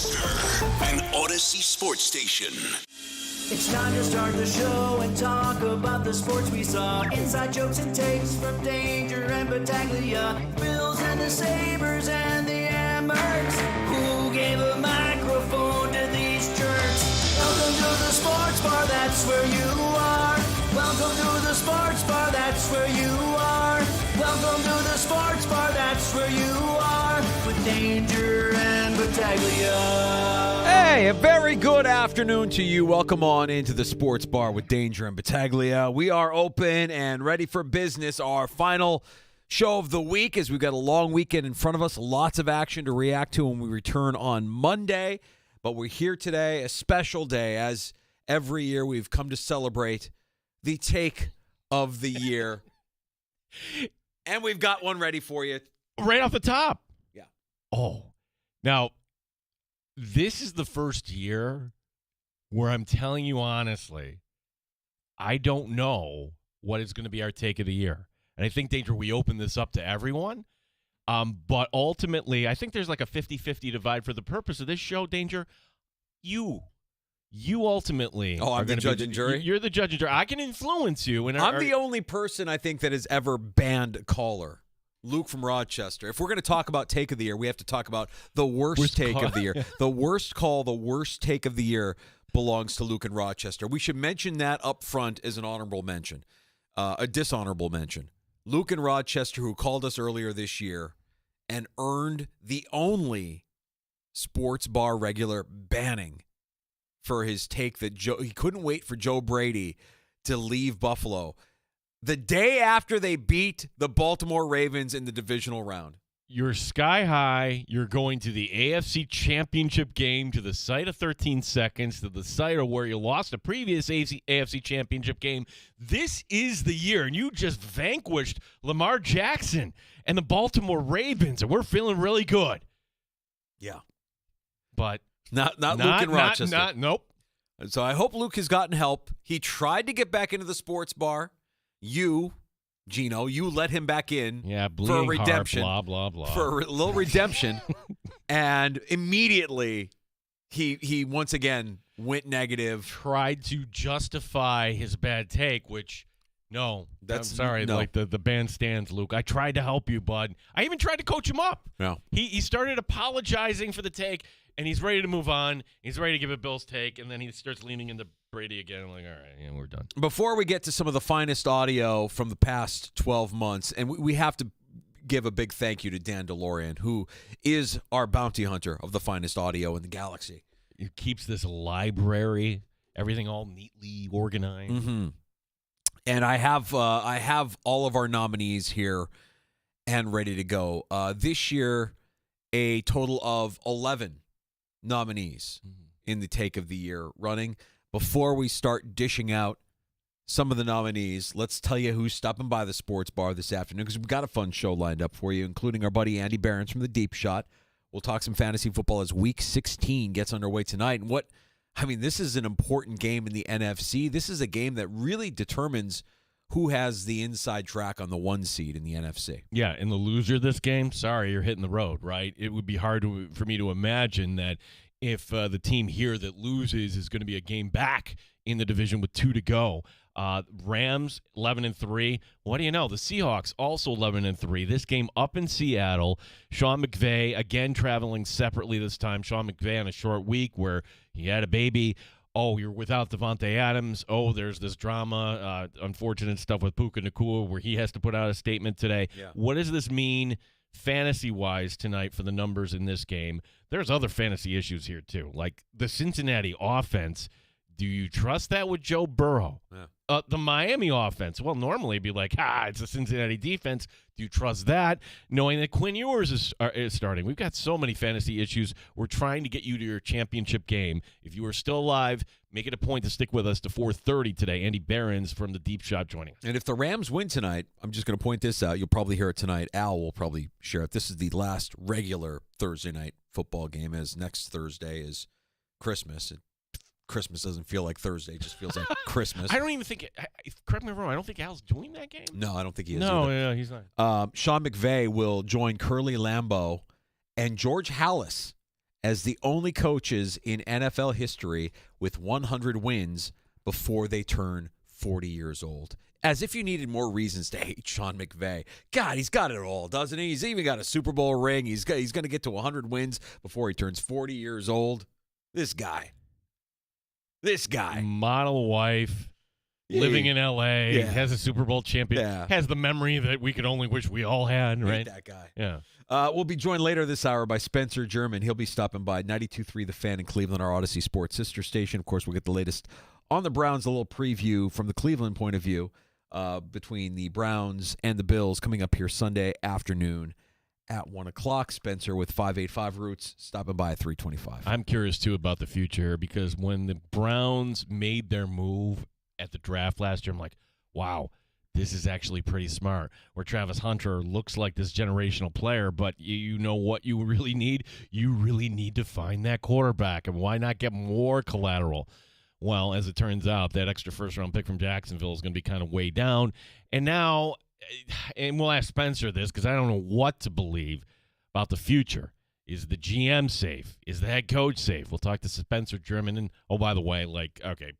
Rochester, an Odyssey sports station. It's time to start the show and talk about the sports we saw. Inside jokes and takes from Danger and Battaglia. Bills and the Sabres and the Ambers. Who gave a microphone to these jerks? Welcome to the sports bar, that's where you are. Welcome to the sports bar, that's where you are. Welcome to the sports bar, that's where you are. With Danger and Battaglia. Hey, a very good afternoon to you. Welcome on into the Sports Bar with Danger and Battaglia. We are open and ready for business. Our final show of the week as we've got a long weekend in front of us. Lots of action to react to when we return on Monday. But we're here today, a special day. As every year, we've come to celebrate the take of the year. And we've got one ready for you. Right off the top. Yeah. Oh. Now, this is the first year where I'm telling you honestly, I don't know what is going to be our take of the year. And I think, Danger, we open this up to everyone. But ultimately, I think there's like a 50-50 divide for the purpose of this show, Danger. You ultimately I'm the judge and jury? You're the judge and jury. I can influence you. And I'm the only person I think that has ever banned a caller. Luke from Rochester. If we're going to talk about take of the year, we have to talk about the worst take of the year. The worst call, the worst take of the year belongs to Luke in Rochester. We should mention that up front as an honorable mention, a dishonorable mention. Luke in Rochester, who called us earlier this year and earned the only sports bar regular banning for his take that he couldn't wait for Joe Brady to leave Buffalo the day after they beat the Baltimore Ravens in the divisional round. You're sky high. You're going to the AFC Championship game, to the site of 13 seconds, to the site of where you lost a previous AFC Championship game. This is the year, and you just vanquished Lamar Jackson and the Baltimore Ravens, and we're feeling really good. Yeah. But not Luke in Rochester. Nope. So I hope Luke has gotten help. He tried to get back into the sports bar. You, Gino, you let him back in for a redemption. Heart, blah, blah, blah. For a little redemption. And immediately he once again went negative. Tried to justify his bad take, which, no. I'm sorry. No. Like the band stands, Luke. I tried to help you, bud. I even tried to coach him up. No. He started apologizing for the take, and he's ready to move on. He's ready to give it Bill's take, and then he starts leaning into Brady again. I'm like, all right, yeah, we're done. Before we get to some of the finest audio from the past 12 months, and we have to give a big thank you to Dan DeLorean, who is our bounty hunter of the finest audio in the galaxy. He keeps this library, everything all neatly organized. Mm-hmm. And I have all of our nominees here and ready to go. This year, a total of 11 nominees in the take of the year running. Before we start dishing out some of the nominees, let's tell you who's stopping by the sports bar this afternoon, because we've got a fun show lined up for you, including our buddy Andy Behrens from the Deep Shot. We'll talk some fantasy football as Week 16 gets underway tonight. And this is an important game in the NFC. This is a game that really determines who has the inside track on the 1 seed in the NFC. Yeah, and the loser of this game, sorry, you're hitting the road, right? It would be hard for me to imagine that if the team here that loses is going to be a game back in the division with 2 to go. Rams 11-3. What do you know? The Seahawks also 11-3. This game up in Seattle. Sean McVay again traveling separately this time. Sean McVay on a short week where he had a baby. Oh, you're without Devontae Adams. Oh, there's this drama, unfortunate stuff with Puka Nacua where he has to put out a statement today. Yeah. What does this mean fantasy-wise tonight for the numbers in this game? There's other fantasy issues here too, like the Cincinnati offense. Do you trust that with Joe Burrow? Yeah. The Miami offense, well, normally it'd be like, it's the Cincinnati defense. Do you trust that? Knowing that Quinn Ewers is starting. We've got so many fantasy issues. We're trying to get you to your championship game. If you are still alive, make it a point to stick with us to 4:30 today. Andy Behrens from the Deep Shot joining us. And if the Rams win tonight, I'm just going to point this out. You'll probably hear it tonight. Al will probably share it. This is the last regular Thursday night football game, as next Thursday is Christmas. Christmas doesn't feel like Thursday. It just feels like Christmas. I don't even think – correct me if I'm wrong. I don't think Al's doing that game. No, I don't think he is No, either. yeah, he's not. Sean McVay will join Curly Lambeau and George Halas as the only coaches in NFL history with 100 wins before they turn 40 years old. As if you needed more reasons to hate Sean McVay. God, he's got it all, doesn't he? He's even got a Super Bowl ring. He's going to get to 100 wins before he turns 40 years old. This guy. Model wife, living in L.A., has a Super Bowl champion, has the memory that we could only wish we all had, right? That guy. Yeah. We'll be joined later this hour by Spencer German. He'll be stopping by 92.3 The Fan in Cleveland, our Odyssey Sports sister station. Of course, we'll get the latest on the Browns, a little preview from the Cleveland point of view between the Browns and the Bills coming up here Sunday afternoon at 1 o'clock. Spencer with 585 Roots stopping by at 325. I'm curious, too, about the future because when the Browns made their move at the draft last year, I'm like, wow, this is actually pretty smart. Where Travis Hunter looks like this generational player, but you know what you really need? You really need to find that quarterback, and why not get more collateral? Well, as it turns out, that extra first-round pick from Jacksonville is going to be kind of way down. And now, and we'll ask Spencer this because I don't know what to believe about the future. Is the GM safe? Is the head coach safe? We'll talk to Spencer German. And, oh, by the way,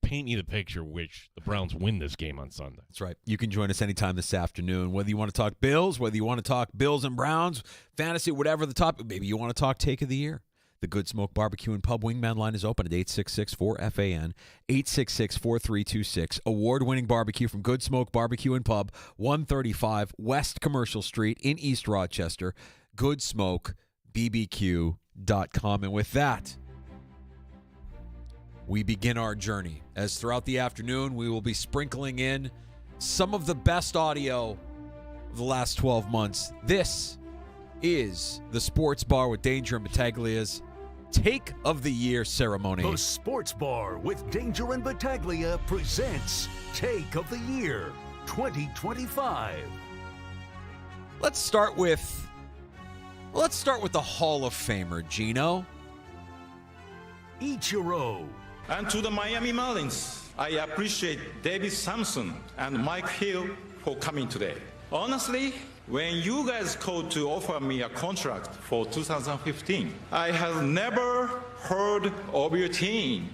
paint me the picture which the Browns win this game on Sunday. That's right. You can join us anytime this afternoon, whether you want to talk Bills, whether you want to talk Bills and Browns, fantasy, whatever the topic. Maybe you want to talk Take of the Year. The Good Smoke Barbecue and Pub Wingman line is open at 866-4FAN, 866-4326. Award-winning barbecue from Good Smoke Barbecue and Pub, 135 West Commercial Street in East Rochester. GoodsmokeBBQ.com. And with that, we begin our journey. As throughout the afternoon, we will be sprinkling in some of the best audio of the last 12 months. This is the Sports Bar with Danger and Battaglia's Take of the Year ceremony. The Sports Bar with Danger and Battaglia presents Take of the Year 2025. Let's start with the Hall of Famer, Gino. Ichiro. And to the Miami Marlins, I appreciate David Sampson and Mike Hill for coming today. Honestly, when you guys called to offer me a contract for 2015, I have never heard of your team.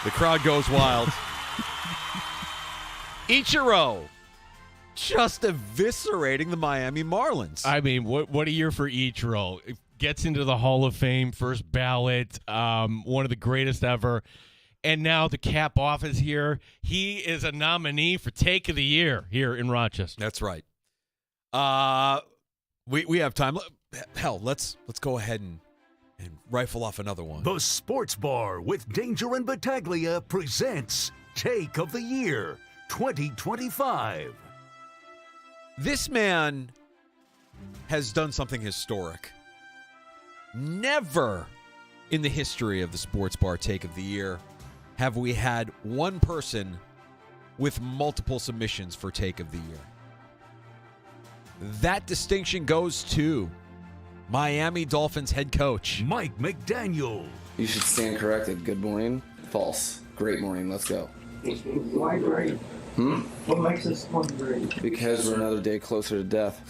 The crowd goes wild. Ichiro just eviscerating the Miami Marlins. I mean, what a year for Ichiro. Gets into the Hall of Fame, first ballot, one of the greatest ever. And now to cap off his year, he is a nominee for Take of the Year here in Rochester. That's right. We have time. Hell, let's go ahead and rifle off another one. The Sports Bar with Danger and Battaglia presents Take of the Year 2025. This man has done something historic. Never in the history of the Sports Bar Take of the Year have we had one person with multiple submissions for Take of the Year. That distinction goes to Miami Dolphins head coach Mike McDaniel. You should stand corrected. Good morning. False. Great morning. Let's go. Why great? What makes this one great? Because we're another day closer to death.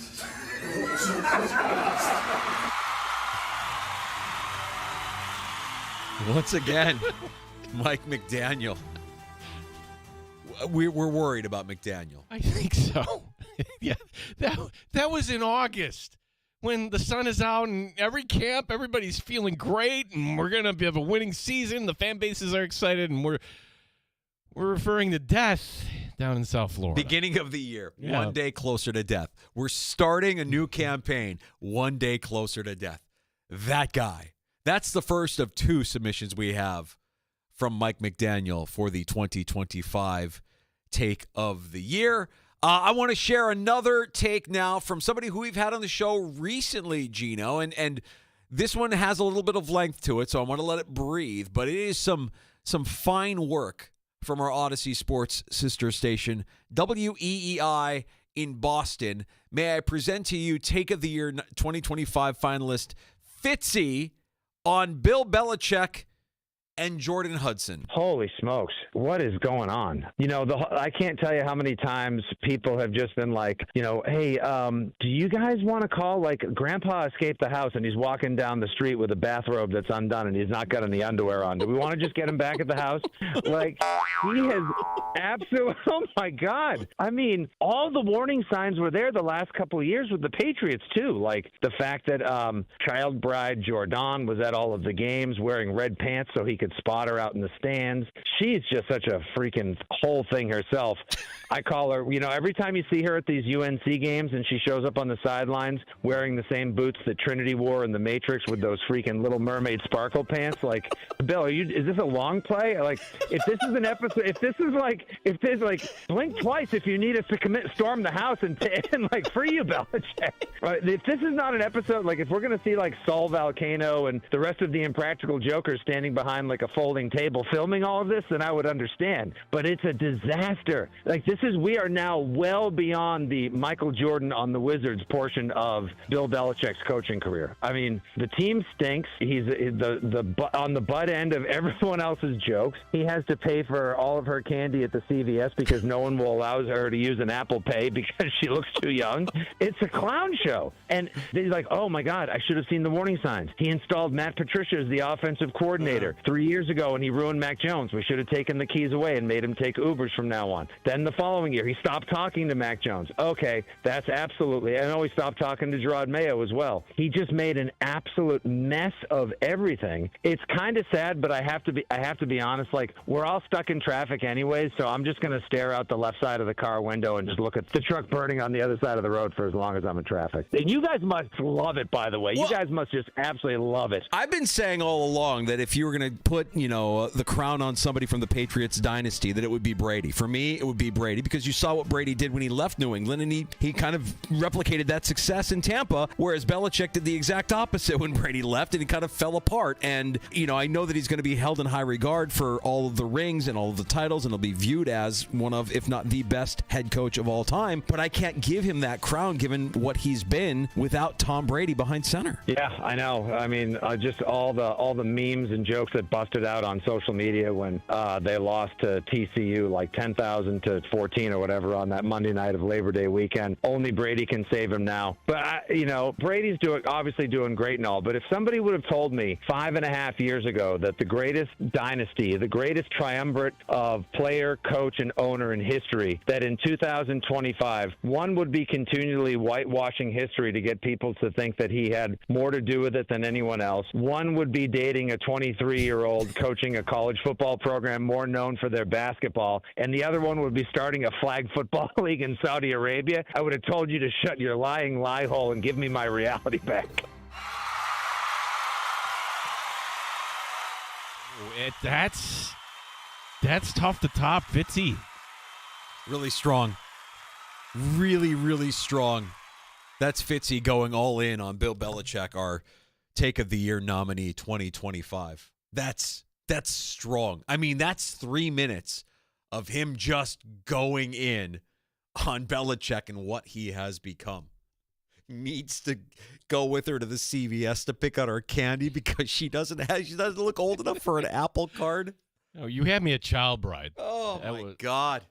Once again, Mike McDaniel. We're worried about McDaniel. I think so. Yeah, that was in August when the sun is out and every camp, everybody's feeling great, and we're gonna have a winning season. The fan bases are excited, and we're referring to death down in South Florida. Beginning of the year, Yeah. One day closer to death. We're starting a new campaign, one day closer to death. That guy. That's the first of two submissions we have from Mike McDaniel for the 2025 Take of the Year. I want to share another take now from somebody who we've had on the show recently, Gino, and this one has a little bit of length to it, so I want to let it breathe, but it is some fine work from our Odyssey Sports sister station, WEEI in Boston. May I present to you Take of the Year 2025 finalist Fitzy on Bill Belichick and Jordan Hudson. Holy smokes. What is going on? I can't tell you how many times people have just been like, hey, do you guys want to call? Like, Grandpa escaped the house and he's walking down the street with a bathrobe that's undone and he's not got any underwear on. Do we want to just get him back at the house? Like, he has absolutely, oh my God. I mean, all the warning signs were there the last couple of years with the Patriots, too. Like, the fact that child bride Jordan was at all of the games wearing red pants so he could spot her out in the stands. She's just such a freaking whole thing herself. I call her, every time you see her at these UNC games and she shows up on the sidelines wearing the same boots that Trinity wore in The Matrix with those freaking Little Mermaid sparkle pants, like, Bill, is this a long play? Like, if this is an episode, if there's like, blink twice if you need us to storm the house and like free you, Belichick. Right? If this is not an episode, like if we're going to see like Saul Volcano and the rest of the Impractical Jokers standing behind like a folding table filming all of this, then I would understand. But it's a disaster. Like we are now well beyond the Michael Jordan on the Wizards portion of Bill Belichick's coaching career. I mean, the team stinks. He's on the butt end of everyone else's jokes. He has to pay for all of her candy at the CVS because no one will allow her to use an Apple Pay because she looks too young. It's a clown show. And they're like, oh my God, I should have seen the warning signs. He installed Matt Patricia as the offensive coordinator 3 years ago and he ruined Mac Jones. We should have taken the keys away and made him take Ubers from now on. Then the following year, he stopped talking to Mac Jones. Okay, that's absolutely. I know he stopped talking to Gerard Mayo as well. He just made an absolute mess of everything. It's kind of sad, but I have to be honest. Like, we're all stuck in traffic anyways, so I'm just going to stare out the left side of the car window and just look at the truck burning on the other side of the road for as long as I'm in traffic. And you guys must love it, by the way. You guys must just absolutely love it. I've been saying all along that if you were going to put, the crown on somebody from the Patriots dynasty, that it would be Brady. For me, it would be Brady because you saw what Brady did when he left New England, and he kind of replicated that success in Tampa, whereas Belichick did the exact opposite when Brady left, and he kind of fell apart. And, I know that he's going to be held in high regard for all of the rings and all of the titles, and he'll be viewed as one of, if not the best head coach of all time, but I can't give him that crown given what he's been without Tom Brady behind center. Yeah, I know. I mean, just all the memes and jokes that busted out on social media when they lost to TCU like 10,000 to 14 or whatever on that Monday night of Labor Day weekend. Only Brady can save him now. But, Brady's obviously doing great and all, but if somebody would have told me 5.5 years ago that the greatest dynasty, the greatest triumvirate of player, coach, and owner in history, that in 2025, one would be continually whitewashing history to get people to think that he had more to do with it than anyone else. One would be dating a 23-year-old coaching a college football program more known for their basketball, and the other one would be starting a flag football league in Saudi Arabia. I would have told you to shut your lying lie hole and give me my reality back. That's tough to top, Fitzy. Really strong. Really, really strong. That's Fitzy going all in on Bill Belichick, our Take of the Year nominee 2025. That's strong. I mean, that's 3 minutes of him just going in on Belichick and what he has become. Needs to go with her to the CVS to pick out her candy because she doesn't look old enough for an Apple Card. Oh, you had me a child bride. Oh, my God.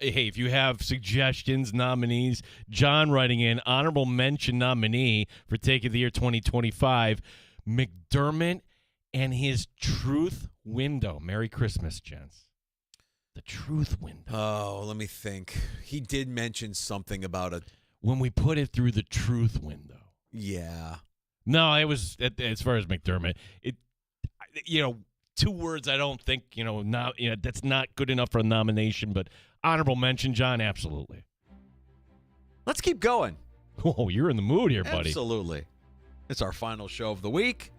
Hey, if you have suggestions, nominees, John writing in, honorable mention nominee for Take of the Year 2025, McDermott and his truth window. Merry Christmas, gents. The truth window. Oh, let me think. He did mention something about when we put it through the truth window. Yeah. No, it was, as far as McDermott, 2 words I don't think, that's not good enough for a nomination, but honorable mention, John, absolutely. Let's keep going. Oh, you're in the mood here, buddy. Absolutely. It's our final show of the week.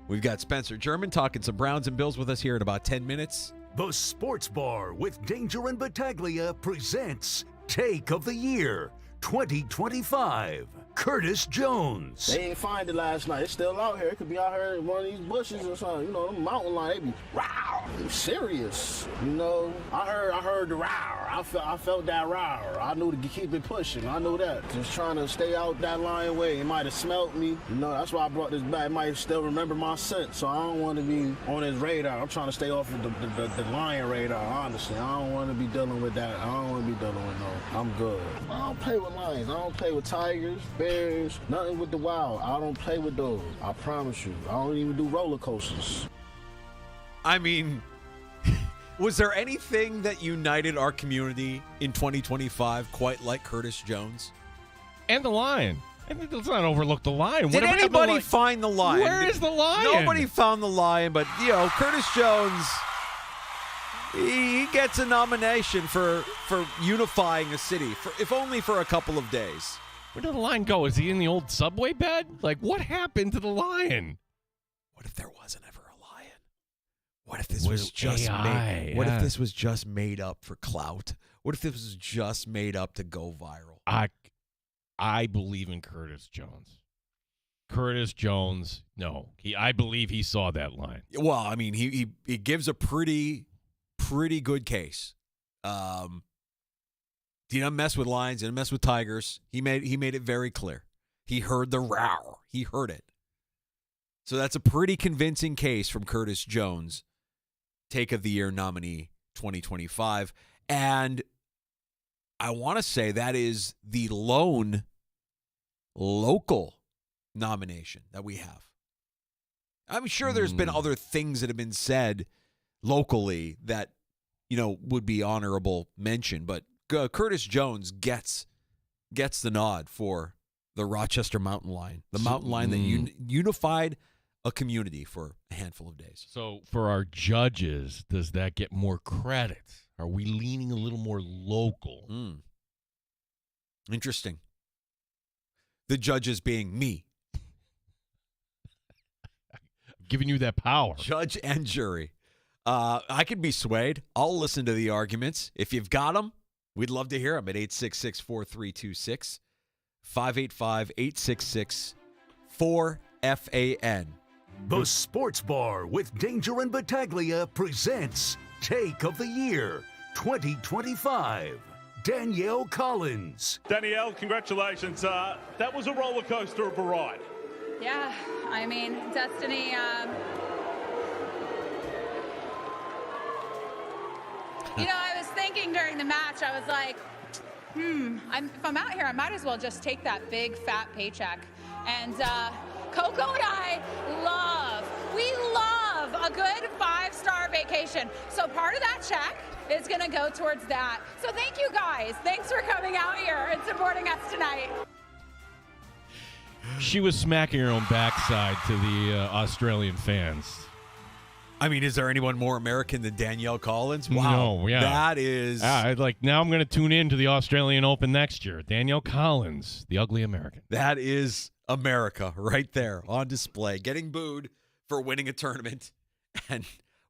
We've got Spencer German talking some Browns and Bills with us here in about 10 minutes. The Sports Bar with Danger and Battaglia presents Take of the Year 2025. Curtis Jones. They ain't find it last night. It's still out here. It could be out here in one of these bushes or something. Them mountain lions, they be wow. Serious, you know. I heard the roar. I felt that roar. I knew to keep it pushing. I knew that. Just trying to stay out that lion way. It might have smelt me. You know, that's why I brought this back. It might still remember my scent, so I don't want to be on his radar. I'm trying to stay off of the lion radar, honestly. I don't want to be dealing with that. I don't want to be dealing with no. I'm good. I don't play with lions. I don't play with tigers, bears, nothing with the wild. I don't play with those. I promise you. I don't even do roller coasters. I mean, was there anything that united our community in 2025 quite like Curtis Jones? And the lion. And let's not overlook the lion. Did anybody find the lion? Where is the lion? Nobody found the lion, but, Curtis Jones, he gets a nomination for unifying a city, if only for a couple of days. Where did the lion go? Is he in the old subway bed? Like, what happened to the lion? What if there wasn't ever a lion? What if this was just AI, made? What if this was just made up for clout? What if this was just made up to go viral? I believe in Curtis Jones. Curtis Jones, no. I believe he saw that line. Well, I mean, he gives a pretty good case. He didn't mess with lions, didn't mess with tigers. He made it very clear. He heard the roar. He heard it. So that's a pretty convincing case from Curtis Jones, Take of the Year nominee 2025. And I want to say that is the lone local nomination that we have. I'm sure there's been other things that have been said locally that, would be honorable mention, but Curtis Jones gets the nod for the Rochester Mountain Lion, the mountain lion that unified a community for a handful of days. So for our judges, does that get more credit? Are we leaning a little more local? Interesting. The judges being me. Giving you that power. Judge and jury. I could be swayed. I'll listen to the arguments. If you've got them, we'd love to hear them at 866-4326, 585-866-4FAN. The Sports Bar with Danger and Battaglia presents Take of the Year 2025. Danielle Collins. Danielle, congratulations. That was a roller coaster of a ride. Yeah, I mean, Destiny. I was thinking during the match, I was like, if I'm out here, I might as well just take that big fat paycheck. And Coco and I we love a good 5-star vacation. So part of that check is going to go towards that. So thank you guys. Thanks for coming out here and supporting us tonight. She was smacking her own backside to the Australian fans. I mean, is there anyone more American than Danielle Collins? Wow. No, yeah. That is... now I'm going to tune in to the Australian Open next year. Danielle Collins, the ugly American. That is America right there on display, getting booed for winning a tournament. And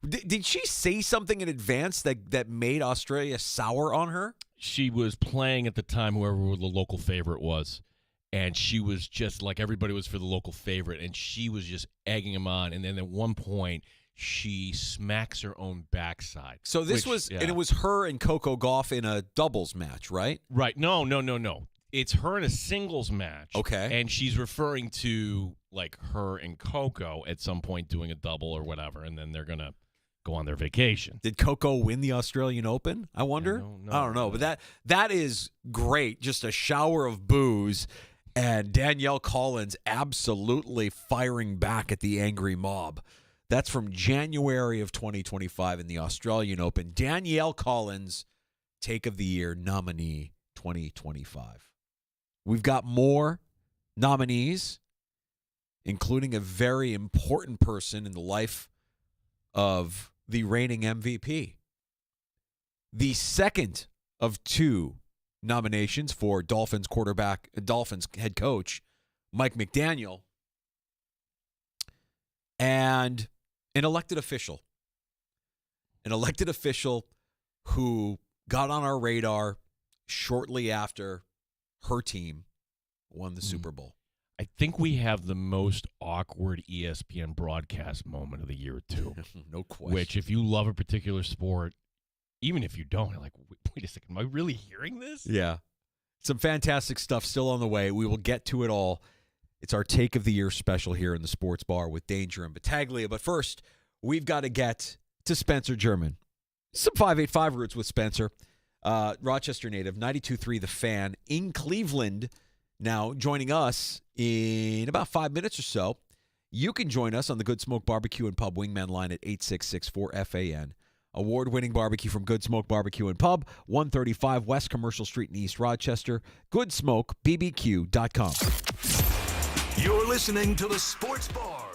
did she say something in advance that made Australia sour on her? She was playing at the time, whoever the local favorite was. And she was just like, everybody was for the local favorite. And she was just egging him on. And then at one point, she smacks her own backside. So this and it was her and Coco Gauff in a doubles match, right? Right. No. It's her in a singles match. Okay. And she's referring to like her and Coco at some point doing a double or whatever, and then they're going to go on their vacation. Did Coco win the Australian Open? I wonder. I don't know. But that is great. Just a shower of boos. And Danielle Collins absolutely firing back at the angry mob. That's from January of 2025 in the Australian Open. Danielle Collins, Take of the Year nominee 2025. We've got more nominees, including a very important person in the life of the reigning MVP. The second of two nominations for Dolphins head coach Mike McDaniel, and an elected official who got on our radar shortly after her team won the Super Bowl. I think we have the most awkward ESPN broadcast moment of the year, too. No question. Which, if you love a particular sport, even if you don't, you're like, wait a second, am I really hearing this? Yeah. Some fantastic stuff still on the way. We will get to it all. It's our Take of the Year special here in the Sports Bar with Danger and Battaglia. But first, we've got to get to Spencer German. Some 585 roots with Spencer. Rochester native, 92.3 The Fan in Cleveland. Now, joining us in about 5 minutes or so, you can join us on the Good Smoke Barbecue and Pub Wingman line at 866-4FAN. Award-winning barbecue from Good Smoke Barbecue and Pub, 135 West Commercial Street in East Rochester. GoodSmokeBBQ.com. You're listening to the Sports Bar.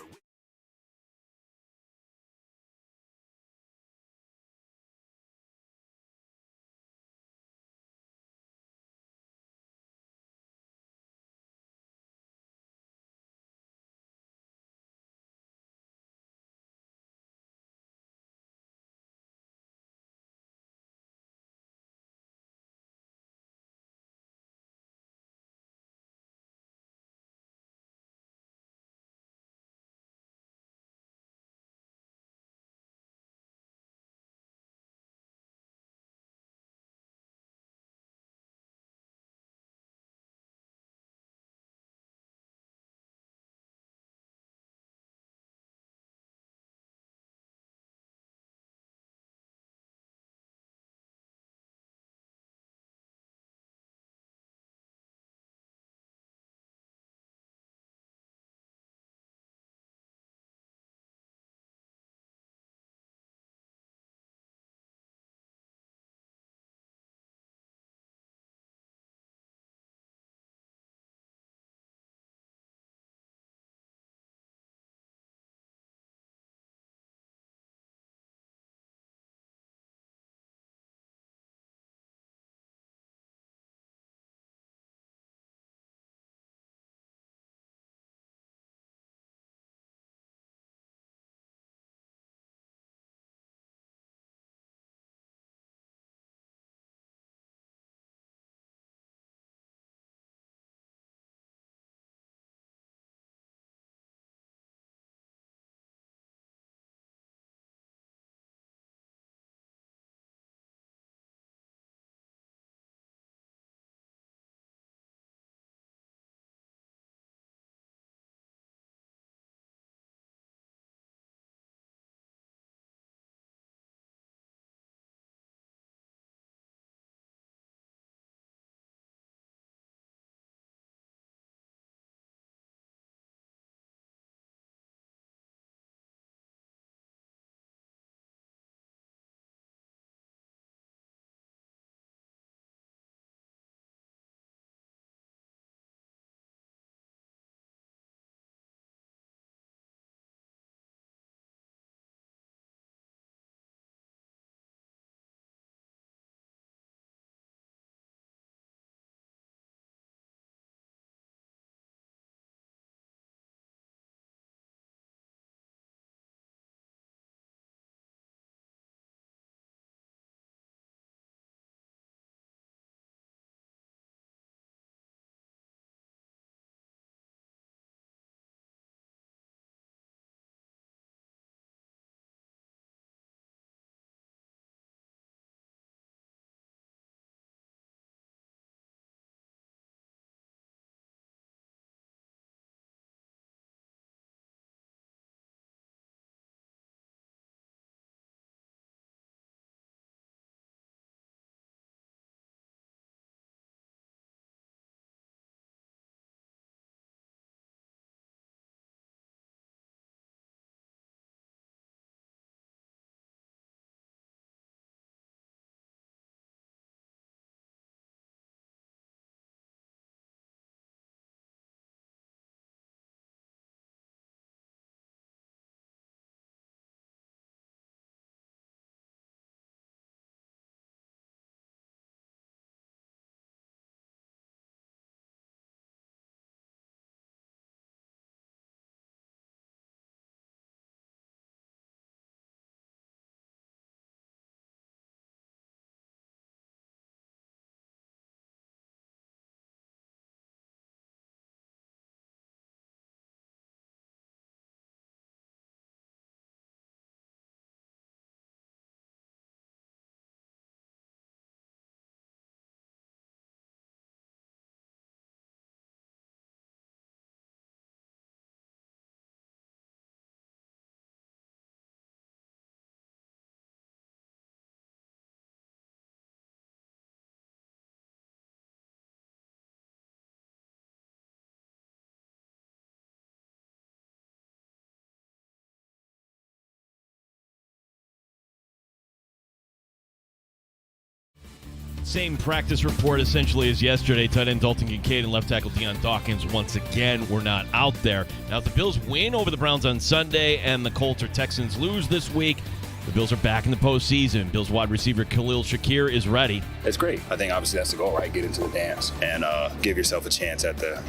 Same practice report essentially as yesterday. Tight end Dalton Kincaid and left tackle Deion Dawkins once again were not out there. Now, if the Bills win over the Browns on Sunday and the Colts or Texans lose this week, the Bills are back in the postseason. Bills wide receiver Khalil Shakir is ready. It's great. I think obviously that's the goal, right? Get into the dance and give yourself a chance at the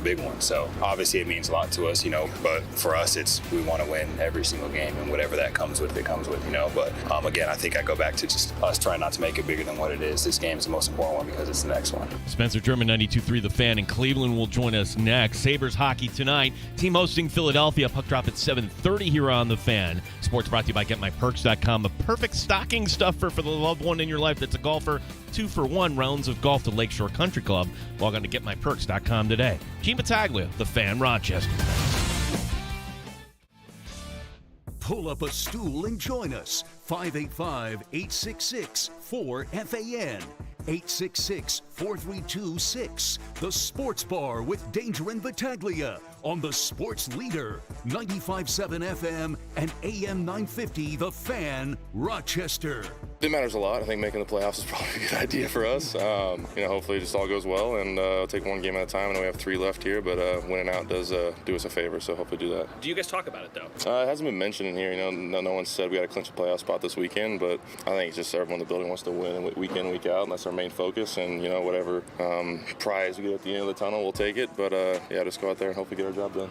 big one. So obviously it means a lot to us, but for us we want to win every single game, and whatever that comes with, it comes with, But again, I think I go back to just us trying not to make it bigger than what it is. This game is the most important one because it's the next one. Spencer German, 92.3 The Fan in Cleveland will join us next. Sabres hockey tonight. Team hosting Philadelphia. Puck drop at 7:30 here on The Fan. Sports brought to you by GetMyPerks.com. A perfect stocking stuffer for the loved one in your life that's a golfer. 2-for-1 rounds of golf to Lakeshore Country Club. Log on to GetMyPerks.com today. Gene Battaglia, The Fan, Rochester. Pull up a stool and join us. 585-866-4FAN. 866-432-6. The Sports Bar with Danger and Battaglia on the Sports Leader, 95.7 FM and AM 950, The Fan, Rochester. It matters a lot. I think making the playoffs is probably a good idea for us. Hopefully it just all goes well and take one game at a time. I know we have 3 left here, but winning out does do us a favor, so hopefully do that. Do you guys talk about it, though? It hasn't been mentioned in here. No one said we got to clinch a playoff spot this weekend, but I think it's just everyone in the building wants to win week in, week out, and that's our main focus. And, whatever prize we get at the end of the tunnel, we'll take it. But, just go out there and hopefully get our job done.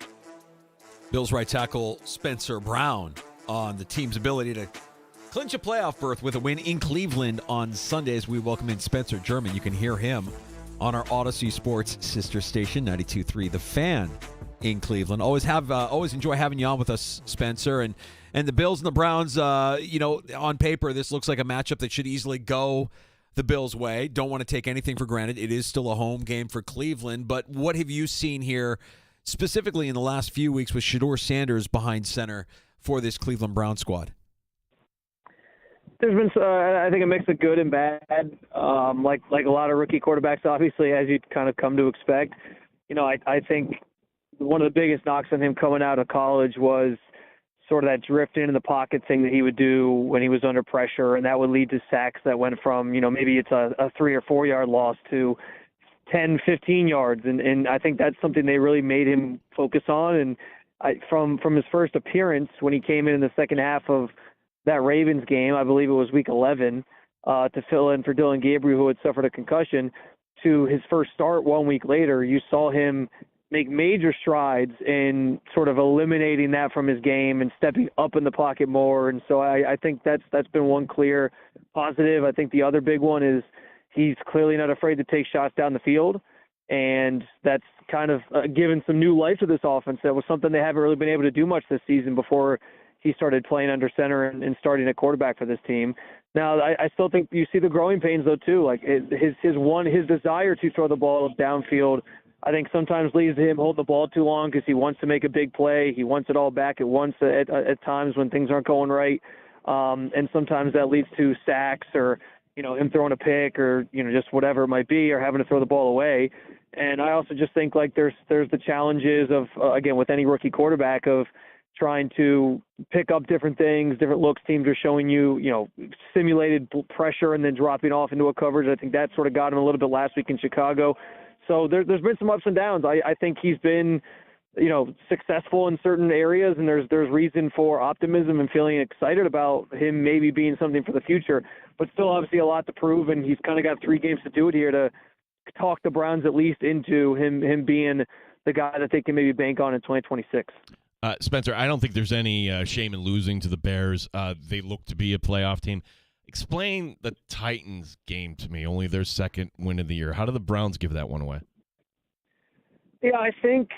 Bills right tackle Spencer Brown on the team's ability to clinch a playoff berth with a win in Cleveland on Sunday as we welcome in Spencer German. You can hear him on our Odyssey Sports sister station, 92.3 The Fan in Cleveland. Always enjoy having you on with us, Spencer. And the Bills and the Browns, on paper, this looks like a matchup that should easily go the Bills' way. Don't want to take anything for granted. It is still a home game for Cleveland. But what have you seen here specifically in the last few weeks with Shedeur Sanders behind center for this Cleveland Brown squad? There's been, I think, a mix of good and bad, like a lot of rookie quarterbacks, obviously, as you'd kind of come to expect. I think one of the biggest knocks on him coming out of college was sort of that drift into the pocket thing that he would do when he was under pressure, and that would lead to sacks that went from, maybe it's a 3 or 4 yard loss to 10, 15 yards. And I think that's something they really made him focus on. And from his first appearance, when he came in the second half of that Ravens game, I believe it was week 11, to fill in for Dylan Gabriel, who had suffered a concussion, to his first start 1 week later, you saw him make major strides in sort of eliminating that from his game and stepping up in the pocket more. And so I think that's been one clear positive. I think the other big one is he's clearly not afraid to take shots down the field, and that's kind of given some new life to this offense. That was something they haven't really been able to do much this season before he started playing under center and starting at quarterback for this team. Now, I still think you see the growing pains, though, too. Like his desire to throw the ball downfield, I think sometimes leads to him holding the ball too long because he wants to make a big play. He wants it all back at once at times when things aren't going right. And sometimes that leads to sacks or, him throwing a pick or, just whatever it might be, or having to throw the ball away. And I also just think like there's the challenges of, again, with any rookie quarterback, of trying to pick up different things, different looks teams are showing you, simulated pressure and then dropping off into a coverage. I think that sort of got him a little bit last week in Chicago. So there's been some ups and downs. I think he's been, successful in certain areas, and there's reason for optimism and feeling excited about him maybe being something for the future, but still obviously a lot to prove, and he's kind of got 3 games to do it here to talk the Browns at least into him being the guy that they can maybe bank on in 2026. Spencer, I don't think there's any shame in losing to the Bears. They look to be a playoff team. Explain the Titans game to me, only their second win of the year. How did the Browns give that one away? Yeah, I think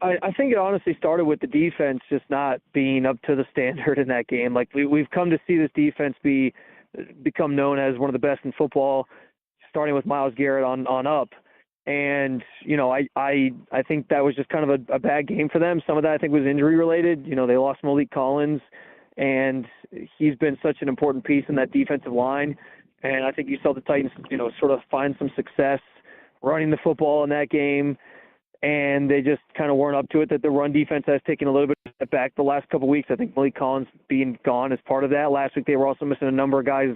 it honestly started with the defense just not being up to the standard in that game. Like we've come to see this defense become known as one of the best in football, starting with Myles Garrett on up. And, I think that was just kind of a bad game for them. Some of that I think was injury related. They lost Malik Collins, and he's been such an important piece in that defensive line. And I think you saw the Titans, sort of find some success running the football in that game. And they just kind of weren't up to it. That the run defense has taken a little bit of a step back the last couple of weeks. I think Malik Collins being gone is part of that. Last week they were also missing a number of guys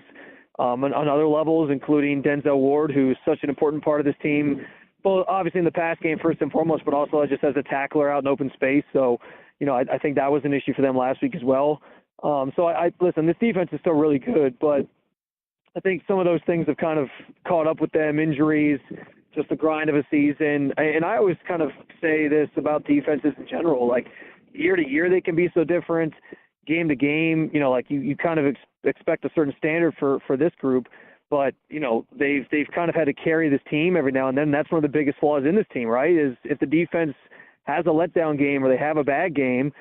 on other levels, including Denzel Ward, who's such an important part of this team, both obviously in the pass game first and foremost, but also just as a tackler out in open space. So, I think that was an issue for them last week as well. So listen, this defense is still really good, but I think some of those things have kind of caught up with them, injuries, just the grind of a season. And I always kind of say this about defenses in general, like year to year they can be so different, game to game, like you kind of expect a certain standard for this group, but they've kind of had to carry this team every now and then. That's one of the biggest flaws in this team, right? Is if the defense has a letdown game or they have a bad game,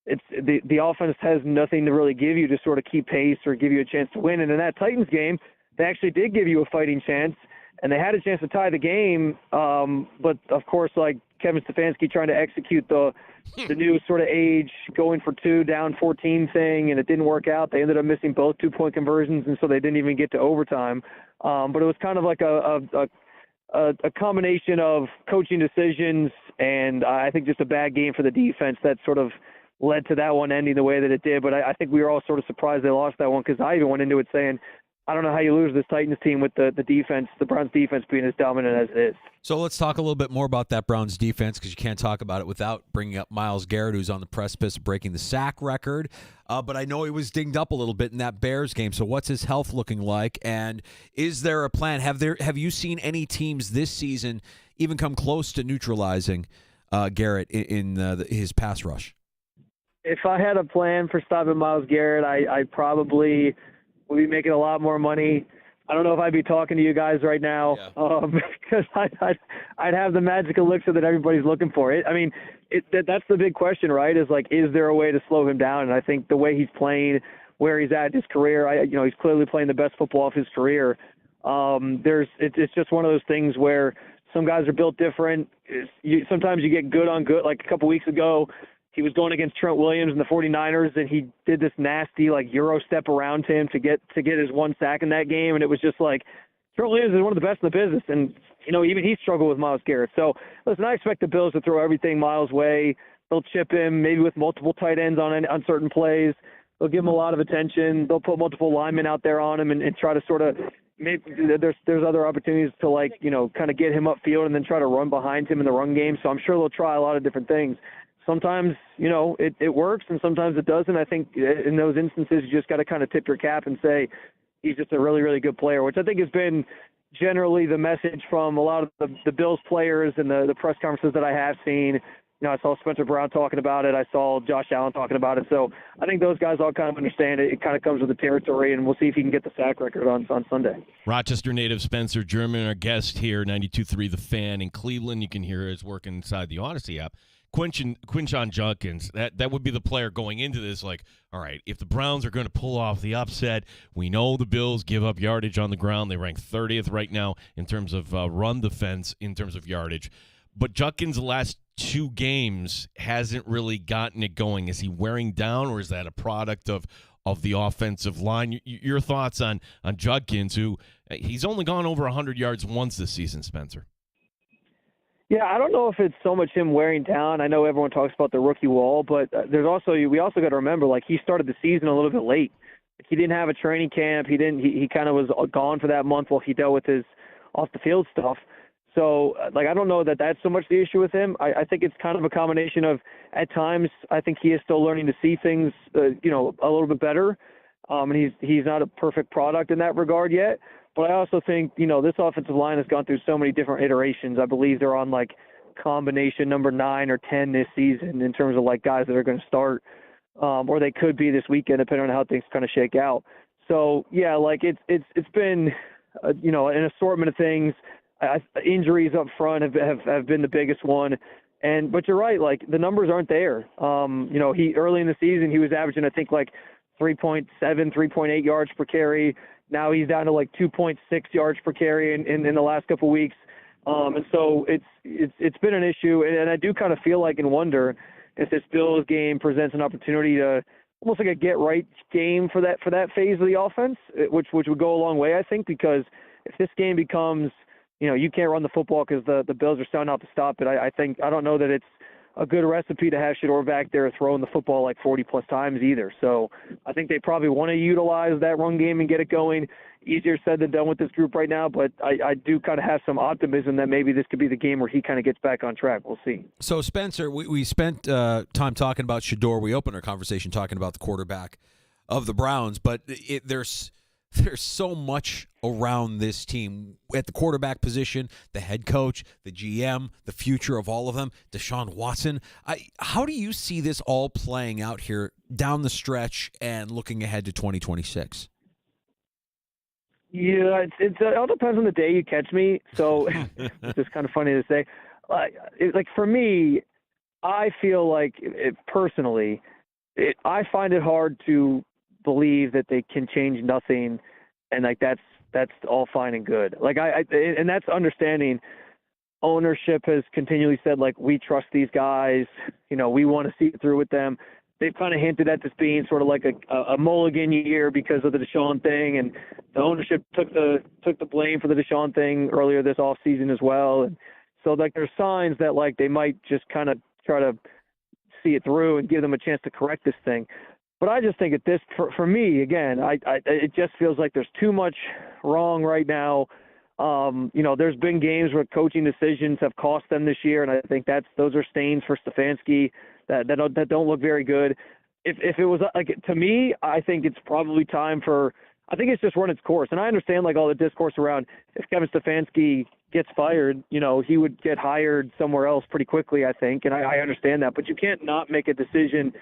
it's the offense has nothing to really give you to sort of keep pace or give you a chance to win. And in that Titans game, they actually did give you a fighting chance, and they had a chance to tie the game. But of course, like Kevin Stefanski trying to execute the new sort of age going for 2 down 14 thing, and it didn't work out. They ended up missing both 2-point conversions, and so they didn't even get to overtime. But it was kind of like a combination of coaching decisions and I think just a bad game for the defense that sort of led to that one ending the way that it did. But I think we were all sort of surprised they lost that one, because I even went into it saying, I don't know how you lose this Titans team with the defense, the Browns defense being as dominant as it is. So let's talk a little bit more about that Browns defense, because you can't talk about it without bringing up Myles Garrett, who's on the precipice of breaking the sack record. But I know he was dinged up a little bit in that Bears game. So what's his health looking like? And is there a plan? Have you seen any teams this season even come close to neutralizing Garrett in his pass rush? If I had a plan for stopping Myles Garrett, I probably would be making a lot more money. I don't know if I'd be talking to you guys right now, because I'd have the magic elixir that everybody's looking for. That's the big question, right? Is there a way to slow him down? And I think the way he's playing, where he's at in his career, he's clearly playing the best football of his career. It's just one of those things where some guys are built different. Sometimes you get good on good. Like a couple weeks ago, he was going against Trent Williams and the 49ers, and he did this nasty Euro step around him to get his one sack in that game. And it was just like, Trent Williams is one of the best in the business. And, even he struggled with Myles Garrett. So, listen, I expect the Bills to throw everything Myles' way. They'll chip him maybe with multiple tight ends on certain plays. They'll give him a lot of attention. They'll put multiple linemen out there on him and try to sort of maybe there's other opportunities to kind of get him upfield and then try to run behind him in the run game. So I'm sure they'll try a lot of different things. Sometimes, it works and sometimes it doesn't. I think in those instances, you just got to kind of tip your cap and say he's just a really, really good player, which I think has been generally the message from a lot of the Bills players and the press conferences that I have seen. I saw Spencer Brown talking about it. I saw Josh Allen talking about it. So I think those guys all kind of understand it. It kind of comes with the territory, and we'll see if he can get the sack record on Sunday. Rochester native Spencer German, our guest here, 92.3 The Fan in Cleveland. You can hear his work inside the Odyssey app. Quinshon Judkins, that would be the player going into this, all right, if the Browns are going to pull off the upset, we know the Bills give up yardage on the ground. They rank 30th right now in terms of run defense, in terms of yardage. But Judkins, the last 2 games, hasn't really gotten it going. Is he wearing down, or is that a product of the offensive line? Your thoughts on Judkins, who he's only gone over 100 yards once this season, Spencer? Yeah, I don't know if it's so much him wearing down. I know everyone talks about the rookie wall, but we also got to remember, he started the season a little bit late. He didn't have a training camp. He kind of was gone for that month while he dealt with his off the field stuff. So, I don't know that that's so much the issue with him. I think it's kind of a combination of, at times, I think he is still learning to see things, a little bit better. And he's not a perfect product in that regard yet. But I also think, this offensive line has gone through so many different iterations. I believe they're on, combination number 9 or 10 this season in terms of, guys that are going to start. Or they could be this weekend, depending on how things kind of shake out. So, yeah, it's been, an assortment of things. Injuries up front have been the biggest one. But you're right, the numbers aren't there. He early in the season, he was averaging, I think, 3.7, 3.8 yards per carry. Now he's down to 2.6 yards per carry in the last couple of weeks. And so it's been an issue. And I do kind of feel and wonder if this Bills game presents an opportunity to almost a get right game for that phase of the offense, which would go a long way, I think, because if this game becomes, you can't run the football because the Bills are selling out to stop it. I don't know that it's a good recipe to have Shedeur back there throwing the football like 40-plus times either. So I think they probably want to utilize that run game and get it going. Easier said than done with this group right now, but I do kind of have some optimism that maybe this could be the game where he kind of gets back on track. We'll see. So, Spencer, we spent time talking about Shedeur. We opened our conversation talking about the quarterback of the Browns, but there's so much around this team at the quarterback position, the head coach, the GM, the future of all of them, Deshaun Watson. How do you see this all playing out here down the stretch and looking ahead to 2026? Yeah, it all depends on the day you catch me. So it's just kind of funny to say. Like for me, I feel like personally, I find it hard to believe that they can change nothing, and like that's all fine and good. Like and that's understanding. Ownership has continually said like we trust these guys. You know, we want to see it through with them. They've kind of hinted at this being sort of like a mulligan year because of the Deshaun thing, and the ownership took the blame for the Deshaun thing earlier this offseason as well. And so like there's signs that like they might just kind of try to see it through and give them a chance to correct this thing. But I just think at this, for me, again, it just feels like there's too much wrong right now. You know, there's been games where coaching decisions have cost them this year, and I think those are stains for Stefanski that don't look very good. If it was like, to me, I think it's probably time I think it's just run its course. And I understand like all the discourse around if Kevin Stefanski gets fired, you know, he would get hired somewhere else pretty quickly, I think. And I understand that, but you can't not make a decision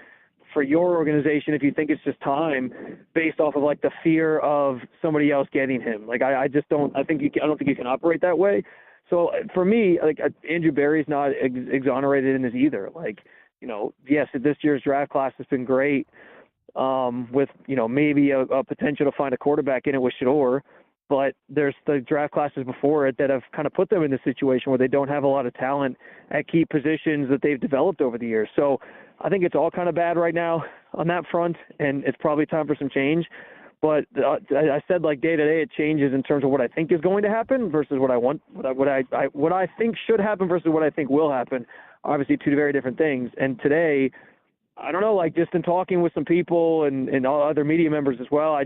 for your organization if you think it's just time based off of like the fear of somebody else getting him. Like I don't think you can operate that way. So for me, like Andrew Berry's not exonerated in this either. Like, you know, yes, this year's draft class has been great with, you know, maybe a potential to find a quarterback in it with Shedeur, but there's the draft classes before it that have kind of put them in this situation where they don't have a lot of talent at key positions that they've developed over the years. So I think it's all kind of bad right now on that front, and it's probably time for some change. But I said like day to day it changes in terms of what I think is going to happen versus what I want, what I think should happen versus what I think will happen. Obviously, two very different things. And today, I don't know, like just in talking with some people and all other media members as well,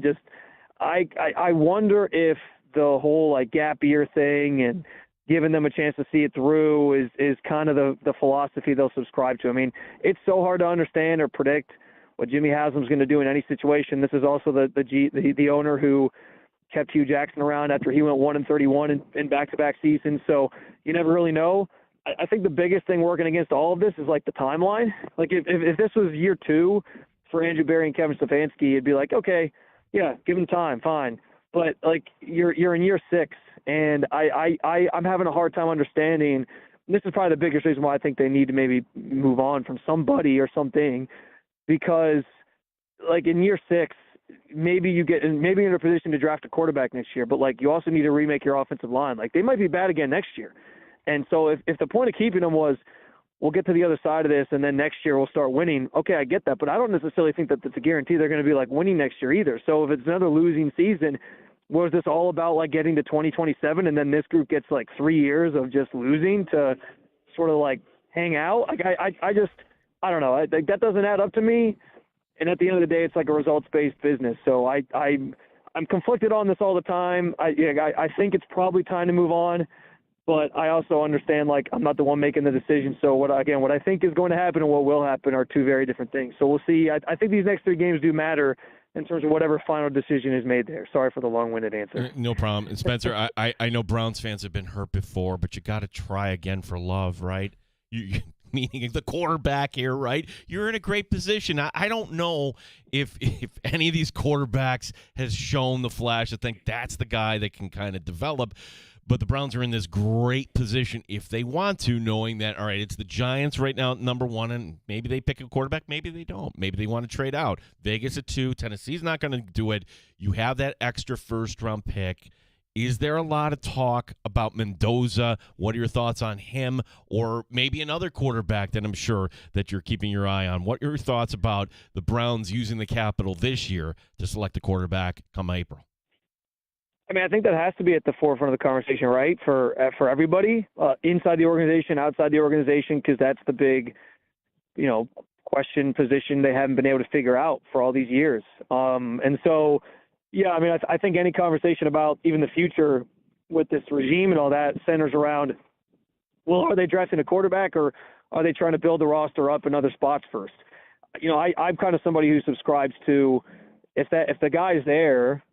I wonder if the whole like gap year thing and giving them a chance to see it through is kind of the philosophy they'll subscribe to. I mean, it's so hard to understand or predict what Jimmy Haslam's going to do in any situation. This is also the owner who kept Hugh Jackson around after he went 1-31 in back-to-back seasons. So you never really know. I think the biggest thing working against all of this is like the timeline. Like if this was year 2 for Andrew Berry and Kevin Stefanski, it'd be like, okay, yeah, give him time, fine. But like you're in year 6, and I'm having a hard time understanding. This is probably the biggest reason why I think they need to maybe move on from somebody or something, because like in year 6, maybe you're in a position to draft a quarterback next year, but like you also need to remake your offensive line. Like they might be bad again next year. And so if the point of keeping them was, we'll get to the other side of this and then next year we'll start winning, okay, I get that. But I don't necessarily think that it's a guarantee they're going to be like winning next year either. So if it's another losing season, was this all about like getting to 2027 and then this group gets like 3 years of just losing to sort of like hang out? Like I don't know. That doesn't add up to me. And at the end of the day, it's like a results-based business. So I'm conflicted on this all the time. I think it's probably time to move on. But I also understand, like, I'm not the one making the decision. So, what I think is going to happen and what will happen are two very different things. So, we'll see. I think these next 3 games do matter in terms of whatever final decision is made there. Sorry for the long-winded answer. No problem. And Spencer, I know Browns fans have been hurt before, but you got to try again for love, right? Meaning the quarterback here, right? You're in a great position. I don't know if any of these quarterbacks has shown the flash. I think that's the guy that can kind of develop. But the Browns are in this great position if they want to, knowing that, all right, it's the Giants right now at number 1, and maybe they pick a quarterback, maybe they don't. Maybe they want to trade out. Vegas at 2, Tennessee's not going to do it. You have that extra first-round pick. Is there a lot of talk about Mendoza? What are your thoughts on him? Or maybe another quarterback that I'm sure that you're keeping your eye on. What are your thoughts about the Browns using the capital this year to select a quarterback come April? I mean, I think that has to be at the forefront of the conversation, right? For everybody, inside the organization, outside the organization, because that's the big question position they haven't been able to figure out for all these years. And so, yeah, I mean, I think any conversation about even the future with this regime and all that centers around, well, are they drafting a quarterback or are they trying to build the roster up in other spots first? I'm kind of somebody who subscribes to if the guy's there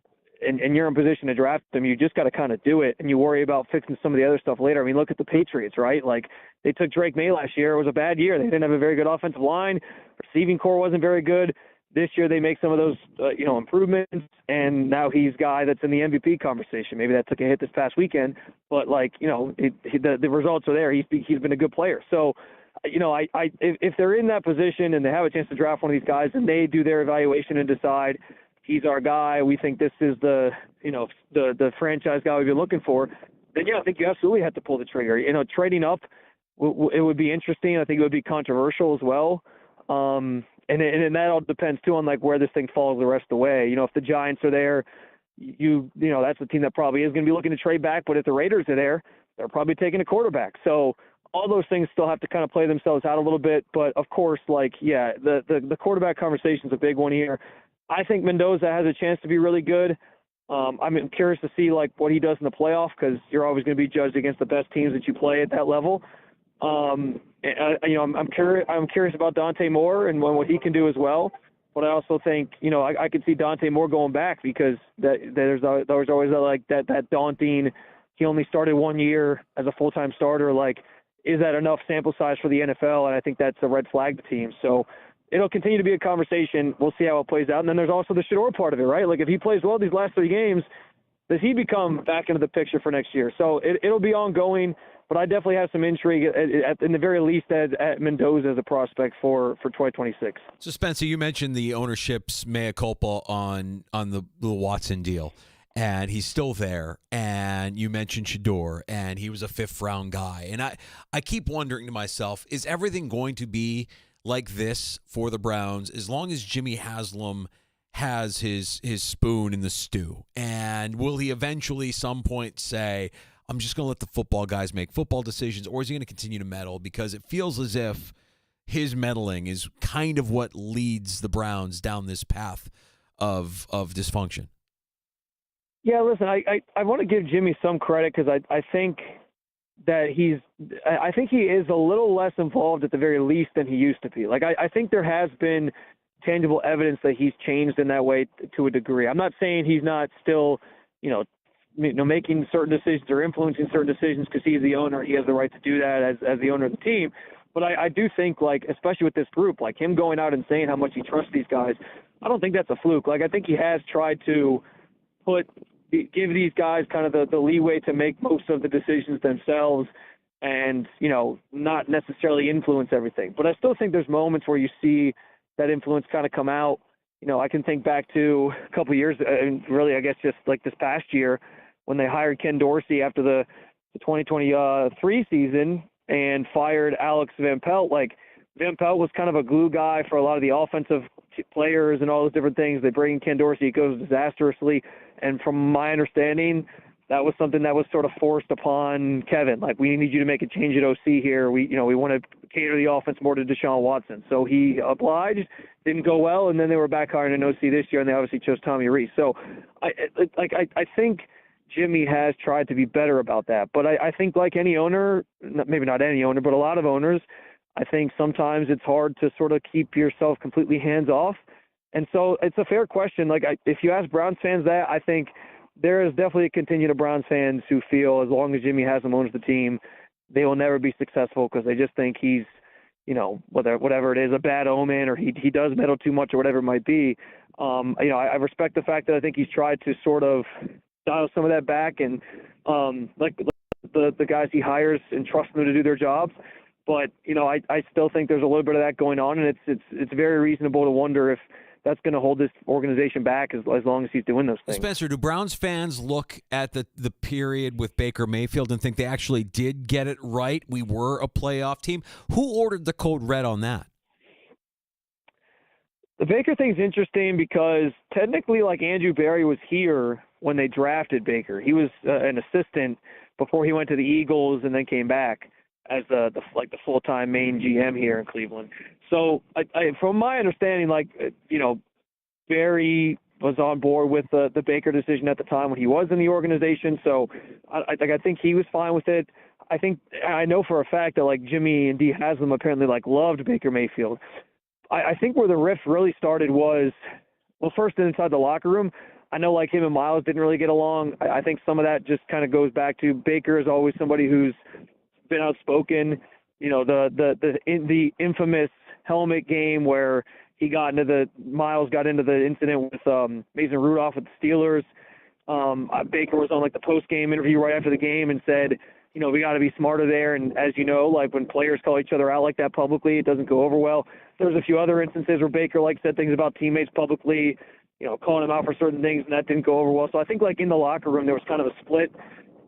and you're in position to draft them, you just got to kind of do it, and you worry about fixing some of the other stuff later. I mean, look at the Patriots, right? Like, they took Drake May last year. It was a bad year. They didn't have a very good offensive line. Receiving core wasn't very good. This year they make some of those, improvements, and now he's a guy that's in the MVP conversation. Maybe that took a hit this past weekend, but the results are there. He's been a good player. So, if they're in that position and they have a chance to draft one of these guys and they do their evaluation and decide he's our guy, we think this is the franchise guy we've been looking for, then yeah, I think you absolutely have to pull the trigger. Trading up, it would be interesting. I think it would be controversial as well. And that all depends too on where this thing falls the rest of the way. If the Giants are there, that's the team that probably is going to be looking to trade back. But if the Raiders are there, they're probably taking a quarterback. So all those things still have to kind of play themselves out a little bit. But of course, the quarterback conversation is a big one here. I think Mendoza has a chance to be really good. I'm curious to see what he does in the playoff, because you're always going to be judged against the best teams that you play at that level. I'm curious about Dante Moore and what he can do as well. But I also think, I could see Dante Moore going back, because there's always that daunting, he only started 1 year as a full-time starter. Is that enough sample size for the NFL? And I think that's a red flag to teams. So it'll continue to be a conversation. We'll see how it plays out. And then there's also the Shador part of it, right? If he plays well these last 3 games, does he become back into the picture for next year? So it'll be ongoing, but I definitely have some intrigue, in the very least, at Mendoza as a prospect for 2026. So, Spencer, you mentioned the ownership's mea culpa on the Watson deal, and he's still there. And you mentioned Shador, and he was a 5th-round guy. And I keep wondering to myself, is everything going to be like this for the Browns as long as Jimmy Haslam has his spoon in the stew? And will he eventually some point say, I'm just going to let the football guys make football decisions, or is he going to continue to meddle? Because it feels as if his meddling is kind of what leads the Browns down this path of dysfunction. Yeah, listen, I want to give Jimmy some credit, because I think that he is a little less involved at the very least than he used to be. I think there has been tangible evidence that he's changed in that way to a degree. I'm not saying he's not still, making certain decisions or influencing certain decisions, because he's the owner. He has the right to do that as the owner of the team. But I do think, especially with this group, him going out and saying how much he trusts these guys, I don't think that's a fluke. I think he has tried to give these guys kind of the leeway to make most of the decisions themselves and, not necessarily influence everything. But I still think there's moments where you see that influence kind of come out. I can think back to a couple of years, and really, I guess just this past year, when they hired Ken Dorsey after the 2023 season and fired Alex Van Pelt. Van Pelt was kind of a glue guy for a lot of the offensive players and all those different things. They bring in Ken Dorsey, it goes disastrously. And from my understanding, that was something that was sort of forced upon Kevin. We need you to make a change at OC here. We want to cater the offense more to Deshaun Watson. So he obliged, didn't go well, and then they were back hiring an OC this year, and they obviously chose Tommy Rees. So I think Jimmy has tried to be better about that. But I think like any owner, maybe not any owner, but a lot of owners, I think sometimes it's hard to sort of keep yourself completely hands off. And so it's a fair question. If you ask Browns fans that, I think there is definitely a contingent of Browns fans who feel as long as Jimmy Haslam owns the team, they will never be successful because they just think he's, whatever it is, a bad omen, or he does meddle too much or whatever it might be. I respect the fact that I think he's tried to sort of dial some of that back and the guys he hires and trust them to do their jobs. But, I still think there's a little bit of that going on, and it's very reasonable to wonder if that's going to hold this organization back as long as he's doing those things. Spencer, do Browns fans look at the period with Baker Mayfield and think they actually did get it right? We were a playoff team. Who ordered the code red on that? The Baker thing's interesting because technically, Andrew Berry was here when they drafted Baker. He was an assistant before he went to the Eagles and then came back as the full-time main GM here in Cleveland. So from my understanding, Barry was on board with the Baker decision at the time when he was in the organization. So I think he was fine with it. I know for a fact that Jimmy and Dee Haslam apparently loved Baker Mayfield. I think where the rift really started was, first inside the locker room. I know him and Miles didn't really get along. I think some of that just kind of goes back to Baker is always somebody who's been outspoken. The infamous helmet game where Miles got into the incident with Mason Rudolph with the Steelers. Baker was on the post-game interview right after the game and said, we got to be smarter there. And as you know, when players call each other out like that publicly, it doesn't go over well. There's a few other instances where Baker said things about teammates publicly, calling them out for certain things, and that didn't go over well. So I think in the locker room there was kind of a split.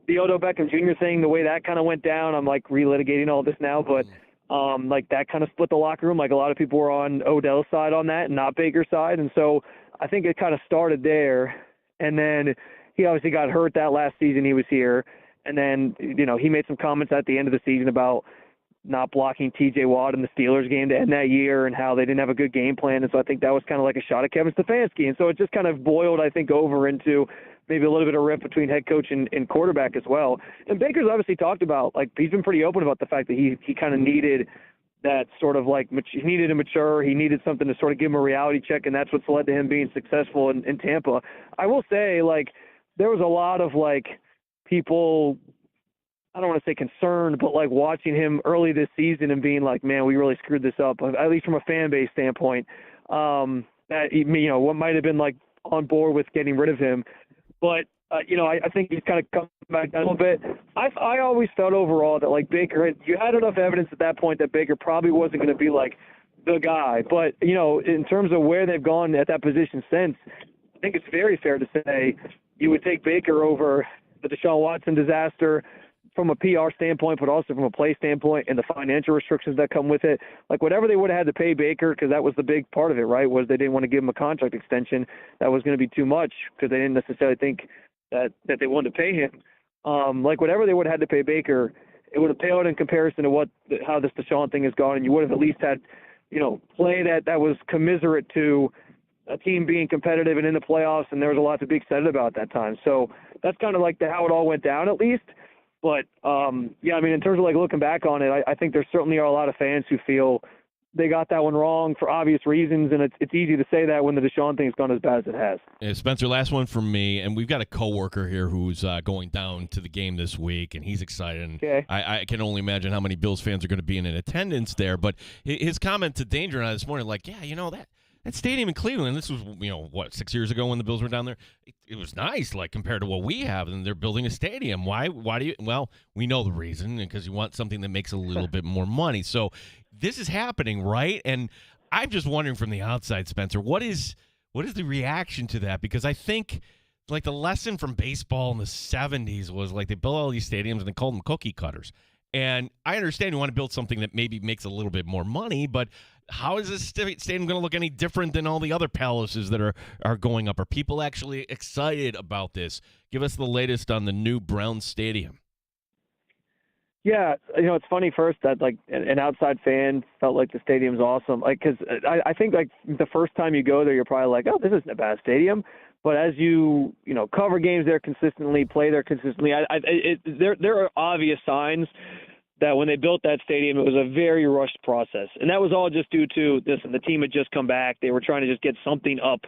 The Odell Beckham Jr. thing, the way that kind of went down, I'm relitigating all this now, but that kind of split the locker room. A lot of people were on Odell's side on that and not Baker's side. And so I think it kind of started there. And then he obviously got hurt that last season he was here. And then, he made some comments at the end of the season about not blocking T.J. Watt in the Steelers game to end that year and how they didn't have a good game plan. And so I think that was kind of a shot at Kevin Stefanski. And so it just kind of boiled, I think, over into maybe a little bit of rift between head coach and quarterback as well. And Baker's obviously talked about, he's been pretty open about the fact that he kind of needed that sort of he needed to mature. He needed something to sort of give him a reality check, and that's what's led to him being successful in Tampa. I will say, there was a lot of, people, I don't want to say concerned, but watching him early this season and being man, we really screwed this up, at least from a fan base standpoint. That, what might have been on board with getting rid of him. But, I think he's kind of come back down a little bit. I always felt overall that Baker, you had enough evidence at that point that Baker probably wasn't going to be the guy. But, in terms of where they've gone at that position since, I think it's very fair to say you would take Baker over the Deshaun Watson disaster from a PR standpoint, but also from a play standpoint and the financial restrictions that come with it. Whatever they would have had to pay Baker, because that was the big part of it, right, was they didn't want to give him a contract extension. That was going to be too much because they didn't necessarily think that they wanted to pay him. Whatever they would have had to pay Baker, it would have paled in comparison to how this Deshaun thing has gone, and you would have at least had, play that was commiserate to a team being competitive and in the playoffs, and there was a lot to be excited about at that time. So that's kind of how it all went down at least. But, in terms of looking back on it, I think there certainly are a lot of fans who feel they got that one wrong for obvious reasons, and it's easy to say that when the Deshaun thing's gone as bad as it has. Yeah, Spencer, last one from me, and we've got a coworker here who's going down to the game this week, and he's excited. And okay. I can only imagine how many Bills fans are going to be in attendance there. But his comment to Danger and I this morning, that stadium in Cleveland, this was, 6 years ago when the Bills were down there. It was nice, compared to what we have, and they're building a stadium. Why do you? Well, we know the reason, because you want something that makes a little bit more money. So this is happening, right? And I'm just wondering from the outside, Spencer, what is the reaction to that? Because I think, the lesson from baseball in the 70s was, they built all these stadiums and they called them cookie cutters. And I understand you want to build something that maybe makes a little bit more money, but how is this stadium going to look any different than all the other palaces that are going up? Are people actually excited about this? Give us the latest on the new Brown Stadium. Yeah, it's funny first that an outside fan felt the stadium's awesome. Because I think the first time you go there, you're probably oh, this isn't a bad stadium. But as you cover games there consistently, play there consistently, there are obvious signs that when they built that stadium, it was a very rushed process. And that was all just due to the team had just come back. They were trying to just get something up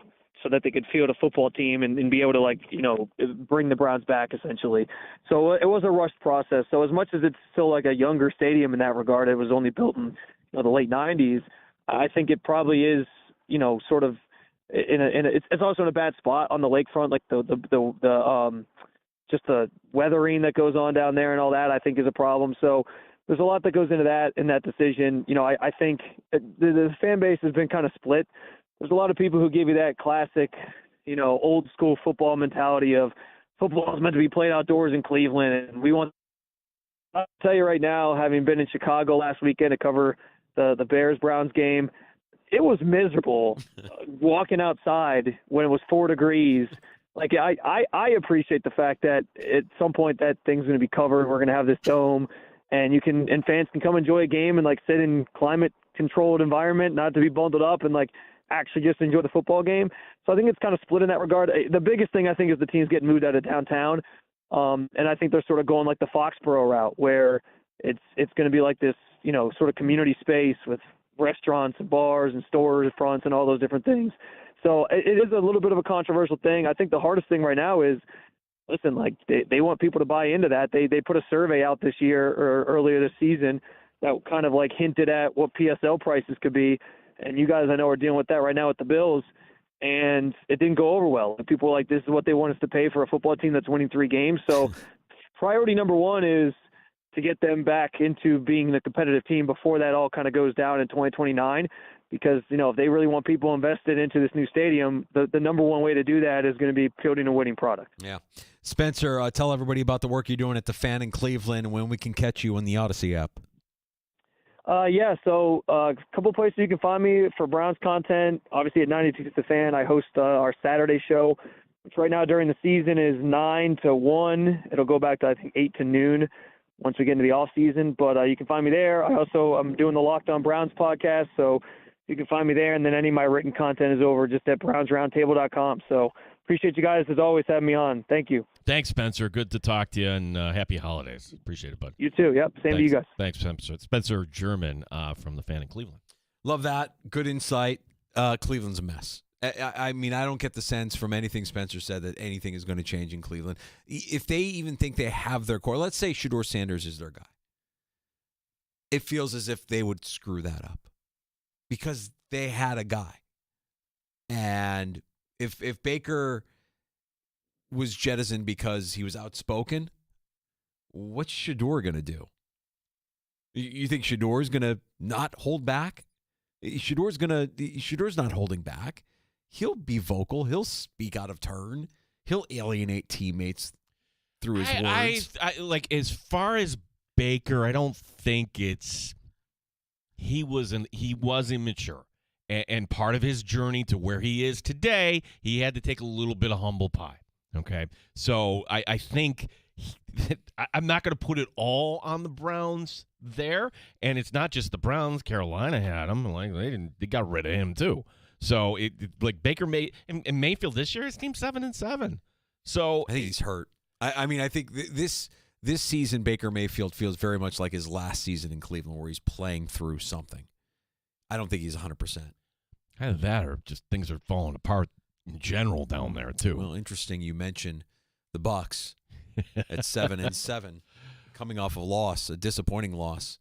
so that they could field a football team and be able to bring the Browns back essentially. So it was a rushed process. So as much as it's still a younger stadium in that regard, it was only built in the late 90s. I think it probably is, sort of it's also in a bad spot on the lakefront, just the weathering that goes on down there and all that, I think is a problem. So there's a lot that goes into that in that decision. I think the fan base has been kind of split. There's a lot of people who give you that classic, old school football mentality of football is meant to be played outdoors in Cleveland. And I'll tell you right now, having been in Chicago last weekend to cover the Bears-Browns game, it was miserable walking outside when it was 4 degrees. I appreciate the fact that at some point that thing's going to be covered. We're going to have this dome, and fans can come enjoy a game and sit in climate controlled environment, not to be bundled up and like actually just enjoy the football game. So I think it's kind of split in that regard. The biggest thing I think is the team's getting moved out of downtown. And I think they're sort of going like the Foxborough route where it's going to be like this, sort of community space with restaurants and bars and stores fronts and all those different things. So it is a little bit of a controversial thing. I think the hardest thing right now is, listen, like they want people to buy into that. They put a survey out this year or earlier this season that kind of like hinted at what PSL prices could be. And you guys, I know, are dealing with that right now with the Bills. And it didn't go over well. People were like, this is what they want us to pay for a football team that's winning 3 games. So priority number one is to get them back into being the competitive team before that all kind of goes down in 2029. Because, if they really want people invested into this new stadium, the number one way to do that is going to be fielding a winning product. Yeah. Spencer, tell everybody about the work you're doing at the Fan in Cleveland and when we can catch you on the Odyssey app. So a couple places you can find me for Browns content. Obviously at 92 The Fan, I host our Saturday show, which right now during the season is 9 to 1. It'll go back to, I think, 8 to noon once we get into the off season. But you can find me there. I'm doing the Locked On Browns podcast, so you can find me there. And then any of my written content is over just at brownsroundtable.com. So appreciate you guys, as always, having me on. Thank you. Thanks, Spencer. Good to talk to you, and happy holidays. Appreciate it, bud. You too. Yep. Same to you guys. Thanks, Spencer. Spencer German from the Fan in Cleveland. Love that. Good insight. Cleveland's a mess. I mean, I don't get the sense from anything Spencer said that anything is going to change in Cleveland. If they even think they have their core, let's say Shedeur Sanders is their guy, it feels as if they would screw that up because they had a guy. And if Baker was jettisoned because he was outspoken, what's Shedeur going to do? You think Shedeur is going to not hold back? Shedor's not holding back. He'll be vocal. He'll speak out of turn. He'll alienate teammates through his words. I like, as far as Baker, I don't think he was immature. And part of his journey to where he is today, he had to take a little bit of humble pie. Okay, so I think I'm not going to put it all on the Browns there, and it's not just the Browns. Carolina had him, like they got rid of him too. So like Baker and Mayfield this year, his team's 7-7. So I think he's hurt. I mean, I think this season Baker Mayfield feels very much like his last season in Cleveland, where he's playing through something. I don't think he's 100%. Either that, or just things are falling apart in general down there too. Well, interesting. You mentioned the Bucs at 7-7, coming off a disappointing loss,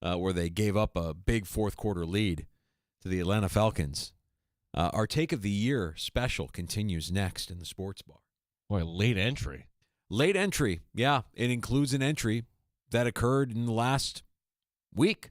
where they gave up a big fourth quarter lead to the Atlanta Falcons. Our Take of the Year special continues next in the Sports Bar. Boy, late entry. Late entry, yeah. It includes an entry that occurred in the last week.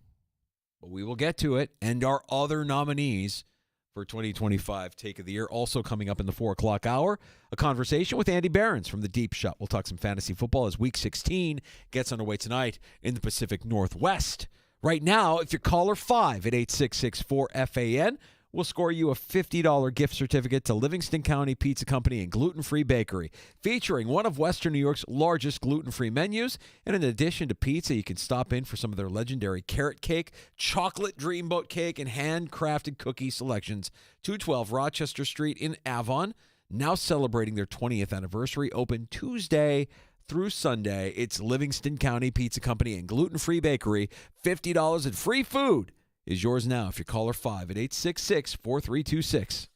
But we will get to it, and our other nominees for 2025 Take of the Year also coming up in the 4 o'clock hour. A conversation with Andy Behrens from the Deep Shot. We'll talk some fantasy football as Week 16 gets underway tonight in the Pacific Northwest. Right now, if you're caller 5 at 866-4FAN, we'll score you a $50 gift certificate to Livingston County Pizza Company and Gluten-Free Bakery, featuring one of Western New York's largest gluten-free menus. And in addition to pizza, you can stop in for some of their legendary carrot cake, chocolate dreamboat cake, and handcrafted cookie selections. 212 Rochester Street in Avon, now celebrating their 20th anniversary, open Tuesday through Sunday. It's Livingston County Pizza Company and Gluten-Free Bakery. $50 in free food is yours now if you call 5 at 866-4326.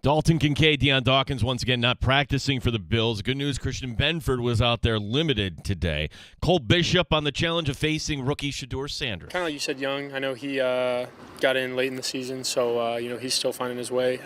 Dalton Kincaid, Deion Dawkins once again not practicing for the Bills. Good news, Christian Benford was out there limited today. Cole Bishop on the challenge of facing rookie Shedeur Sanders. Kind of like you said, young. I know he got in late in the season, so he's still finding his way.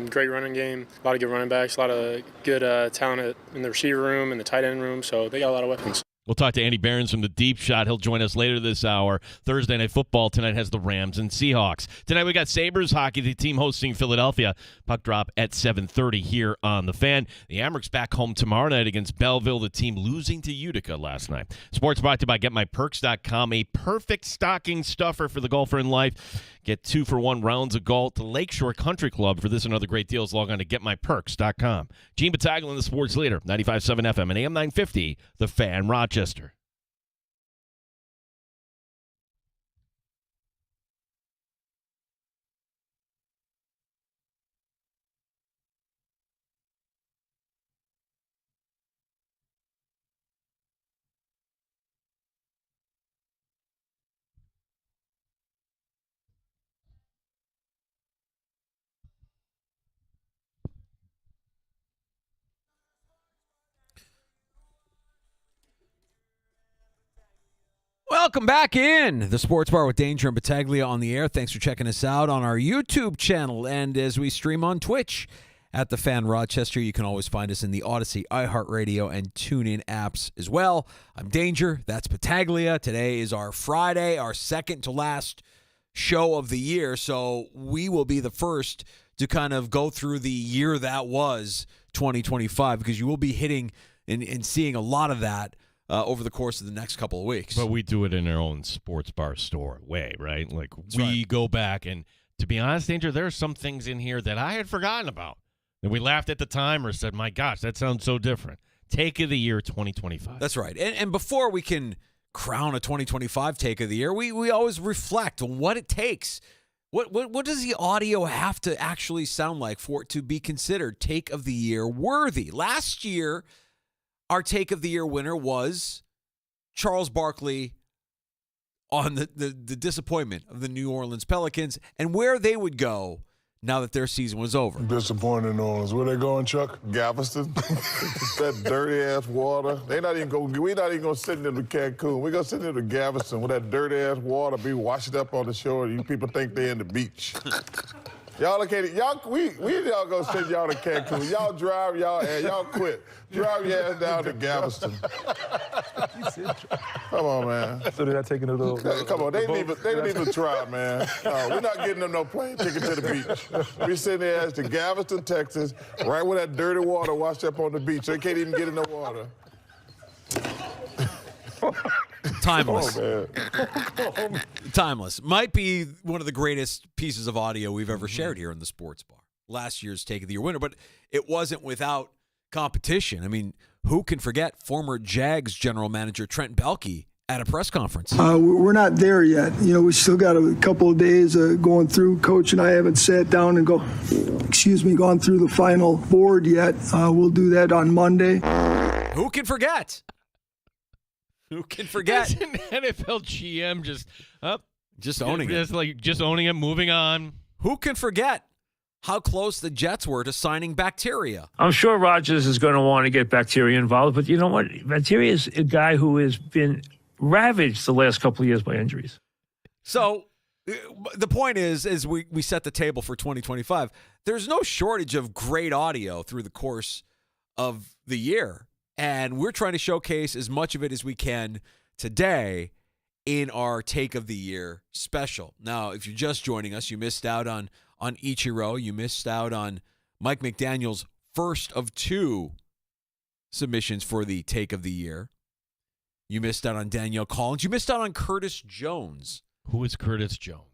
Great running game, a lot of good running backs, a lot of good talent in the receiver room and the tight end room, so they got a lot of weapons. We'll talk to Andy Behrens from the Deep Shot. He'll join us later this hour. Thursday Night Football tonight has the Rams and Seahawks. Tonight we got Sabres hockey, the team hosting Philadelphia. Puck drop at 7:30 here on The Fan. The Amerks back home tomorrow night against Belleville, the team losing to Utica last night. Sports brought to you by GetMyPerks.com, a perfect stocking stuffer for the golfer in life. Get 2-for-1 rounds of golf to Lakeshore Country Club. For this and other great deals, log on to GetMyPerks.com. Gene Battaglia, the sports leader, 95.7 FM and AM 950, The Fan, Rochester. Welcome back in the Sports Bar with Danger and Battaglia on the air. Thanks for checking us out on our YouTube channel and as we stream on Twitch at The Fan Rochester. You can always find us in the Odyssey, iHeartRadio, and TuneIn apps as well. I'm Danger. That's Battaglia. Today is our Friday, our second to last show of the year, so we will be the first to kind of go through the year that was 2025 because you will be hitting and seeing a lot of that over the course of the next couple of weeks. But we do it in our own sports bar store way, right? Like That's we right. go back, and to be honest, Danger, there are some things in here that I had forgotten about. And we laughed at the time or said, my gosh, that sounds so different. Take of the year 2025. That's right. And before we can crown a 2025 take of the year, we always reflect on what it takes. What does the audio have to actually sound like for it to be considered take of the year worthy? Last year, our take of the year winner was Charles Barkley on the disappointment of the New Orleans Pelicans and where they would go now that their season was over. Disappointed in New Orleans. Where they going, Chuck? Galveston? That dirty ass water. We're not even gonna send them to Cancun. We're gonna send them to Galveston with that dirty ass water be washed up on the shore. You people think they're in the beach. Y'all located, we y'all gonna send y'all to Cancun. Y'all drive y'all quit. Drive your ass down to Galveston. Come on, man. So they're not taking a little. Come on, they didn't even try, man. No, we're not getting them no plane ticket to the beach. We send their ass to Galveston, Texas, right where that dirty water washed up on the beach. They can't even get in the water. Timeless. Oh, Timeless. Might be one of the greatest pieces of audio we've ever shared here in the Sports Bar. Last year's Take of the Year winner, but it wasn't without competition. I mean, who can forget former Jags general manager Trent Baalke at a press conference? We're not there yet. You know, we still got a couple of days going through. Coach and I haven't sat down and gone through the final board yet. We'll do that on Monday. Who can forget? Who can forget? As an NFL GM just owning it. Just owning it, moving on. Who can forget how close the Jets were to signing Bacteria? I'm sure Rodgers is going to want to get Bacteria involved, but you know what? Bacteria is a guy who has been ravaged the last couple of years by injuries. So the point is, as we set the table for 2025, there's no shortage of great audio through the course of the year. And we're trying to showcase as much of it as we can today in our Take of the Year special. Now, if you're just joining us, you missed out on Ichiro. You missed out on Mike McDaniel's first of two submissions for the Take of the Year. You missed out on Danielle Collins. You missed out on Curtis Jones. Who is Curtis Jones?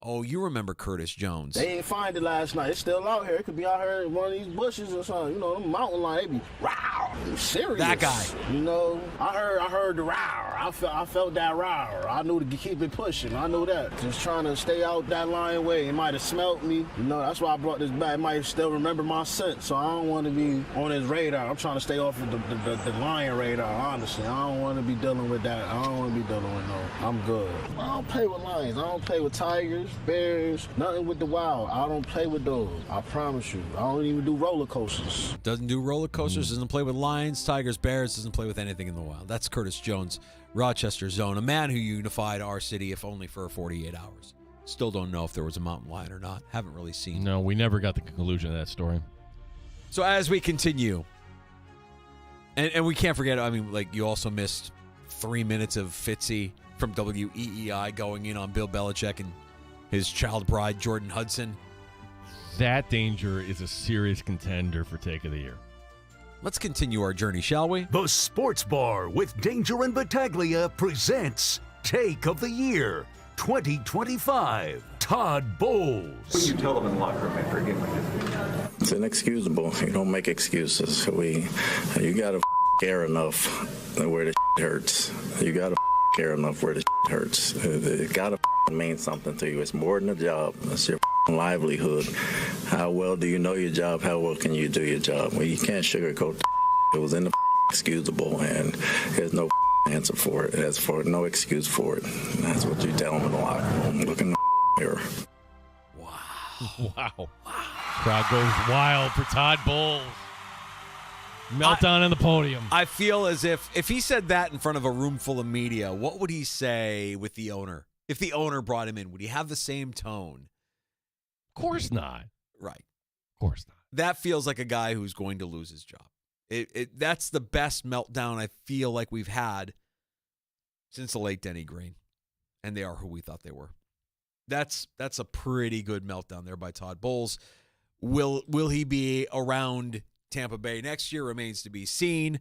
Oh, you remember Curtis Jones. They ain't find it last night. It's still out here. It could be out here in one of these bushes or something. You know, them mountain lion, they be row. Serious. That guy. You know, I heard the row. I felt that row. I knew to keep it pushing. I knew that. Just trying to stay out that lion way. It might have smelt me. You know, that's why I brought this back. It might still remember my scent. So I don't want to be on his radar. I'm trying to stay off of the lion radar, honestly. I don't want to be dealing with that. I don't want to be dealing with no. I'm good. I don't play with lions. I don't play with tigers. Bears, nothing with the Wild. I don't play with those. I promise you. I don't even do roller coasters. Doesn't do roller coasters, doesn't play with Lions, Tigers, Bears, doesn't play with anything in the wild. That's Curtis Jones, Rochester Zone, a man who unified our city, if only for 48 hours. Still don't know if there was a mountain lion or not. Haven't really seen. No, we never got the conclusion of that story. So as we continue, and we can't forget, I mean, like, you also missed 3 minutes of Fitzy from WEEI going in on Bill Belichick and his child bride, Jordan Hudson. That danger is a serious contender for Take of the Year. Let's continue our journey, shall we? The Sports Bar with Danger and Battaglia presents Take of the Year 2025. Todd Bowles. What do you tell them in the locker room after a game like this? It's inexcusable. You don't make excuses. You gotta care enough where the hurts. You gotta care enough where the hurts. It gotta mean something to you. It's more than a job. It's your livelihood. How well do you know your job? How well can you do your job? Well, you can't sugarcoat it. Was in the excusable, and there's no answer for it. There's no excuse for it. And that's what you tell them in the locker room. Look in the mirror. Wow. Crowd goes wild for Todd Bowles. Meltdown on the podium. I feel as if he said that in front of a room full of media, what would he say with the owner? If the owner brought him in, would he have the same tone? Of course not. Right. Of course not. That feels like a guy who's going to lose his job. That's the best meltdown I feel like we've had since the late Denny Green. And they are who we thought they were. That's a pretty good meltdown there by Todd Bowles. Will he be around Tampa Bay next year? Remains to be seen.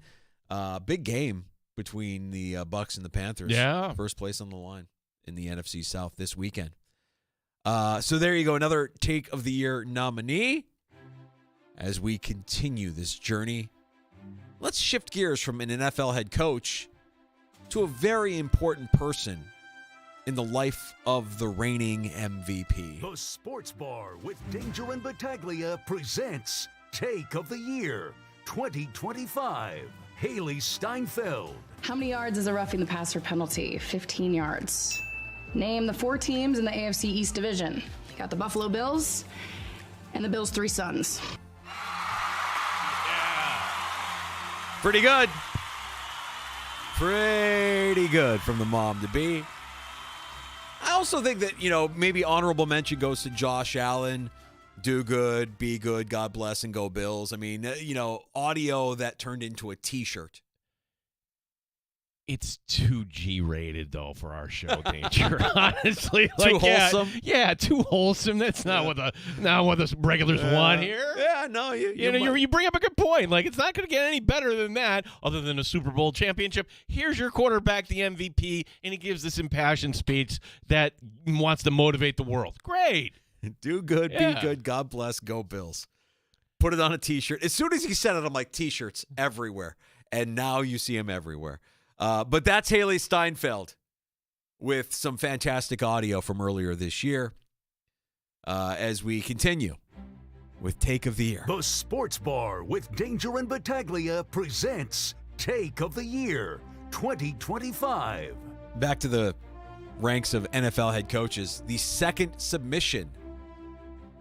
Big game between the Bucks and the Panthers. Yeah. First place on the line in the NFC South this weekend. So there you go. Another Take of the Year nominee. As we continue this journey, let's shift gears from an NFL head coach to a very important person in the life of the reigning MVP. The Sports Bar with Danger and Battaglia presents Take of the Year 2025. Haley Steinfeld. How many yards is a roughing the passer penalty? 15 yards. Name the 4 teams in the AFC East Division. You got the Buffalo Bills and the Bills' 3 sons. Pretty good. Pretty good from the mom to be. I also think that, maybe honorable mention goes to Josh Allen. Do good, be good, God bless, and go Bills. I mean, audio that turned into a T-shirt. It's too G-rated, though, for our show, Danger. Honestly. Too wholesome? Yeah, too wholesome. That's not what the regulars want here. Yeah, no. You bring up a good point. Like, it's not going to get any better than that, other than a Super Bowl championship. Here's your quarterback, the MVP, and he gives this impassioned speech that wants to motivate the world. Great. Do good, be good, God bless, go Bills. Put it on a T-shirt. As soon as he said it, I'm like, T-shirts everywhere. And now you see him everywhere. But that's Haley Steinfeld with some fantastic audio from earlier this year as we continue with Take of the Year. The Sports Bar with Danger and Battaglia presents Take of the Year 2025. Back to the ranks of NFL head coaches. The second submission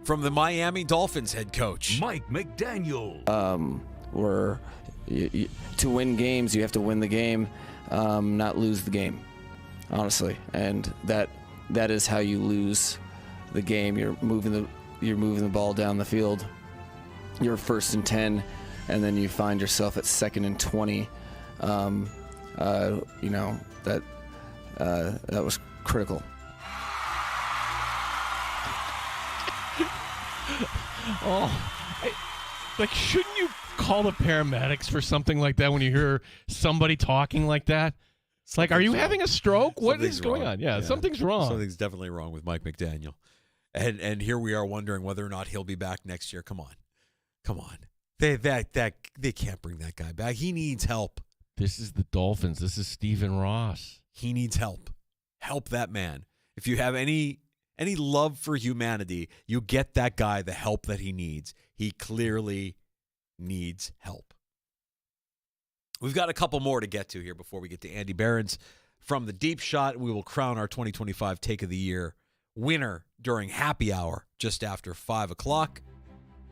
from the Miami Dolphins head coach, Mike McDaniel. To win games, you have to win the game, not lose the game, honestly. And that is how you lose the game. You're moving the ball down the field. You're 1st and 10, and then you find yourself at 2nd and 20. That was critical. Shouldn't you call the paramedics for something like that when you hear somebody talking like that? It's like, are you having a stroke? What is going on? Yeah, something's wrong. Something's definitely wrong with Mike McDaniel. And here we are wondering whether or not he'll be back next year. Come on. They can't bring that guy back. He needs help. This is the Dolphins. This is Stephen Ross. He needs help. Help that man. If you have any love for humanity, you get that guy the help that he needs. He clearly needs help. We've got a couple more to get to here before we get to Andy Behrens from the Deep Shot. We will crown our 2025 Take of the Year winner during happy hour just after 5 o'clock.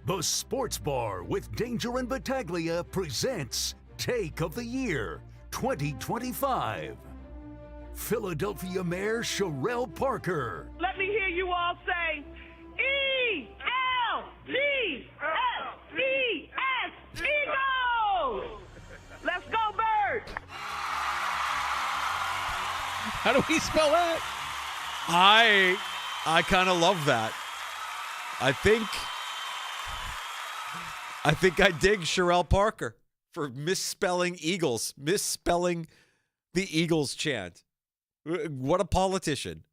The Sports Bar with Danger and Battaglia presents Take of the Year 2025. Philadelphia Mayor Sherelle Parker. Let me hear you all say, E-L-T-S-E-S, Eagles! Let's go, Birds! How do we spell that? I kind of love that. I think I dig Sherelle Parker for misspelling Eagles, misspelling the Eagles chant. What a politician.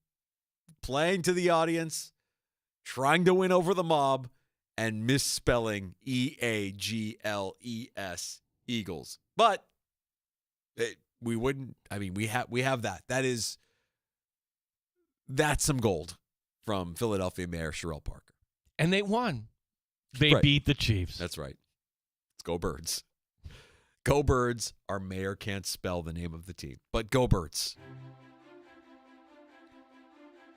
Playing to the audience, trying to win over the mob, and misspelling E-A-G-L-E-S, Eagles. But we wouldn't, I mean, we have that. That's some gold from Philadelphia Mayor Sherelle Parker. And they won. They beat the Chiefs. That's right. Let's go Birds. Go Birds. Our mayor can't spell the name of the team, but go Birds.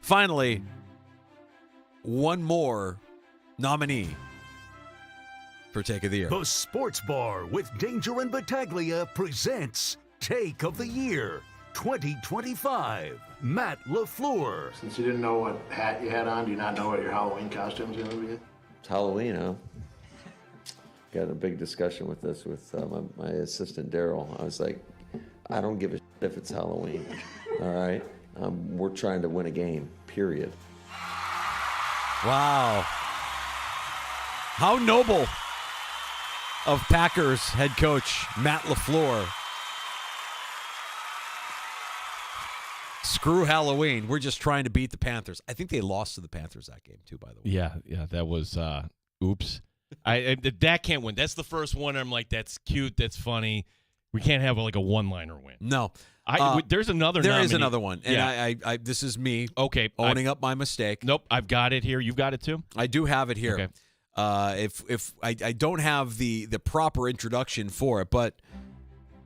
Finally, one more nominee for Take of the Year. The Sports Bar with Danger and Battaglia presents Take of the Year 2025. Matt LaFleur. Since you didn't know what hat you had on, do you not know what your Halloween costume's going to be? It's Halloween, huh? Got a big discussion with this with my assistant Daryl. I was like, I don't give a shit if it's Halloween. All right, we're trying to win a game. Period. Wow, how noble of Packers head coach Matt LaFleur. Screw Halloween. We're just trying to beat the Panthers. I think they lost to the Panthers that game too, by the way. Yeah, that was oops. That can't win. That's the first one. I'm like, that's cute. That's funny. We can't have like a one-liner win. No. There's another. There nominee. is another one, and yeah. I this is me. Okay, owning up my mistake. Nope, I've got it here. You've got it too. I do have it here. Okay. If I don't have the proper introduction for it, but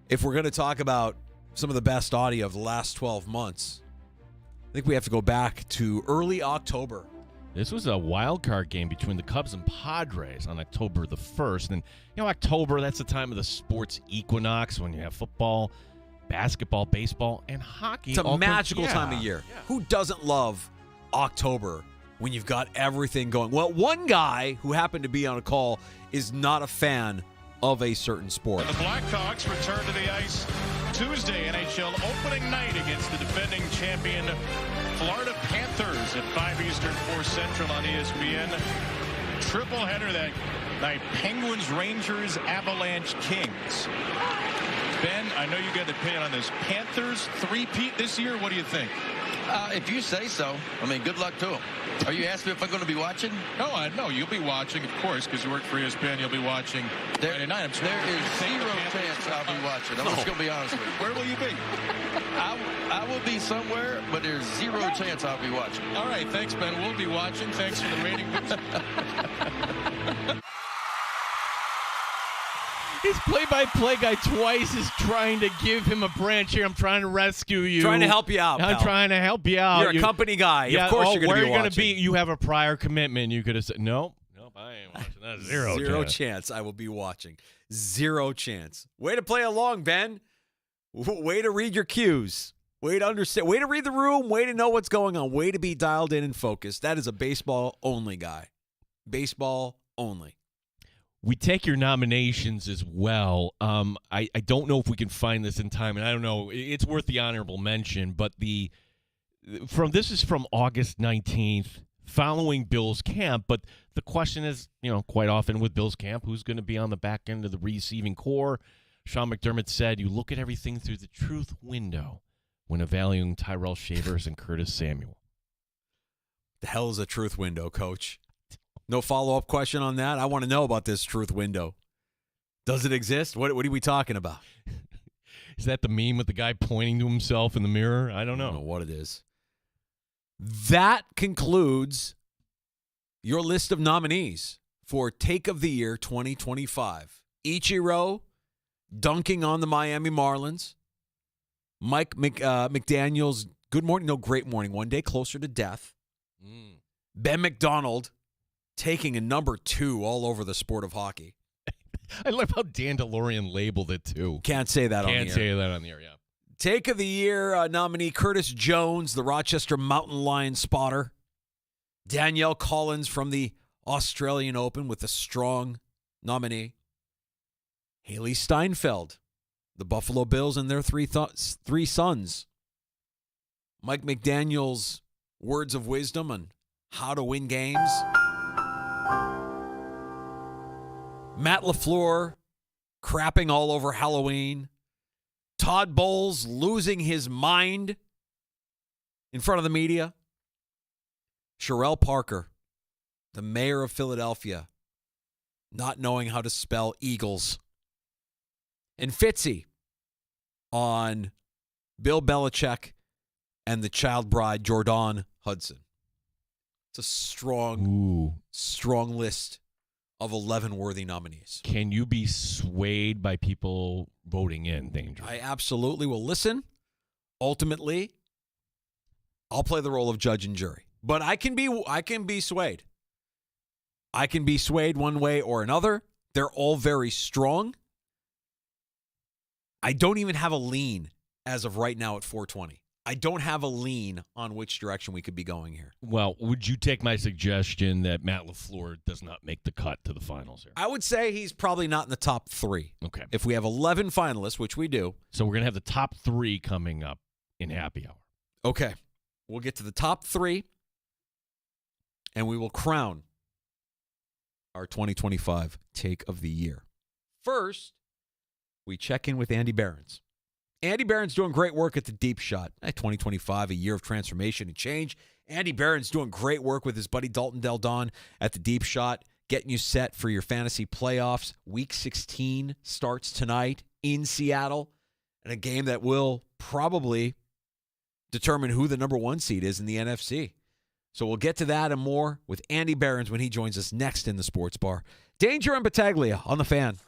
if we're going to talk about some of the best audio of the last 12 months, I think we have to go back to early October. This was a wild card game between the Cubs and Padres on October the 1st. And, October, that's the time of the sports equinox when you have football, basketball, baseball, and hockey. It's a magical time of year. Yeah. Who doesn't love October when you've got everything going? Well, one guy who happened to be on a call is not a fan of a certain sport. The Blackhawks return to the ice Tuesday, NHL opening night against the defending champion Florida Panthers at 5 Eastern, 4 Central on ESPN. Triple header that night. Penguins, Rangers, Avalanche, Kings. Ben, I know you got an opinion on this. Panthers three-peat this year. What do you think? If you say so. I mean, good luck to them. Are you asking me if I'm going to be watching? No, I know. You'll be watching, of course, because you work for ESPN. You'll be watching Friday night. There is zero chance I'll be watching. I'm just going to be honest with you. Where will you be? I will be somewhere, but there's zero chance I'll be watching. All right. Thanks, Ben. We'll be watching. Thanks for the rating. His play-by-play guy twice is trying to give him a branch here. I'm trying to rescue you. Trying to help you out, I'm pal. trying to help you out. You're a company guy. Yeah, of course you're going to be where are you watching. be? You have a prior commitment. You could have said, nope, I ain't watching. That's Zero chance I will be watching. Zero chance. Way to play along, Ben. Way to read your cues. Way to understand. Way to read the room. Way to know what's going on. Way to be dialed in and focused. That is a baseball-only guy. Baseball only. We take your nominations as well. I don't know if we can find this in time, and I don't know. It's worth the honorable mention, but this is from August 19th, following Bill's camp. But the question is, quite often with Bill's camp, who's going to be on the back end of the receiving core? Sean McDermott said, you look at everything through the truth window when evaluating Tyrell Shavers and Curtis Samuel. The hell is a truth window, Coach? No follow-up question on that? I want to know about this truth window. Does it exist? What are we talking about? Is that the meme with the guy pointing to himself in the mirror? I don't know. I don't know what it is. That concludes your list of nominees for Take of the Year 2025. Ichiro dunking on the Miami Marlins. Mike McDaniel's good morning, no great morning, one day closer to death. Ben McDonald taking a number 2 all over the sport of hockey. I love how Dan DeLorean labeled it, too. Can't say that on the air. Can't say that on the air, yeah. Take of the year nominee Curtis Jones, the Rochester Mountain Lion spotter. Danielle Collins from the Australian Open with a strong nominee. Haley Steinfeld, the Buffalo Bills and their three sons. Mike McDaniel's words of wisdom on how to win games. Matt LaFleur crapping all over Halloween. Todd Bowles losing his mind in front of the media. Sherelle Parker, the mayor of Philadelphia, not knowing how to spell Eagles. And Fitzy on Bill Belichick and the child bride, Jordan Hudson. It's a strong list of 11 worthy nominees. Can you be swayed by people voting in, Danger? I absolutely will listen. Ultimately, I'll play the role of judge and jury. But I can be swayed. I can be swayed one way or another. They're all very strong. I don't even have a lean as of right now at 420. I don't have a lean on which direction we could be going here. Well, would you take my suggestion that Matt LaFleur does not make the cut to the finals here? I would say he's probably not in the top 3. Okay. If we have 11 finalists, which we do. So we're going to have the top 3 coming up in happy hour. Okay. We'll get to the top 3, and we will crown our 2025 Take of the Year. First, we check in with Andy Behrens. Andy Behrens doing great work at the Deep Shot. 2025, a year of transformation and change. Andy Behrens doing great work with his buddy Dalton Del Don at the Deep Shot, getting you set for your fantasy playoffs. Week 16 starts tonight in Seattle, and a game that will probably determine who the number 1 seed is in the NFC. So we'll get to that and more with Andy Behrens when he joins us next in the Sports Bar. Danger and Battaglia on the Fan.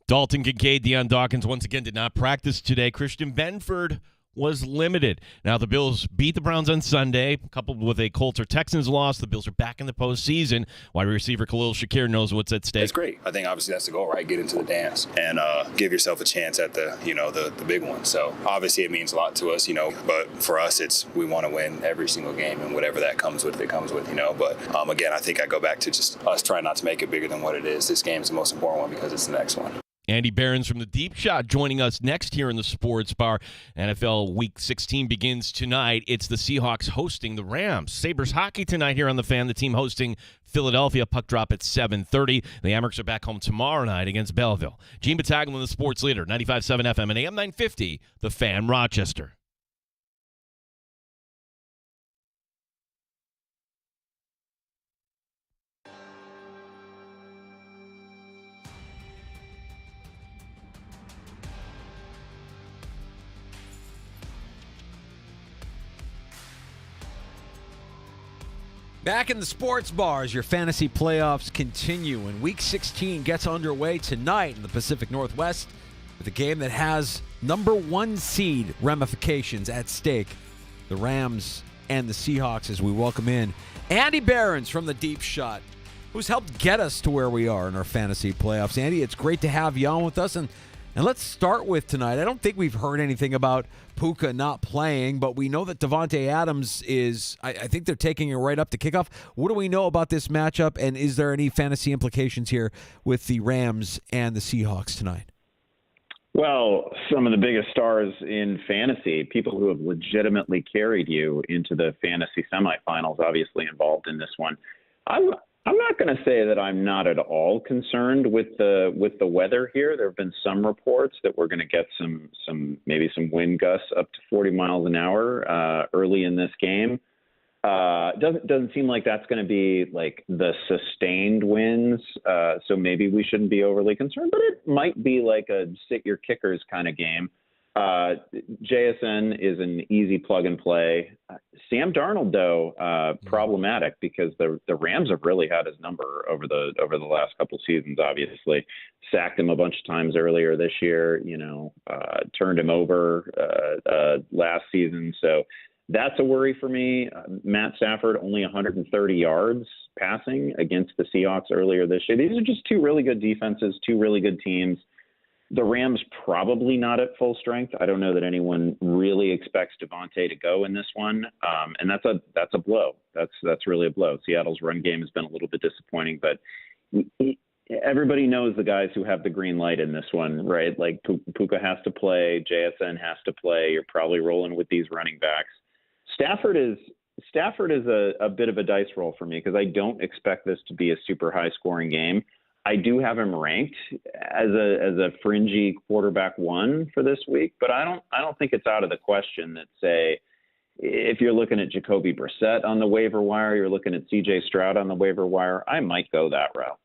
Dalton Kincaid, Deion Dawkins once again did not practice today. Christian Benford was limited. Now, the Bills beat the Browns on Sunday, coupled with a Colts or Texans loss. The Bills are back in the postseason. Wide receiver Khalil Shakir knows what's at stake. It's great. I think obviously that's the goal, right? Get into the dance and give yourself a chance at the big one. So obviously it means a lot to us, but for us we want to win every single game, and whatever that comes with, it comes with, But again, I think I go back to just us trying not to make it bigger than what it is. This game is the most important one because it's the next one. Andy Behrens from the Deep Shot joining us next here in the Sports Bar. NFL Week 16 begins tonight. It's the Seahawks hosting the Rams. Sabres hockey tonight here on The Fan. The team hosting Philadelphia. Puck drop at 7:30. The Amerks are back home tomorrow night against Belleville. Gene Battaglin, the sports leader, 95.7 FM and AM 950, The Fan, Rochester. Back in the sports bars, your fantasy playoffs continue, and Week 16 gets underway tonight in the Pacific Northwest with a game that has number 1 seed ramifications at stake. The Rams and the Seahawks, as we welcome in Andy Behrens from the Deep Shot, who's helped get us to where we are in our fantasy playoffs. Andy, it's great to have you on with us, and let's start with tonight. I don't think we've heard anything about Puka not playing, but we know that Devontae Adams is, I think they're taking it right up to kickoff. What do we know about this matchup, and is there any fantasy implications here with the Rams and the Seahawks tonight? Well, some of the biggest stars in fantasy, people who have legitimately carried you into the fantasy semifinals, obviously involved in this one. I'm not going to say that I'm not at all concerned with the weather here. There have been some reports that we're going to get maybe some wind gusts up to 40 miles an hour early in this game. Doesn't seem like that's going to be like the sustained winds. So maybe we shouldn't be overly concerned, but it might be like a sit your kickers kind of game. JSN is an easy plug and play. Sam Darnold, though, problematic because the Rams have really had his number over the last couple seasons. Obviously, sacked him a bunch of times earlier this year. Turned him over last season. So that's a worry for me. Matt Stafford only 130 yards passing against the Seahawks earlier this year. These are just two really good defenses, two really good teams. The Rams probably not at full strength. I don't know that anyone really expects Devontae to go in this one, and that's a blow. That's really a blow. Seattle's run game has been a little bit disappointing, but everybody knows the guys who have the green light in this one, right? Like Puka has to play, JSN has to play. You're probably rolling with these running backs. Stafford is a bit of a dice roll for me because I don't expect this to be a super high scoring game. I do have him ranked as a fringy quarterback 1 for this week, but I don't think it's out of the question that, say, if you're looking at Jacoby Brissett on the waiver wire, you're looking at C.J. Stroud on the waiver wire, I might go that route.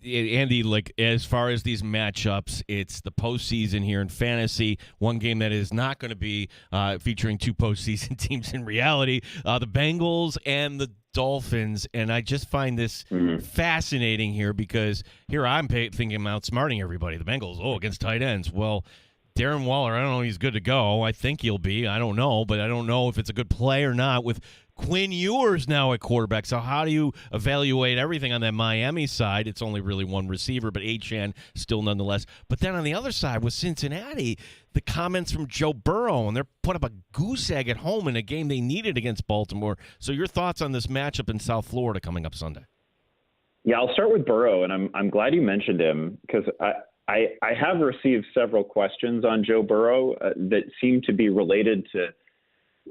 Andy, like as far as these matchups, it's the postseason here in fantasy. One game that is not going to be featuring two postseason teams in reality, the Bengals and the Dolphins. And I just find this fascinating here because here I'm thinking I'm outsmarting everybody. The Bengals, against tight ends. Well, Darren Waller, I don't know if he's good to go. I think he'll be. I don't know, but I don't know if it's a good play or not with Quinn Ewers now at quarterback. So how do you evaluate everything on that Miami side? It's only really one receiver, but Achane still nonetheless. But then on the other side with Cincinnati, the comments from Joe Burrow, and they're put up a goose egg at home in a game they needed against Baltimore. So your thoughts on this matchup in South Florida coming up Sunday? Yeah, I'll start with Burrow, and I'm glad you mentioned him because I have received several questions on Joe Burrow that seem to be related to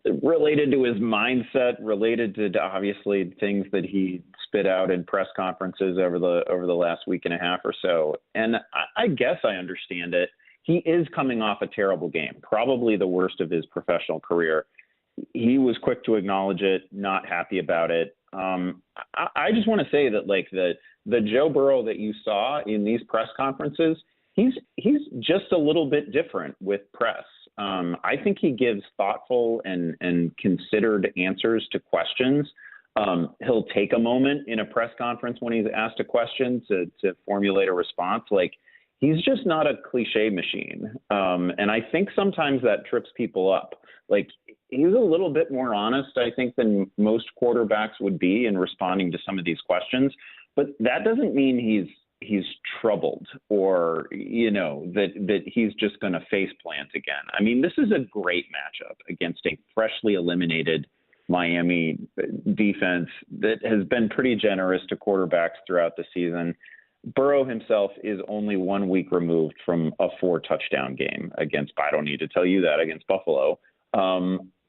his mindset, related to obviously things that he spit out in press conferences over the last week and a half or so. And I guess I understand it. He is coming off a terrible game, probably the worst of his professional career. He was quick to acknowledge it, not happy about it. I just want to say that like the Joe Burrow that you saw in these press conferences, he's just a little bit different with press. I think he gives thoughtful and considered answers to questions. He'll take a moment in a press conference when he's asked a question to formulate a response. Like he's just not a cliche machine. And I think sometimes that trips people up. Like, he's a little bit more honest, I think, than most quarterbacks would be in responding to some of these questions. But that doesn't mean he's troubled or, that he's just going to face plant again. I mean, this is a great matchup against a freshly eliminated Miami defense that has been pretty generous to quarterbacks throughout the season. Burrow himself is only 1 week removed from a 4-touchdown game against, I don't need to tell you that, against Buffalo.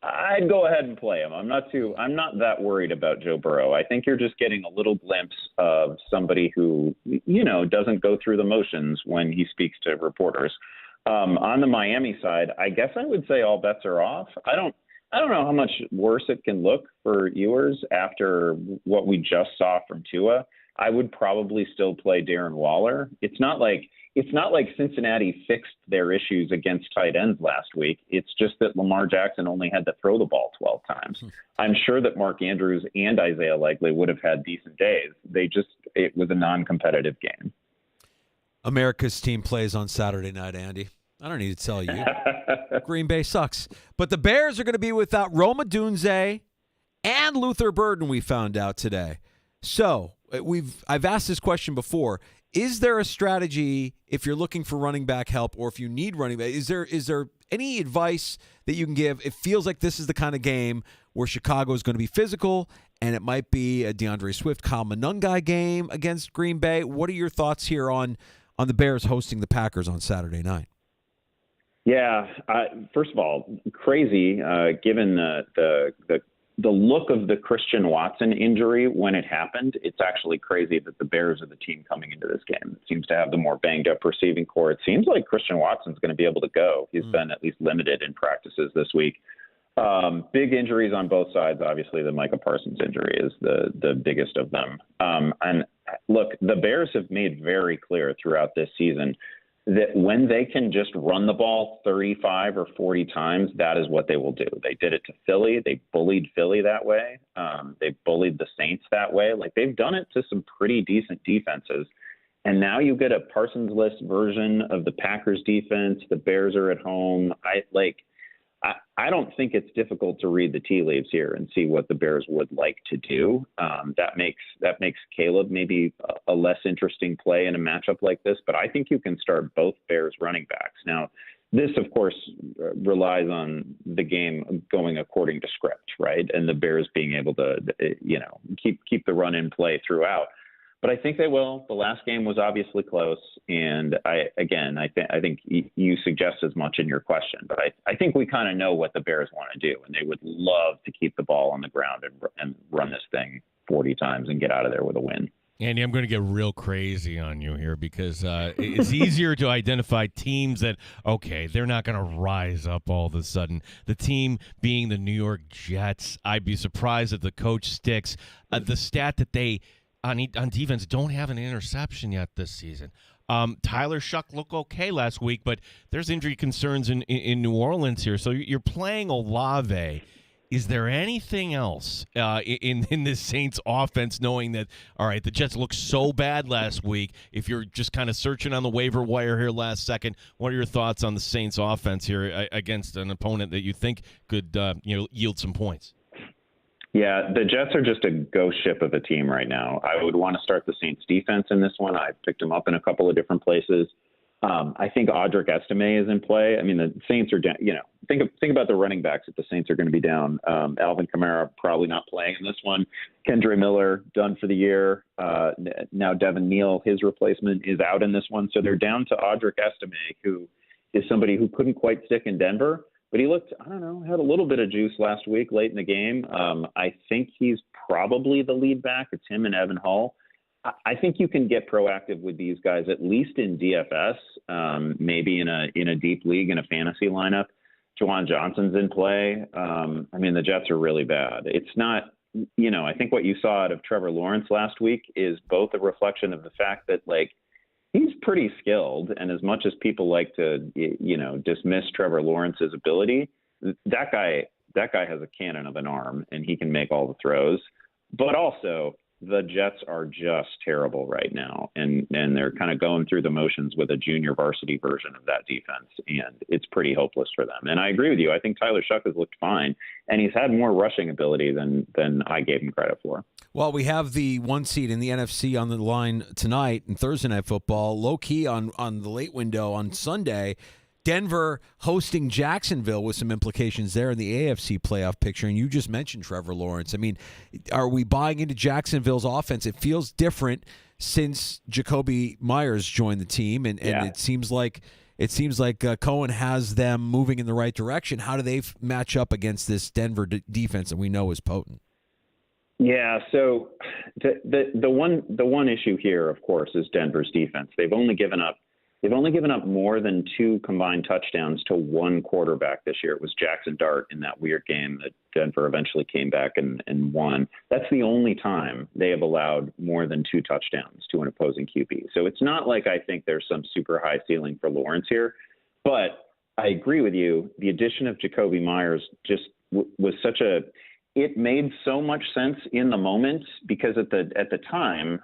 I'd go ahead and play him. I'm not that worried about Joe Burrow. I think you're just getting a little glimpse of somebody who, doesn't go through the motions when he speaks to reporters. On the Miami side, I guess I would say all bets are off. I don't know how much worse it can look for Ewers after what we just saw from Tua. I would probably still play Darren Waller. It's not like Cincinnati fixed their issues against tight ends last week. It's just that Lamar Jackson only had to throw the ball 12 times. I'm sure that Mark Andrews and Isaiah Likely would have had decent days. It was a non-competitive game. America's team plays on Saturday night, Andy. I don't need to tell you. Green Bay sucks. But the Bears are going to be without Rome Odunze and Luther Burden, we found out today. So I've asked this question before. Is there a strategy if you're looking for running back help or if you need running back? Is there any advice that you can give? It feels like this is the kind of game where Chicago is going to be physical, and it might be a DeAndre Swift, Kyle Monungai game against Green Bay. What are your thoughts here on the Bears hosting the Packers on Saturday night? Yeah, first of all, crazy given the look of the Christian Watson injury when it happened. It's actually crazy that the Bears are the team coming into this game. It seems to have the more banged up receiving core. It seems like Christian Watson's going to be able to go. He's been at least limited in practices this week. Big injuries on both sides. Obviously, the Micah Parsons injury is the biggest of them. And look, the Bears have made very clear throughout this season that when they can just run the ball 35 or 40 times, that is what they will do. They did it to Philly. They bullied Philly that way. They bullied the Saints that way. Like, they've done it to some pretty decent defenses. And now you get a Parsons-less version of the Packers defense. The Bears are at home. I don't think it's difficult to read the tea leaves here and see what the Bears would like to do. That makes Caleb maybe a less interesting play in a matchup like this, but I think you can start both Bears running backs. Now, this, of course, relies on the game going according to script, right? And the Bears being able to, keep the run in play throughout. But I think they will. The last game was obviously close, and I think you suggest as much in your question. But I think we kind of know what the Bears want to do, and they would love to keep the ball on the ground and run this thing 40 times and get out of there with a win. Andy, I'm going to get real crazy on you here because it's easier to identify teams that, okay, they're not going to rise up all of a sudden. The team being the New York Jets, I'd be surprised if the coach sticks. The stat that they on defense don't have an interception yet this season. Tyler Shuck looked okay last week, but there's injury concerns in New Orleans here. So you're playing Olave. Is there anything else in this Saints offense, knowing that, all right, the Jets looked so bad last week? If you're just kind of searching on the waiver wire here last second, what are your thoughts on the Saints offense here against an opponent that you think could yield some points? Yeah, the Jets are just a ghost ship of a team right now. I would want to start the Saints defense in this one. I picked them up in a couple of different places. I think Audric Estime is in play. I mean, the Saints are down. Think about the running backs that the Saints are going to be down. Alvin Kamara probably not playing in this one. Kendre Miller done for the year. Now Devin Neal, his replacement, is out in this one. So they're down to Audric Estime, who is somebody who couldn't quite stick in Denver. But he looked, had a little bit of juice last week late in the game. I think he's probably the lead back. It's him and Evan Hull. I think you can get proactive with these guys, at least in DFS, maybe in a deep league, in a fantasy lineup. Juwan Johnson's in play. The Jets are really bad. It's not, I think what you saw out of Trevor Lawrence last week is both a reflection of the fact that, he's pretty skilled, and as much as people like to, dismiss Trevor Lawrence's ability, that guy has a cannon of an arm, and he can make all the throws. But also, the Jets are just terrible right now, and they're kind of going through the motions with a junior varsity version of that defense, and it's pretty hopeless for them. And I agree with you. I think Tyler Shuck has looked fine, and he's had more rushing ability than I gave him credit for. Well, we have the 1 seed in the NFC on the line tonight in Thursday Night Football. Low key on the late window on Sunday. Denver hosting Jacksonville with some implications there in the AFC playoff picture. And you just mentioned Trevor Lawrence. I mean, are we buying into Jacksonville's offense? It feels different since Jacoby Myers joined the team, and it seems like Cohen has them moving in the right direction. How do they match up against this Denver defense that we know is potent? Yeah, so the one issue here, of course, is Denver's defense. They've only given up more than 2 combined touchdowns to one quarterback this year. It was Jackson Dart in that weird game that Denver eventually came back and won. That's the only time they have allowed more than 2 touchdowns to an opposing QB. So it's not like I think there's some super high ceiling for Lawrence here, but I agree with you. The addition of Jacoby Myers just was it made so much sense in the moment, because at the time,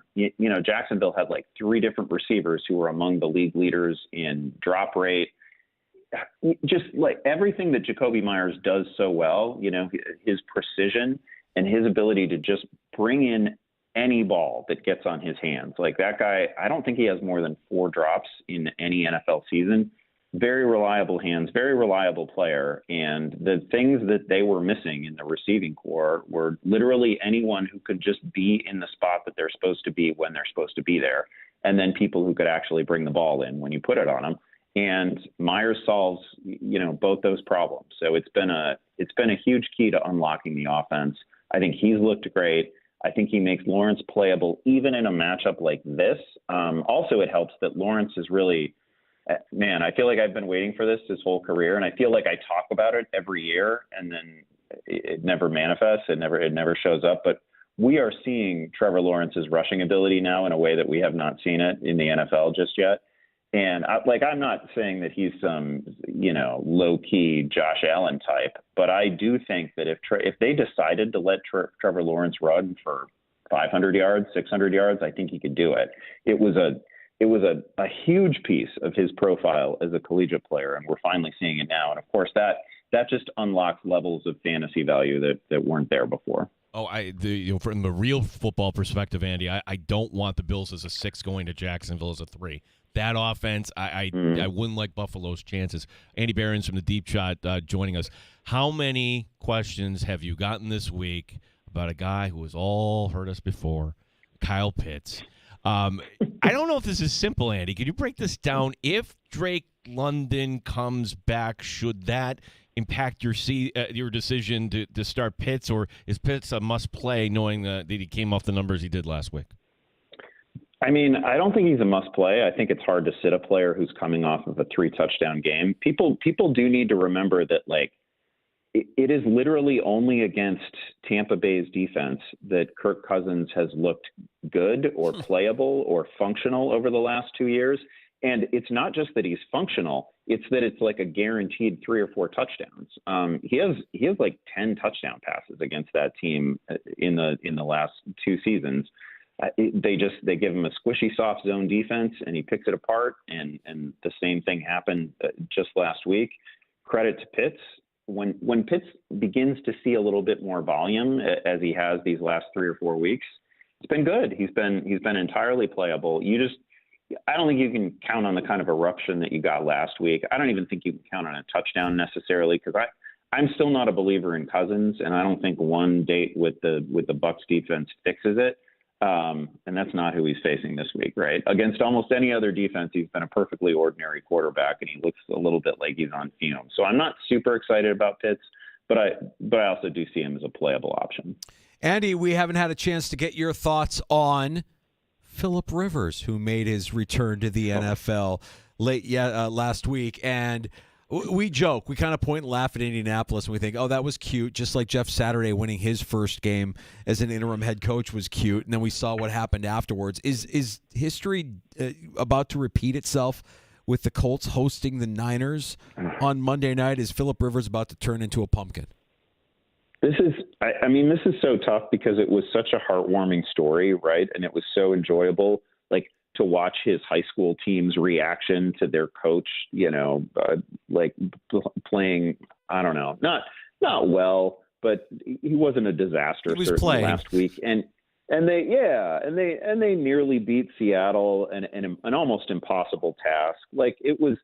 Jacksonville had like 3 different receivers who were among the league leaders in drop rate. Just like everything that Jacoby Myers does so well, his precision and his ability to just bring in any ball that gets on his hands. Like that guy, I don't think he has more than 4 drops in any NFL season. Very reliable hands, very reliable player. And the things that they were missing in the receiving core were literally anyone who could just be in the spot that they're supposed to be when they're supposed to be there. And then people who could actually bring the ball in when you put it on them. And Myers solves, both those problems. So it's been a huge key to unlocking the offense. I think he's looked great. I think he makes Lawrence playable even in a matchup like this. Also, it helps that Lawrence is really, man, I feel like I've been waiting for this his whole career, and I feel like I talk about it every year, and then it never manifests. It never shows up. But we are seeing Trevor Lawrence's rushing ability now in a way that we have not seen it in the NFL just yet. And I'm not saying that he's some, low-key Josh Allen type, but I do think that if they decided to let Trevor Lawrence run for 500 yards, 600 yards, I think he could do it. It was a huge piece of his profile as a collegiate player, and we're finally seeing it now. And of course, that just unlocks levels of fantasy value that weren't there before. Oh, from the real football perspective, Andy, I don't want the Bills as a 6 going to Jacksonville as a 3. That offense, I wouldn't like Buffalo's chances. Andy Behrens from the Deep Shot joining us. How many questions have you gotten this week about a guy who has all heard us before, Kyle Pitts? I don't know if this is simple, Andy. Can you break this down? If Drake London comes back, should that impact your decision to start Pitts, or is Pitts a must-play knowing that he came off the numbers he did last week? I mean, I don't think he's a must-play. I think it's hard to sit a player who's coming off of a 3-touchdown game. People do need to remember that, it is literally only against Tampa Bay's defense that Kirk Cousins has looked good or playable or functional over the last 2 years. And it's not just that he's functional; it's that it's like a guaranteed 3 or 4 touchdowns. He has like 10 touchdown passes against that team in the last 2 seasons. They give him a squishy soft zone defense, and he picks it apart. And the same thing happened just last week. Credit to Pitts. When Pitts begins to see a little bit more volume, as he has these last 3 or 4 weeks, it's been good. He's been entirely playable. I don't think you can count on the kind of eruption that you got last week. I don't even think you can count on a touchdown necessarily, because I'm still not a believer in Cousins, and I don't think one date with the Bucs defense fixes it. And that's not who he's facing this week, right? Against almost any other defense, he's been a perfectly ordinary quarterback, and he looks a little bit like he's on fumes. So I'm not super excited about Pitts, but I also do see him as a playable option. Andy, we haven't had a chance to get your thoughts on Phillip Rivers, who made his return to the NFL last week, and we joke, we kind of point and laugh at Indianapolis, and we think, oh, that was cute, just like Jeff Saturday winning his first game as an interim head coach was cute, and then we saw what happened afterwards. Is history about to repeat itself with the Colts hosting the Niners on Monday night? Is Phillip Rivers about to turn into a pumpkin? This is so tough because it was such a heartwarming story, right? And it was so enjoyable, like to watch his high school team's reaction to their coach, playing, I don't know, not well, but he wasn't a disaster certainly last week. And they nearly beat Seattle in an almost impossible task. Like it was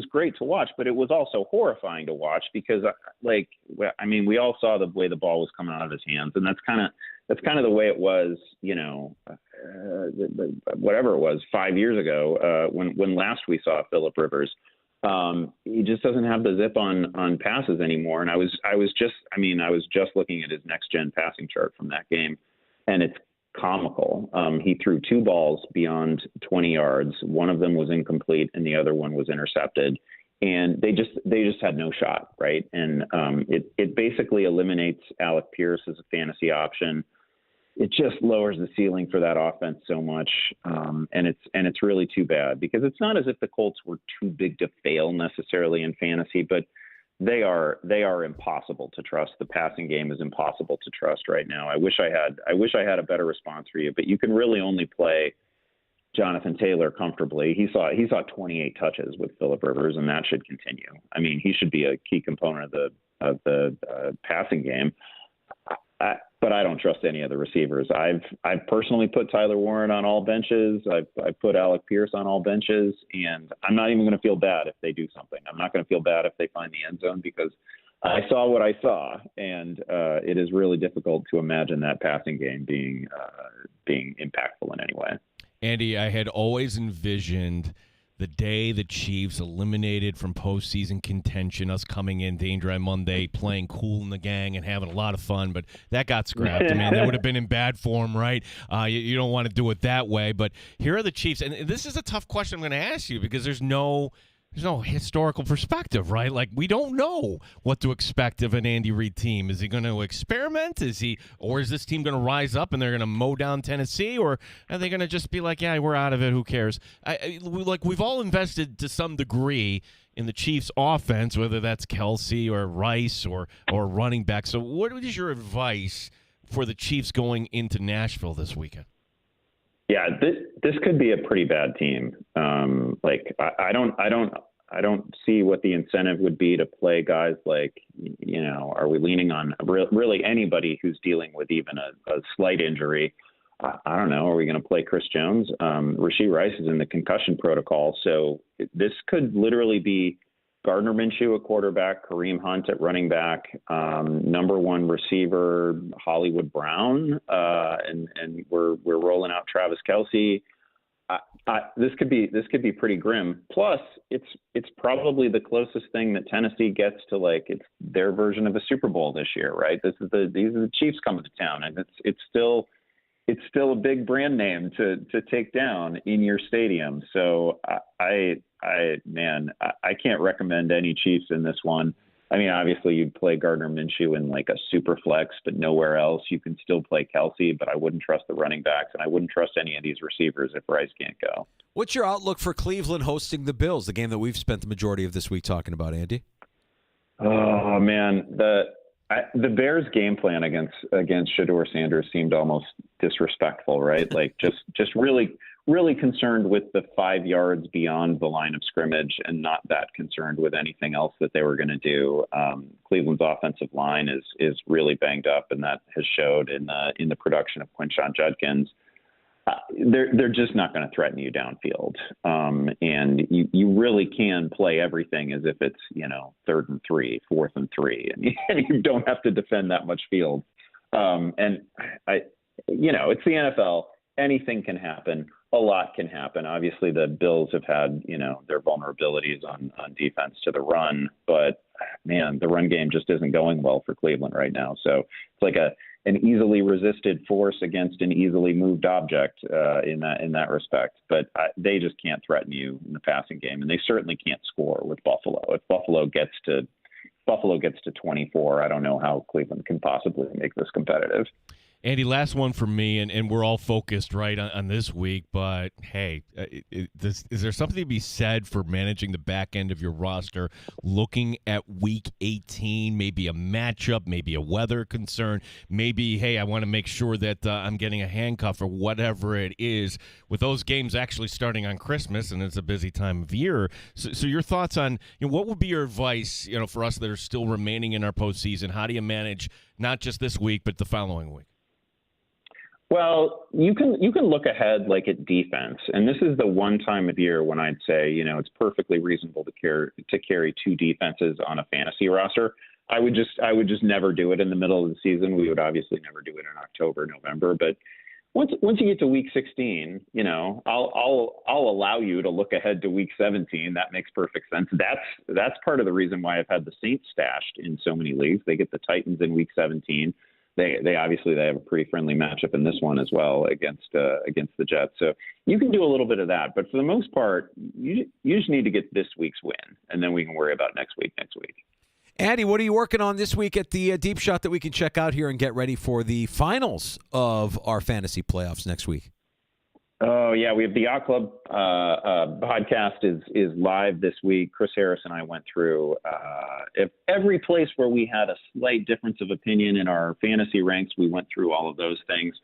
great to watch, but it was also horrifying to watch because we all saw the way the ball was coming out of his hands, and that's kind of the way it was, whatever it was 5 years ago when last we saw Phillip Rivers. He just doesn't have the zip on passes anymore. And I was just looking at his next gen passing chart from that game, and it's comical. He threw 2 balls beyond 20 yards. One of them was incomplete and the other one was intercepted. And they just had no shot, right? And it basically eliminates Alec Pierce as a fantasy option. It just lowers the ceiling for that offense so much, and it's really too bad because it's not as if the Colts were too big to fail necessarily in fantasy, but they are impossible to trust. The passing game is impossible to trust right now. I wish I had a better response for you, but you can really only play Jonathan Taylor comfortably. He saw 28 touches with Phillip Rivers, and that should continue. I mean, he should be a key component of the passing game. But I don't trust any of the receivers. I've personally put Tyler Warren on all benches. I've put Alec Pierce on all benches, and I'm not even going to feel bad if they do something. I'm not going to feel bad if they find the end zone because I saw what I saw, and it is really difficult to imagine that passing game being impactful in any way. Andy, I had always envisioned the day the Chiefs eliminated from postseason contention, us coming in Danger on Monday, playing Cool in the Gang and having a lot of fun, but that got scrapped. I mean, that would have been in bad form, right? You don't want to do it that way, but here are the Chiefs, and this is a tough question I'm going to ask you because there's no historical perspective, right? Like, we don't know what to expect of an Andy Reid team. Is he going to experiment? Or is this team going to rise up and they're going to mow down Tennessee? Or are they going to just be like, yeah, we're out of it, who cares? We've all invested to some degree in the Chiefs offense, whether that's Kelsey or Rice or running back. So what is your advice for the Chiefs going into Nashville this weekend? Yeah, this could be a pretty bad team. I don't see what the incentive would be to play guys like, are we leaning on really anybody who's dealing with even a slight injury? I don't know. Are we going to play Chris Jones? Rashee Rice is in the concussion protocol. So this could literally be Gardner Minshew at quarterback, Kareem Hunt at running back, number 1 receiver Hollywood Brown, and we're rolling out Travis Kelce. This could be pretty grim. Plus, it's probably the closest thing that Tennessee gets to it's their version of a Super Bowl this year, right? These are the Chiefs coming to town, and it's still a big brand name to take down in your stadium. So I can't recommend any Chiefs in this one. I mean, obviously you'd play Gardner Minshew in a super flex, but nowhere else. You can still play Kelsey, but I wouldn't trust the running backs, and I wouldn't trust any of these receivers if Rice can't go. What's your outlook for Cleveland hosting the Bills, the game that we've spent the majority of this week talking about, Andy? Oh man, the Bears' game plan against Shedeur Sanders seemed almost disrespectful, right? Just really concerned with the 5 yards beyond the line of scrimmage and not that concerned with anything else that they were going to do. Cleveland's offensive line is really banged up, and that has showed in the production of Quinshon Judkins. They're just not going to threaten you downfield. And you really can play everything as if it's, 3rd and 3, 4th and 3, and you don't have to defend that much field. And it's the NFL. Anything can happen. A lot can happen. Obviously, the Bills have had, their vulnerabilities on defense to the run, but man, the run game just isn't going well for Cleveland right now. So it's like an easily resisted force against an easily moved object in that respect. But they just can't threaten you in the passing game, and they certainly can't score with Buffalo. If Buffalo gets to 24, I don't know how Cleveland can possibly make this competitive. Andy, last one for me, and we're all focused right on this week, but hey, is there something to be said for managing the back end of your roster, looking at week 18, maybe a matchup, maybe a weather concern, maybe, hey, I want to make sure that I'm getting a handcuff or whatever it is, with those games actually starting on Christmas, and it's a busy time of year. So your thoughts on, what would be your advice, for us that are still remaining in our postseason? How do you manage not just this week, but the following week? Well, you can look ahead like at defense, and this is the one time of year when I'd say it's perfectly reasonable to carry two defenses on a fantasy roster. I would just never do it in the middle of the season. We would obviously never do it in October, November, but once you get to week 16, I'll allow you to look ahead to week 17. That makes perfect sense. That's part of the reason why I've had the Saints stashed in so many leagues. They get the Titans in week 17. They obviously have a pretty friendly matchup in this one as well against the Jets. So you can do a little bit of that, but for the most part, you just need to get this week's win, and then we can worry about next week. Andy, what are you working on this week at the Deep Shot that we can check out here and get ready for the finals of our fantasy playoffs next week? Oh, yeah. We have the Yacht Club podcast is live this week. Chris Harris and I went through every place where we had a slight difference of opinion in our fantasy ranks. We went through all of those things.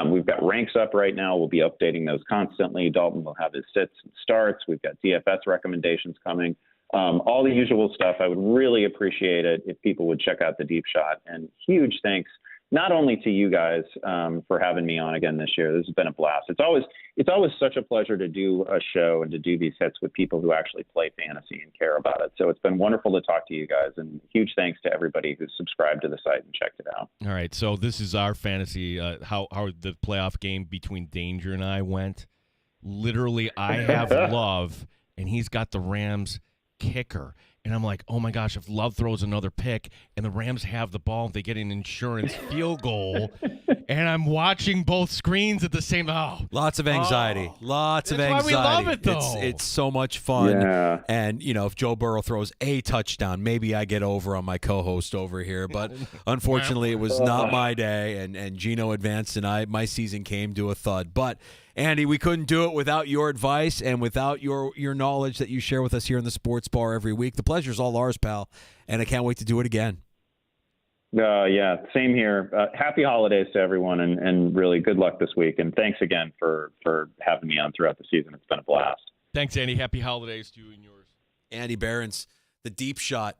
We've got ranks up right now. We'll be updating those constantly. Dalton will have his sits and starts. We've got DFS recommendations coming. All the usual stuff. I would really appreciate it if people would check out the Deep Shot. And huge thanks not only to you guys for having me on again this year. This has been a blast. It's always such a pleasure to do a show and to do these hits with people who actually play fantasy and care about it. So it's been wonderful to talk to you guys, and huge thanks to everybody who's subscribed to the site and checked it out. All right, so this is our fantasy, how the playoff game between Danger and I went. Literally, I have Love, and he's got the Rams kicker. And I'm like, oh, my gosh, if Love throws another pick and the Rams have the ball, they get an insurance field goal, and I'm watching both screens at the same time. Lots of anxiety. Lots of anxiety. That's why we love it, though. It's so much fun. Yeah. And, if Joe Burrow throws a touchdown, maybe I get over on my co-host over here. But unfortunately, it was not my day, and Gino advanced, and my season came to a thud. But Andy, we couldn't do it without your advice and without your knowledge that you share with us here in the Sports Bar every week. The pleasure's all ours, pal, and I can't wait to do it again. Yeah, same here. Happy holidays to everyone, and really good luck this week. And thanks again for having me on throughout the season. It's been a blast. Thanks, Andy. Happy holidays to you and yours. Andy Behrens, the Deep Shot.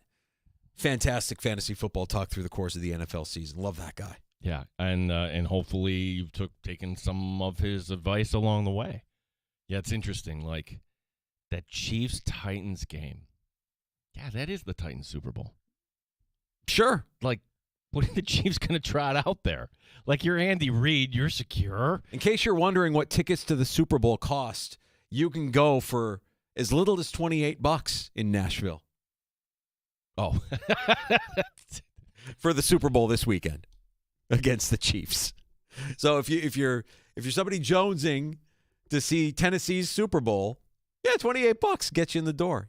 Fantastic fantasy football talk through the course of the NFL season. Love that guy. Yeah, and hopefully you've taken some of his advice along the way. Yeah, it's interesting. Like that Chiefs-Titans game. Yeah, that is the Titans Super Bowl. Sure. Like, what are the Chiefs going to trot out there? Like, you're Andy Reid. You're secure. In case you're wondering what tickets to the Super Bowl cost, you can go for as little as $28 in Nashville. Oh. For the Super Bowl this weekend against the Chiefs. So if you're somebody jonesing to see Tennessee's Super Bowl, yeah, $28 gets you in the door.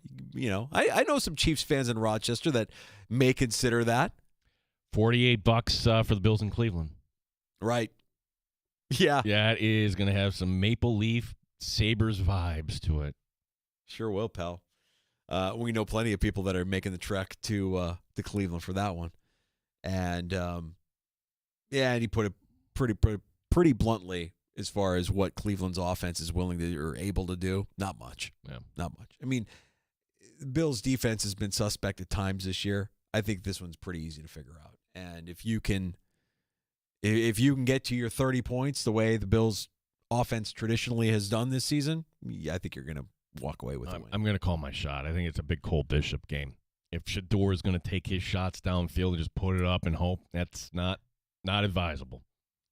I know some Chiefs fans in Rochester that may consider that. $48 for the Bills in Cleveland. Right. Yeah. Yeah, it is going to have some Maple Leaf Sabres vibes to it. Sure will, pal. We know plenty of people that are making the trek to Cleveland for that one. And, and he put it pretty bluntly as far as what Cleveland's offense is willing to or able to do. Not much. Yeah. Not much. I mean, Bills' defense has been suspect at times this year. I think this one's pretty easy to figure out. And if you can get to your 30 points the way the Bills' offense traditionally has done this season, I think you're going to walk away with a win. I'm going to call my shot. I think it's a big Cole Bishop game. If Shador is going to take his shots downfield and just put it up and hope, that's not advisable.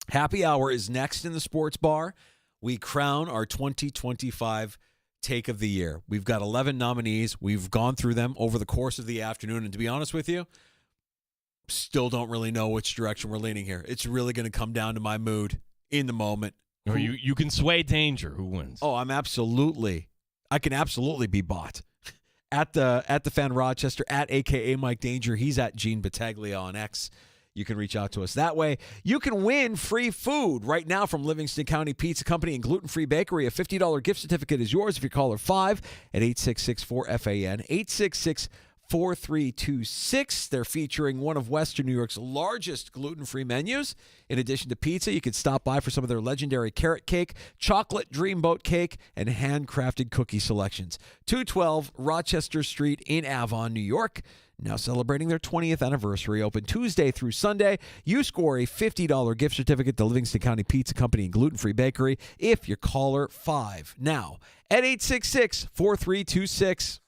Happy Hour is next in the Sports Bar. We crown our 2025 Take of the Year. We've got 11 nominees. We've gone through them over the course of the afternoon. And to be honest with you, still don't really know which direction we're leaning here. It's really going to come down to my mood in the moment. Or you can sway Danger. Who wins? Oh, I can absolutely be bought. At the Fan Rochester, at AKA Mike Danger. He's at Gene Battaglia on X. you can reach out to us that way. You can win free food right now from Livingston County Pizza Company and Gluten Free Bakery. A $50 gift certificate is yours if you call her 5 at 866-4FAN, 866-4326. They're featuring one of Western New York's largest gluten-free menus. In addition to pizza, you can stop by for some of their legendary carrot cake, chocolate dreamboat cake, and handcrafted cookie selections. 212 Rochester Street in Avon, New York. Now celebrating their 20th anniversary, open Tuesday through Sunday. You score a $50 gift certificate to Livingston County Pizza Company and Gluten Free Bakery if you call her 5 now at 866-4326.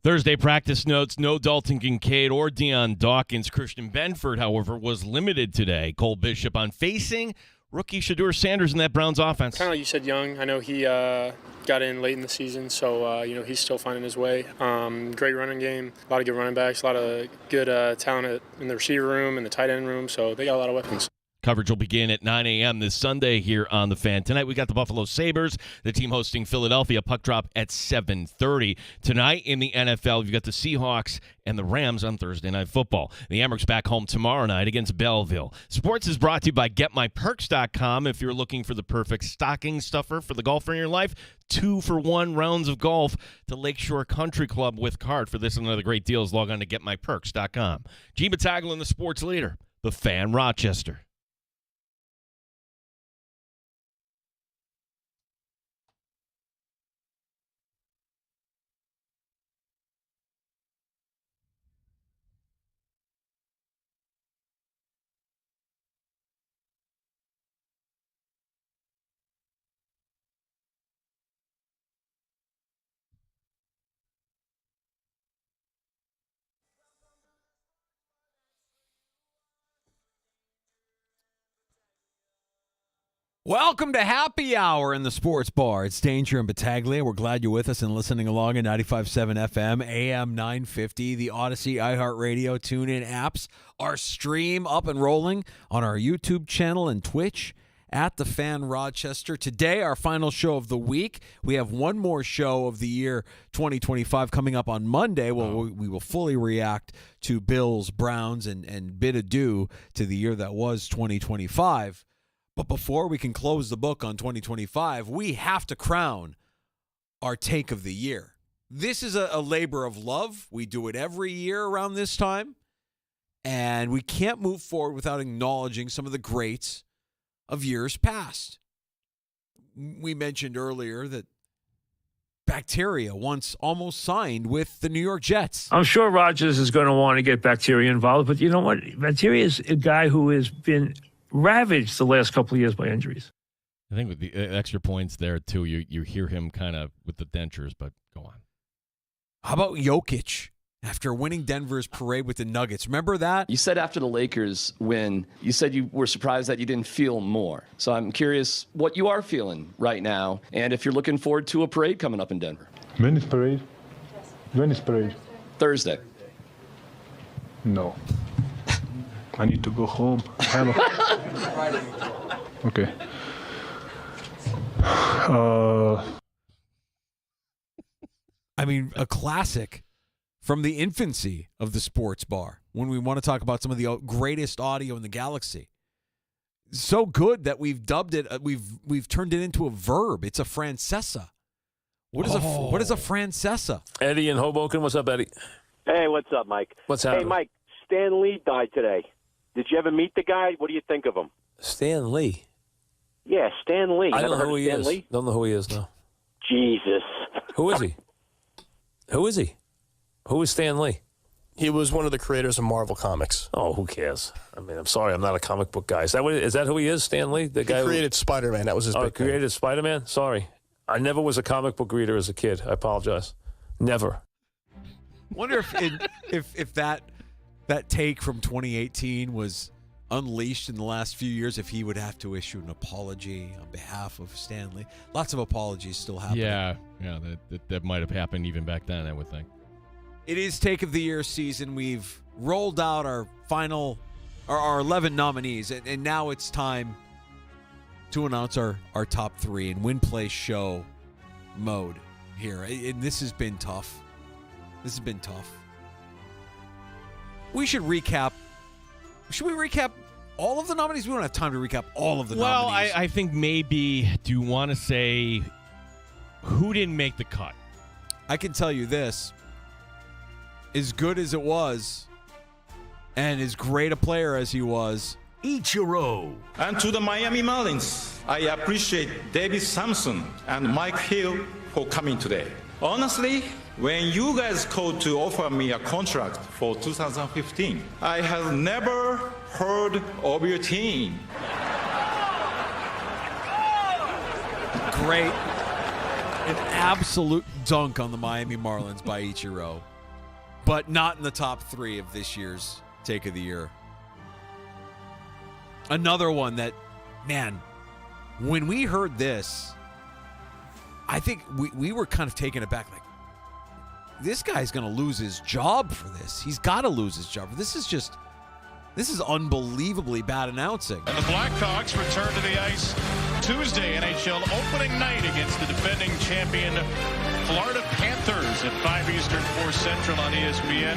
Thursday practice notes, no Dalton Kincaid or Deion Dawkins. Christian Benford, however, was limited today. Cole Bishop on facing rookie Shedeur Sanders in that Browns offense. Kind of like you said, young. I know he got in late in the season, so he's still finding his way. Great running game, a lot of good running backs, a lot of good talent in the receiver room and the tight end room, so they got a lot of weapons. Coverage will begin at 9 a.m. this Sunday here on The Fan. Tonight we got the Buffalo Sabres, the team hosting Philadelphia. Puck drop at 7:30. Tonight in the NFL, you've got the Seahawks and the Rams on Thursday Night Football. The Amerks back home tomorrow night against Belleville. Sports is brought to you by GetMyPerks.com. If you're looking for the perfect stocking stuffer for the golfer in your life, 2-for-1 rounds of golf to Lakeshore Country Club with card. For this and other great deals, log on to GetMyPerks.com. G. Battaglin, the sports leader, The Fan, Rochester. Welcome to Happy Hour in the Sports Bar. It's Danger and Battaglia. We're glad you're with us and listening along at 95.7 FM, AM 950, the Odyssey, iHeartRadio, TuneIn apps. Our stream up and rolling on our YouTube channel and Twitch at The Fan Rochester. Today, our final show of the week. We have one more show of the year 2025 coming up on Monday. Well, we will fully react to Bills, Browns, and bid adieu to the year that was 2025. But before we can close the book on 2025, we have to crown our take of the year. This is a labor of love. We do it every year around this time. And we can't move forward without acknowledging some of the greats of years past. We mentioned earlier that Bacteria once almost signed with the New York Jets. I'm sure Rodgers is going to want to get Bacteria involved, but you know what? Bacteria is a guy who has been ravaged the last couple of years by injuries. I think with the extra points there, too, you hear him kind of with the dentures, but go on. How about Jokic after winning Denver's parade with the Nuggets? Remember that? You said after the Lakers win, you said you were surprised that you didn't feel more. So I'm curious what you are feeling right now and if you're looking forward to a parade coming up in Denver. When is parade? When is parade? Thursday. No. I need to go home. Okay. I mean, a classic from the infancy of the sports bar when we want to talk about some of the greatest audio in the galaxy. So good that we've dubbed it, we've turned it into a verb. It's a francesa. What is a francesa? Eddie in Hoboken. What's up, Eddie? Hey, what's up, Mike? What's happening? Hey, Mike, Stan Lee died today. Did you ever meet the guy? What do you think of him? Stan Lee. Yeah, Stan Lee. I don't Never know heard who of he Stan is. Lee? Don't know who he is, no. Jesus. Who is he? Who is he? Who is Stan Lee? He was one of the creators of Marvel Comics. Oh, who cares? I mean, I'm sorry, I'm not a comic book guy. Is that who he is, Stan Lee? The guy He created Spider-Man. That was his big thing. Created Spider-Man? Sorry. I never was a comic book reader as a kid. I apologize. Never. Wonder if that take from 2018 was unleashed in the last few years, if he would have to issue an apology on behalf of Stan Lee. Lots of apologies still happening. Yeah, that might have happened even back then, I would think. It is Take of the Year season. We've rolled out our 11 nominees, and now it's time to announce our top three in win, play, show mode here. And this has been tough. We should recap. Should we recap all of the nominees? We don't have time to recap all of the nominees. Well, I think maybe, do you want to say who didn't make the cut? I can tell you this. As good as it was, and as great a player as he was, Ichiro. And to the Miami Marlins, I appreciate David Sampson and Mike Hill for coming today. Honestly, when you guys called to offer me a contract for 2015, I have never heard of your team. Great. An absolute dunk on the Miami Marlins by Ichiro. but not in the top 3 of this year's Take of the Year. Another one that, man, when we heard this, I think we were kind of taken aback. Like, this guy's going to lose his job for this. He's got to lose his job. This is unbelievably bad announcing. And the Blackhawks return to the ice Tuesday, NHL opening night against the defending champion Florida Panthers at 5 Eastern, 4 Central on ESPN.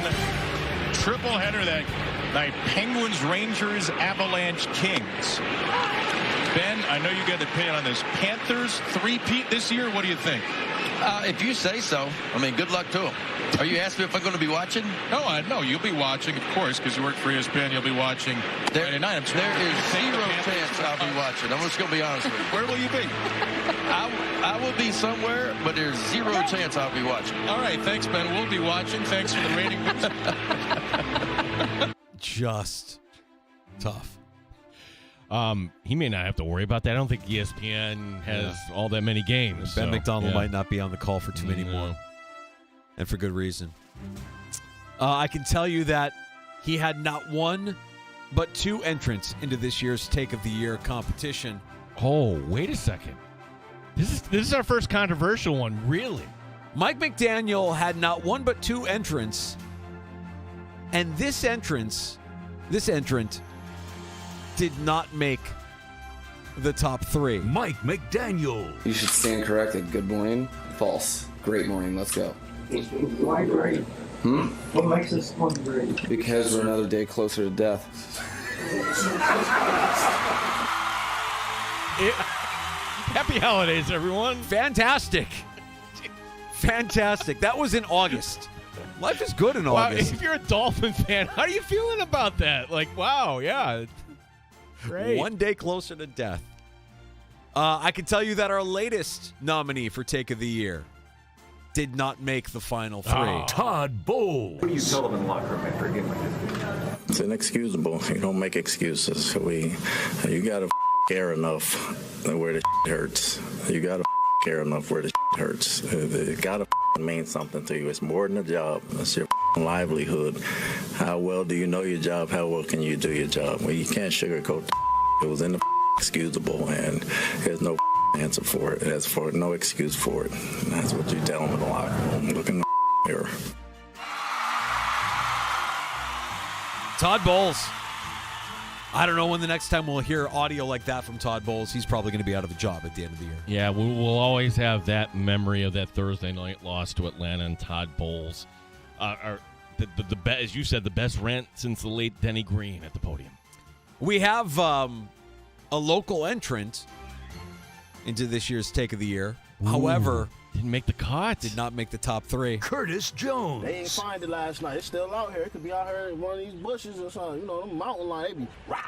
Triple header that night. Penguins, Rangers, Avalanche, Kings. Ben, I know you got an opinion on this. Panthers three-peat this year. What do you think? If you say so. I mean, good luck to them. Are you asking me if I'm going to be watching? No, you'll be watching, of course, because you work for ESPN. You'll be watching Friday night. There is zero chance I'll be watching. I'm just going to be honest with you. Where will you be? I will be somewhere, but there's zero chance I'll be watching. All right, thanks, Ben. We'll be watching. Thanks for the rating boost. Just tough. He may not have to worry about that. I don't think ESPN has all that many games. Ben McDonald might not be on the call for too many more. And for good reason. I can tell you that he had not one, but 2 entrants into this year's Take of the Year competition. Oh, wait a second. This is our first controversial one, really. Mike McDaniel had not one, but 2 entrants. And this entrant did not make the top 3. Mike McDaniel. You should stand corrected. Good morning. False. Great morning. Let's go. Why great? What makes this one great? Because we're another day closer to death. Happy holidays, everyone. Fantastic. That was in August. Life is good in August. If you're a Dolphin fan, how are you feeling about that? Like, wow, yeah. Great. One day closer to death. I can tell you that our latest nominee for Take of the Year did not make the final 3. Todd Bowles. What do you tell them in the locker room after a game like this? It's inexcusable. You don't make excuses. You got to care enough where the hurts. You got to care enough where the hurts. It got to mean something to you. It's more than a job. It's your livelihood. How well do you know your job? How well can you do your job? Well, you can't sugarcoat it was inexcusable, and there's no answer for it. There's no excuse for it. And that's what you tell them in the locker room. Look in the mirror. Todd Bowles. I don't know when the next time we'll hear audio like that from Todd Bowles. He's probably going to be out of a job at the end of the year. Yeah, we'll always have that memory of that Thursday night loss to Atlanta and Todd Bowles. As you said, the best rant since the late Denny Green at the podium. We have a local entrant into this year's Take of the Year. Ooh, however, didn't make the cut. Did not make the top 3. Curtis Jones. They ain't find it last night. It's still out here. It could be out here in one of these bushes or something. You know, them mountain lions, they be row.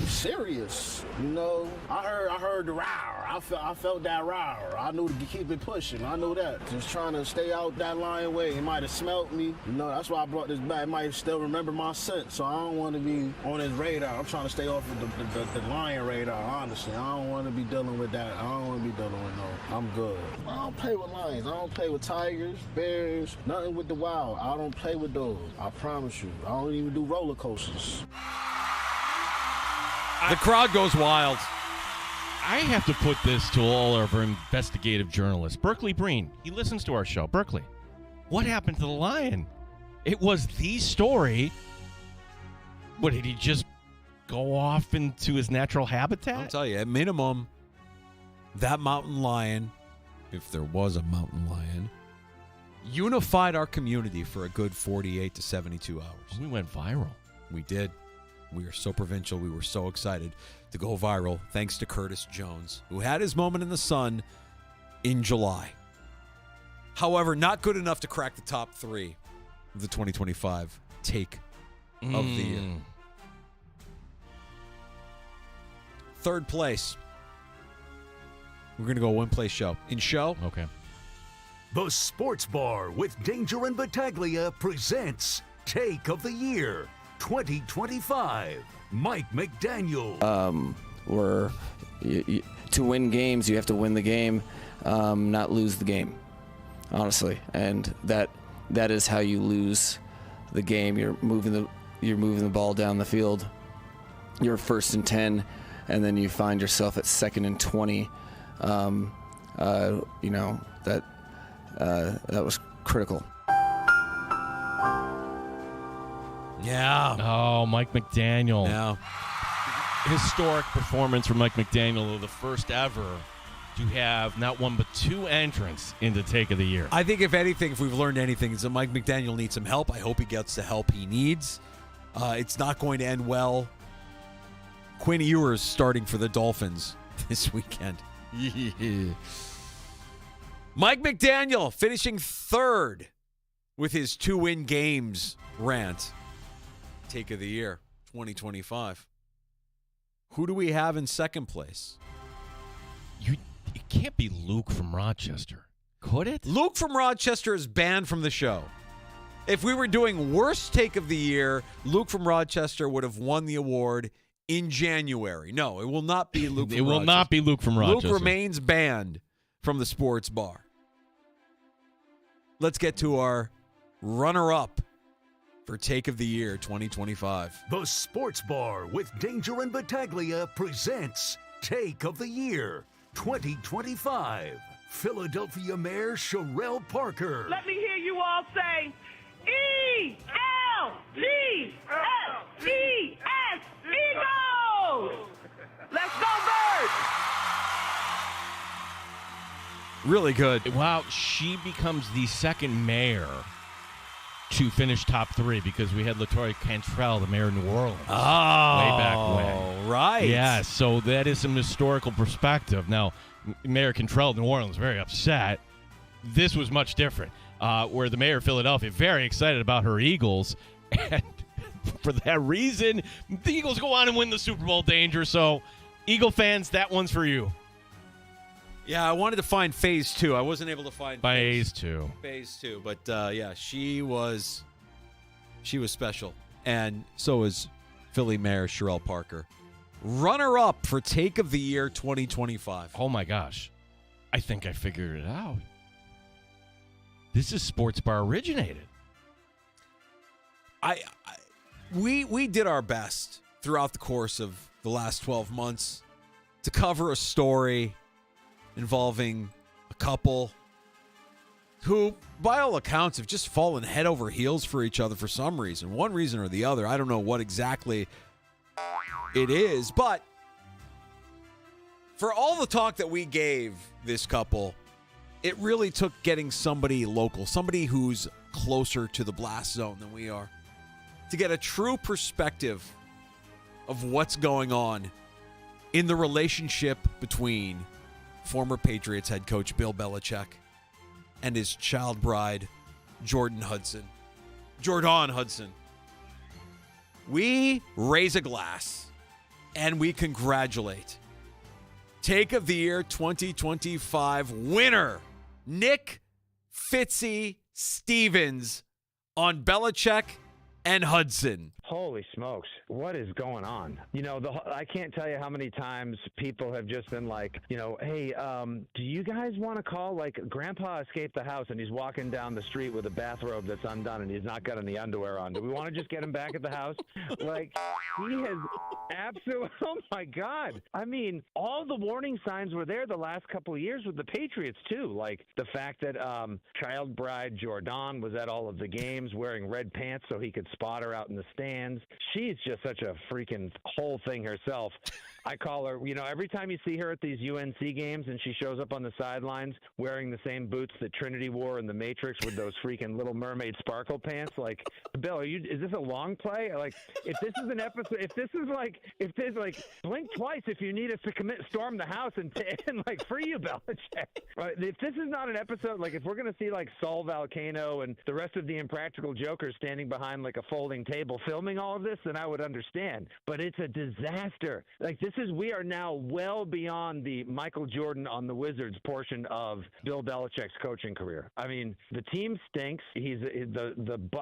Serious. You know, I heard the row. I felt that row. I knew to keep it pushing. I knew that. Just trying to stay out that lion way. It might have smelt me. You know, that's why I brought this back. It might still remember my scent. So I don't want to be on his radar. I'm trying to stay off of the lion radar, honestly. I don't want to be dealing with that. I don't want to be dealing with no. I'm good. I don't play with lions. I don't play with tigers, bears, nothing with the wild. I don't play with those. I promise you. I don't even do roller coasters. The crowd goes wild. I have to put this to all of our investigative journalists. Berkeley Breen, he listens to our show. Berkeley, what happened to the lion? It was the story. What, did he just go off into his natural habitat? I'll tell you, at minimum, that mountain lion, if there was a mountain lion, unified our community for a good 48 to 72 hours. We went viral. We did. We were so provincial. We were so excited to go viral thanks to Curtis Jones, who had his moment in the sun in July. However, not good enough to crack the top 3 of the 2025 Take of the Year. Third place. We're going to go one-place show. In show? Okay. The Sports Bar with Danger and Battaglia presents Take of the Year 2025. Mike McDaniel. To win games, you have to win the game, not lose the game, honestly. And that is how you lose the game. You're moving the ball down the field. You're 1st and 10, and then you find yourself at 2nd and 20. That was critical. Yeah. Oh, Mike McDaniel. Yeah. Historic performance from Mike McDaniel, the first ever to have not one but 2 entrants into Take of the Year. I think if anything, if we've learned anything, is that Mike McDaniel needs some help. I hope he gets the help he needs. It's not going to end well. Quinn Ewers starting for the Dolphins this weekend. Mike McDaniel finishing 3rd with his 2-win games rant. Take of the Year 2025. Who do we have in 2nd place? It can't be Luke from Rochester. Could it? Luke from Rochester is banned from the show. If we were doing worst Take of the Year, Luke from Rochester would have won the award in January. No, it will not be Luke from Rochester. It will not be Luke from Rochester. Luke remains banned from the sports bar. Let's get to our runner-up for Take of the Year 2025. The Sports Bar with Danger and Battaglia presents Take of the Year 2025. Philadelphia Mayor Sherelle Parker. Let me hear you all say, E-L-G-S-E-S, Eagles! Let's go, Birds! Really good. Wow, she becomes the 2nd mayor to finish top 3 because we had LaToya Cantrell, the mayor of New Orleans, way back when. Right. Yeah, so that is some historical perspective. Now, Mayor Cantrell of New Orleans very upset. This was much different, where the mayor of Philadelphia very excited about her Eagles, and for that reason, the Eagles go on and win the Super Bowl, Danger. So, Eagle fans, that one's for you. Yeah, I wanted to find Phase 2. I wasn't able to find Phase 2. Phase 2, but yeah, she was special, and so is Philly Mayor Sherelle Parker. Runner-up for Take of the Year 2025. Oh my gosh, I think I figured it out. This is Sports Bar originated. We did our best throughout the course of the last 12 months to cover a story involving a couple who, by all accounts, have just fallen head over heels for each other for some reason. One reason or the other. I don't know what exactly it is, but for all the talk that we gave this couple, it really took getting somebody local, somebody who's closer to the blast zone than we are, to get a true perspective of what's going on in the relationship between former Patriots head coach Bill Belichick and his child bride, Jordan Hudson. We raise a glass and we congratulate Take of the Year 2025 winner, Nick Fitzy Stevens, on Belichick and Hudson. Holy smokes, what is going on? You know, I can't tell you how many times people have just been like, you know, hey, do you guys want to call? Like, Grandpa escaped the house and he's walking down the street with a bathrobe that's undone and he's not got any underwear on. Do we want to just get him back at the house? Like, he has absolutely, oh my God. I mean, all the warning signs were there the last couple of years with the Patriots too. Like the fact that child bride Jordan was at all of the games wearing red pants so he could spot her out in the stands. She's just such a freaking whole thing herself. I call her, you know, every time you see her at these UNC games and she shows up on the sidelines wearing the same boots that Trinity wore in The Matrix with those freaking Little Mermaid sparkle pants, like, Bill, is this a long play? Like, if this is an episode, if this blink twice if you need us to storm the house and like free you, Belichick. Right? If this is not an episode, like if we're going to see like Saul Volcano and the rest of the Impractical Jokers standing behind like a folding table filming all of this, then I would understand. But it's a disaster. Like we are now well beyond the Michael Jordan on the Wizards portion of Bill Belichick's coaching career. I mean, the team stinks. He's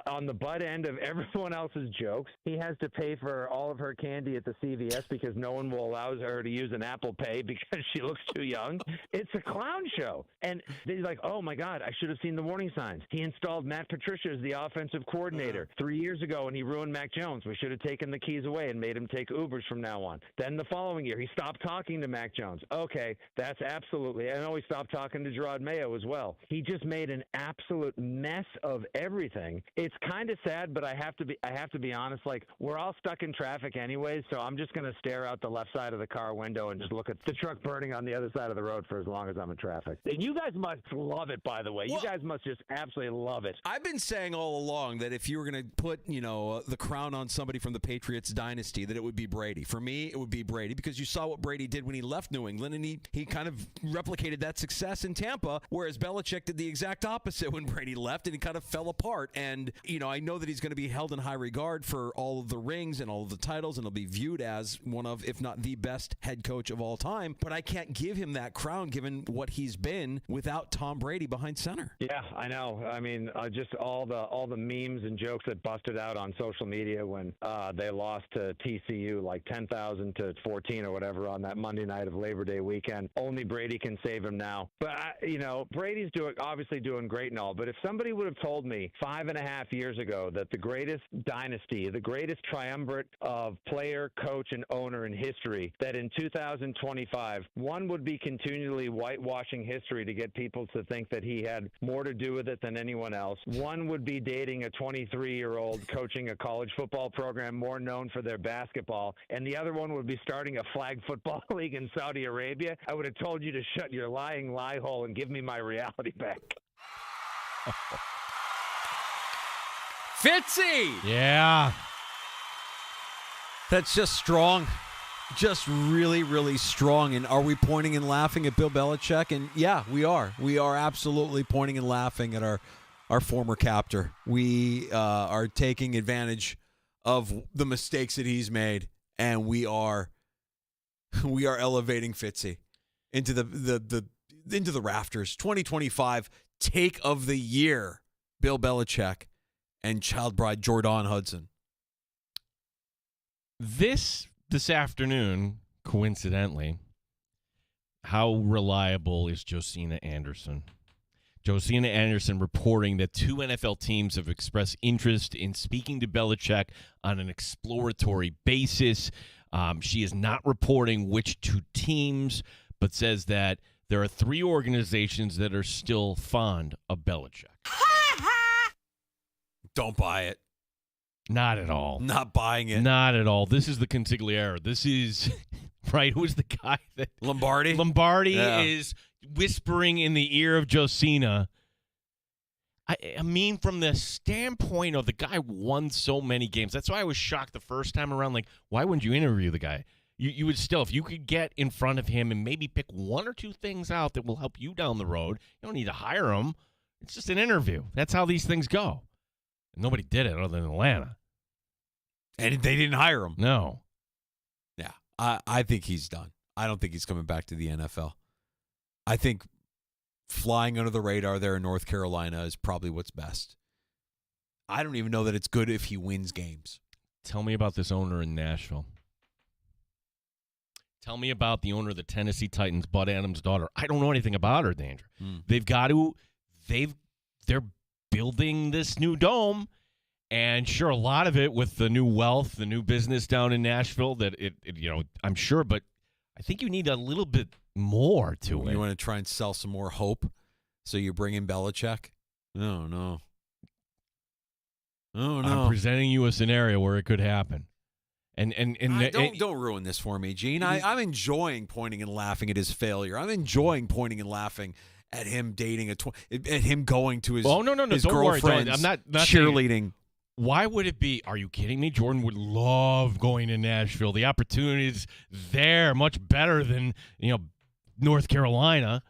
on the butt end of everyone else's jokes. He has to pay for all of her candy at the CVS because no one will allow her to use an Apple Pay because she looks too young. It's a clown show. And they're like, oh my God, I should have seen the warning signs. He installed Matt Patricia as the offensive coordinator. 3 years ago when he ruined Mac Jones. We should have taken the keys away and made him take Ubers from now on. Then the following year, he stopped talking to Mac Jones. Okay, that's absolutely. I know he stopped talking to Gerard Mayo as well. He just made an absolute mess of everything. It's kind of sad, but I have to be honest. Like, we're all stuck in traffic anyways, so I'm just going to stare out the left side of the car window and just look at the truck burning on the other side of the road for as long as I'm in traffic. And you guys must love it, by the way. You guys must just absolutely love it. I've been saying all along that if you were going to put, the crown on somebody from the Patriots dynasty, that it would be Brady. For me, it would be Brady because you saw what Brady did when he left New England, and he kind of replicated that success in Tampa, whereas Belichick did the exact opposite when Brady left, and he kind of fell apart. And, I know that he's going to be held in high regard for all of the rings and all of the titles, and he'll be viewed as one of, if not the best head coach of all time. But I can't give him that crown given what he's been without Tom Brady behind center. Yeah, I know. I mean, just all the memes and jokes that busted out on social media when they lost to TCU like 10,000 to 14 or whatever on that Monday night of Labor Day weekend. Only Brady can save him now. But, Brady's obviously doing great and all. But if somebody would have told me 5.5 years ago that the greatest dynasty, the greatest triumvirate of player, coach, and owner in history, that in 2025, one would be continually whitewashing history to get people to think that he had more to do with it than anyone else. One would be dating a 23-year-old coaching a college football program more known for their basketball, and the other one would be starting a flag football league in Saudi Arabia. I would have told you to shut your lying lie hole and give me my reality back. Fitzy! Yeah. That's just strong. Just really, really strong. And are we pointing and laughing at Bill Belichick? And yeah, we are. We are absolutely pointing and laughing at our former captor. We are taking advantage of the mistakes that he's made, and we are elevating Fitzy into the rafters. 2025 take of the year, Bill Belichick and child bride Jordan Hudson. This afternoon, coincidentally, how reliable is Josina Anderson? Josina Anderson reporting that 2 NFL teams have expressed interest in speaking to Belichick on an exploratory basis. She is not reporting which 2 teams, but says that there are 3 organizations that are still fond of Belichick. Don't buy it. Not at all. Not buying it. Not at all. This is the consigliere. This is, right, who's the guy that... Lombardi? Lombardi is whispering in the ear of Josina. I mean, from the standpoint of the guy won so many games. That's why I was shocked the first time around. Like, why wouldn't you interview the guy? You would still, if you could get in front of him and maybe pick 1 or 2 things out that will help you down the road, you don't need to hire him. It's just an interview. That's how these things go. And nobody did it other than Atlanta. And they didn't hire him. No. Yeah, I think he's done. I don't think he's coming back to the NFL. I think flying under the radar there in North Carolina is probably what's best. I don't even know that it's good if he wins games. Tell me about this owner in Nashville. Tell me about the owner of the Tennessee Titans, Bud Adams' daughter. I don't know anything about her, Danger. They're building this new dome. And sure, a lot of it with the new wealth, the new business down in Nashville, that I'm sure, but I think you need a little bit more to it. You want to try and sell some more hope, so you bring in Belichick? No. I'm presenting you a scenario where it could happen. And don't ruin this for me, Gene. I'm enjoying pointing and laughing at his failure. I'm enjoying pointing and laughing at him dating at him going to his his don't girlfriend's worry. I'm not cheerleading. Why would it be? Are you kidding me? Jordan would love going to Nashville. The opportunities there much better than North Carolina.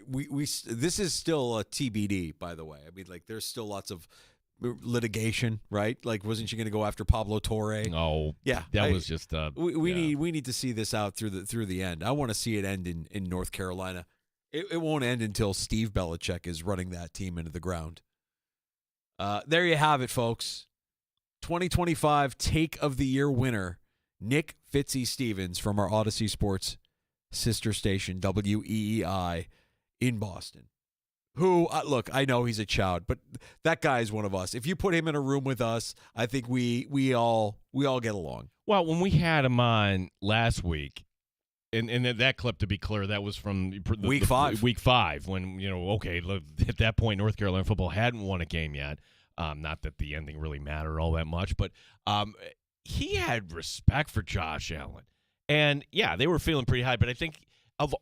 This is still a TBD, by the way. I mean, like, there's still lots of litigation, right? Like, wasn't she going to go after Pablo Torre? No, yeah, that was just. We need to see this out through the end. I want to see it end in North Carolina. It won't end until Steve Belichick is running that team into the ground. There you have it, folks. 2025 Take of the Year winner, Nick Fitzy Stevens from our Odyssey Sports sister station, WEEI, in Boston, who, look, I know he's a child, but that guy is one of us. If you put him in a room with us, I think we all get along. Well, when we had him on last week, and that clip, to be clear, that was from Week 5. Week 5, when, at that point, North Carolina football hadn't won a game yet. Not that the ending really mattered all that much, but he had respect for Josh Allen. And, yeah, they were feeling pretty high, but I think of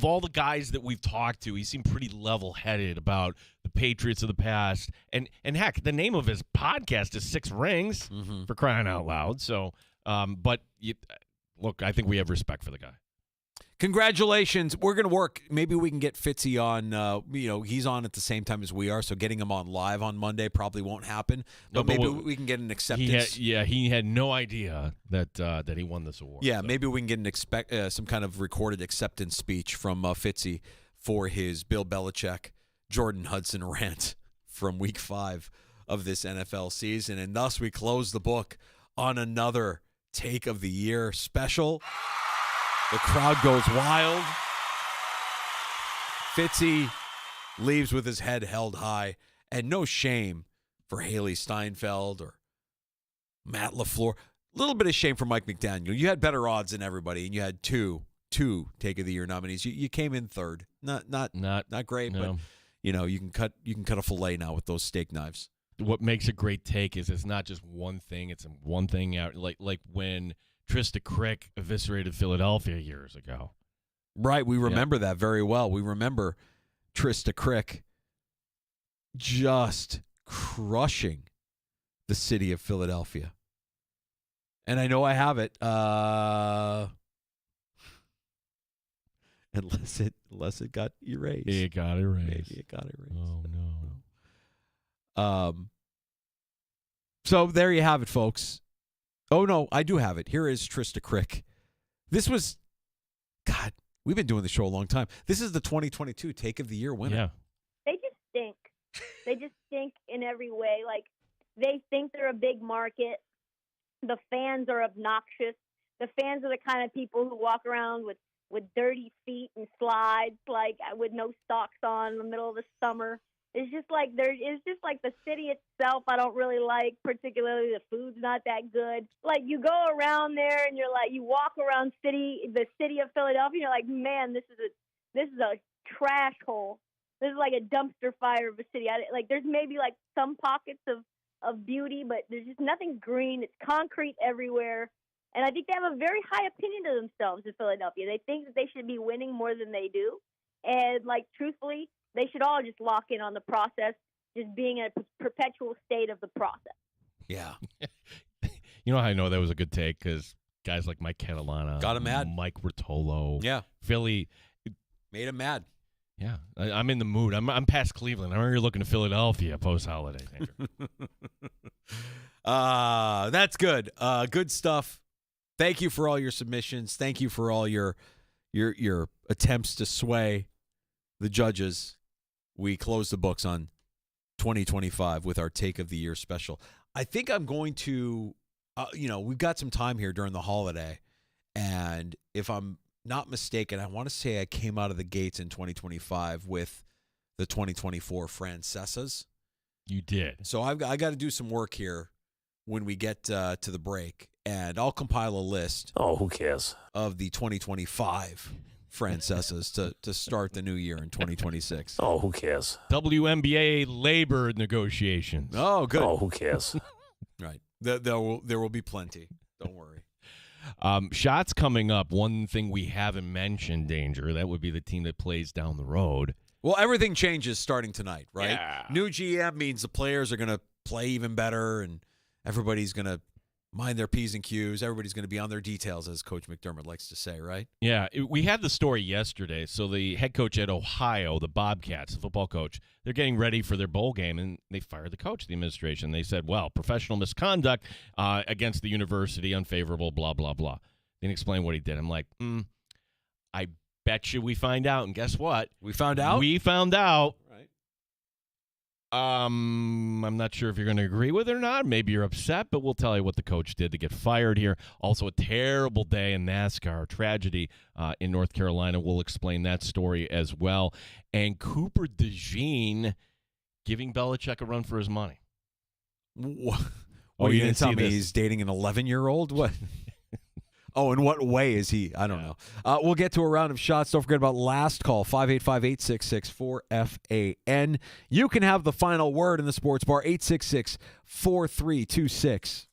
all the guys that we've talked to, he seemed pretty level-headed about the Patriots of the past. And heck, the name of his podcast is Six Rings, for crying out loud. So, look, I think we have respect for the guy. Congratulations. We're going to work. Maybe we can get Fitzy on, he's on at the same time as we are, so getting him on live on Monday probably won't happen. But maybe we can get an acceptance. He had no idea that he won this award. Yeah, so. maybe we can get some kind of recorded acceptance speech from Fitzy for his Bill Belichick, Jordan Hudson rant from Week 5 of this NFL season. And thus we close the book on another Take of the Year special. The crowd goes wild. Fitzy leaves with his head held high, and no shame for Haley Steinfeld or Matt LaFleur. A little bit of shame for Mike McDaniel. You had better odds than everybody, and you had two Take of the Year nominees. You came in third. Not great, no. But you can cut a fillet now with those steak knives. What makes a great take is it's not just one thing. It's one thing out, like when Trista Crick eviscerated Philadelphia years ago. Right, we remember that very well. We remember Trista Crick just crushing the city of Philadelphia. And I know I have it. Unless it got erased. It got erased. Maybe it got erased. Oh, no. So there you have it, folks. Oh, no, I do have it. Here is Trista Crick. This was, God, we've been doing the show a long time. This is the 2022 Take of the Year winner. Yeah. They just stink. They just stink in every way. Like, they think they're a big market. The fans are obnoxious. The fans are the kind of people who walk around with dirty feet and slides, like with no socks on in the middle of the summer. It's just like the city itself I don't really like, particularly the food's not that good. Like, you go around there and you're like, you walk around the city of Philadelphia, and you're like, man, this is a trash hole. This is like a dumpster fire of a city. There's maybe like some pockets of beauty, but there's just nothing green. It's concrete everywhere. And I think they have a very high opinion of themselves in Philadelphia. They think that they should be winning more than they do. And, truthfully, they should all just lock in on the process, just being in a perpetual state of the process. Yeah. You know how I know that was a good take? Because guys like Mike Catalana, got him mad. Mike Rotolo, yeah, Philly made him mad. Yeah, I'm in the mood. I'm past Cleveland. I'm already looking to Philadelphia post-holiday. That's good. Good stuff. Thank you for all your submissions. Thank you for all your attempts to sway the judges. We close the books on 2025 with our Take of the Year special. I think I'm going to, we've got some time here during the holiday, and if I'm not mistaken, I want to say I came out of the gates in 2025 with the 2024 Francesas. You did. So I got to do some work here when we get to the break, and I'll compile a list. Oh, who cares? Of the 2025 Francesas to start the new year in 2026. Oh, who cares? WNBA labor negotiations. Oh, good. Oh, who cares? Right. There will be plenty. Don't worry. Shots coming up. One thing we haven't mentioned, Danger, that would be the team that plays down the road. Well, everything changes starting tonight, right? Yeah. New GM means the players are going to play even better, and everybody's going to mind their P's and Q's. Everybody's going to be on their details, as Coach McDermott likes to say, right? Yeah, we had the story yesterday. So the head coach at Ohio, the Bobcats, the football coach, they're getting ready for their bowl game, and they fired the coach, the administration. They said, well, professional misconduct against the university, unfavorable, blah, blah, blah. They didn't explain what he did. I'm like, I bet you we find out. And guess what? We found out? We found out. Right. I'm not sure if you're going to agree with it or not. Maybe you're upset, but we'll tell you what the coach did to get fired here. Also, a terrible day in NASCAR, tragedy in North Carolina. We'll explain that story as well. And Cooper DeJean giving Belichick a run for his money. What are you going to tell me? He's dating an 11-year-old? What? Oh, in what way is he? I don't know. We'll get to a round of shots. Don't forget about last call, 585-866-4FAN. You can have the final word in the sports bar, 866-4326.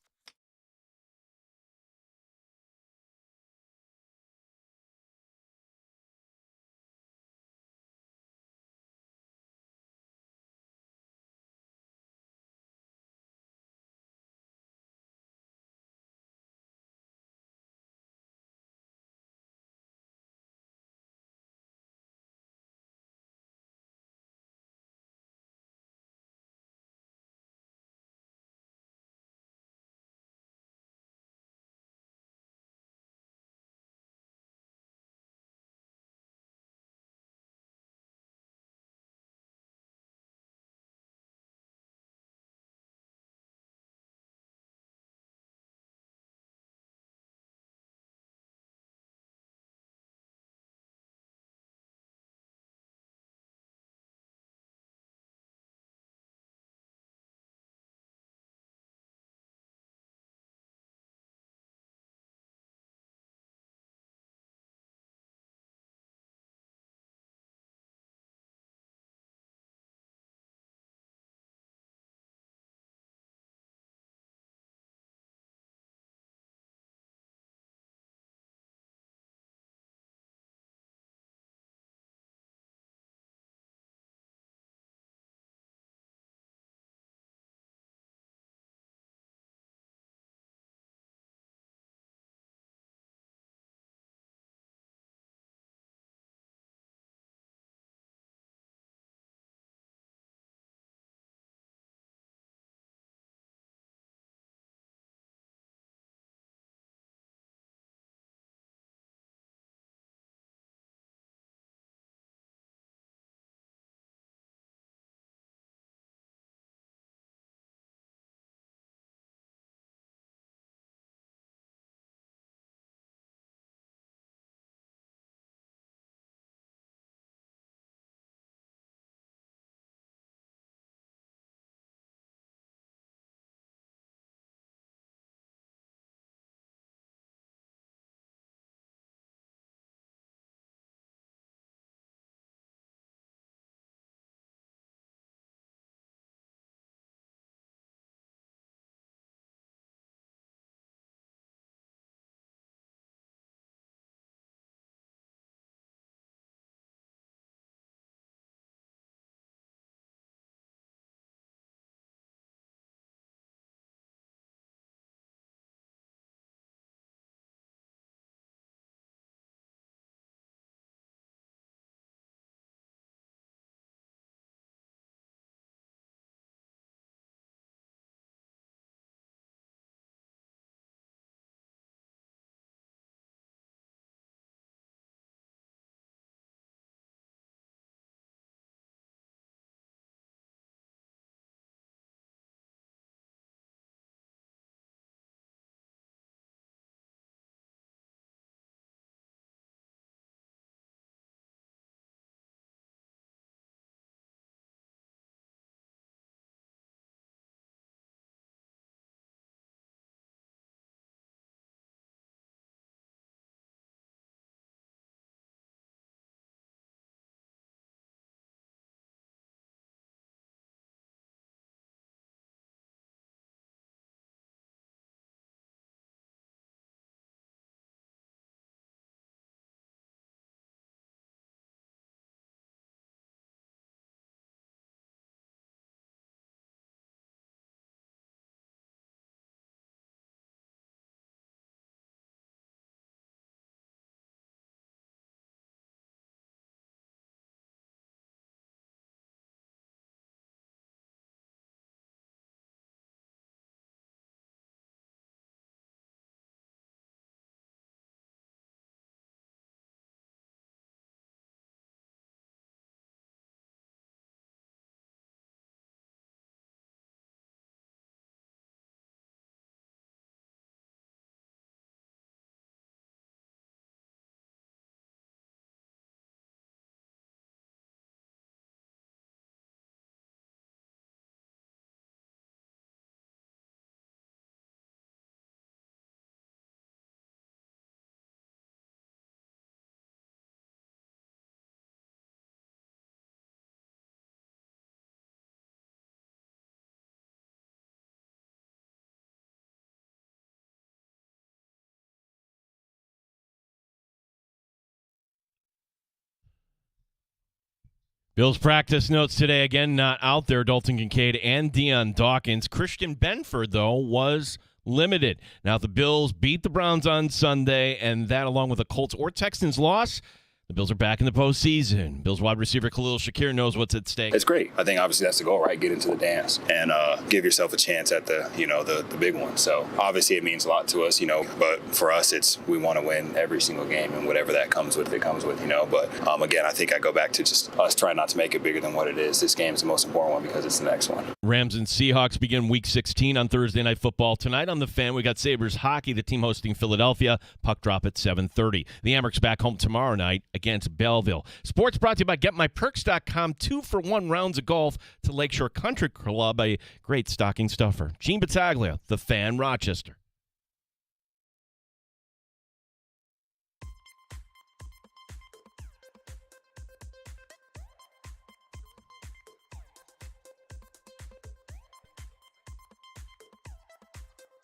Bills practice notes today, again, not out there. Dalton Kincaid and Deion Dawkins. Christian Benford, though, was limited. Now, if the Bills beat the Browns on Sunday, and that along with a Colts or Texans loss, the Bills are back in the postseason. Bills wide receiver Khalil Shakir knows what's at stake. It's great. I think obviously that's the goal, right? Get into the dance and give yourself a chance at the big one. So obviously it means a lot to us, but for us we want to win every single game and whatever that comes with, But again, I think I go back to just us trying not to make it bigger than what it is. This game is the most important one because it's the next one. Rams and Seahawks begin Week 16 on Thursday Night Football. Tonight on The Fan, we got Sabres hockey, the team hosting Philadelphia. Puck drop at 7:30. The Amerks back home tomorrow night against Belleville. Sports brought to you by GetMyPerks.com. 2-for-1 rounds of golf to Lakeshore Country Club, a great stocking stuffer. Gene Battaglia, The Fan, Rochester.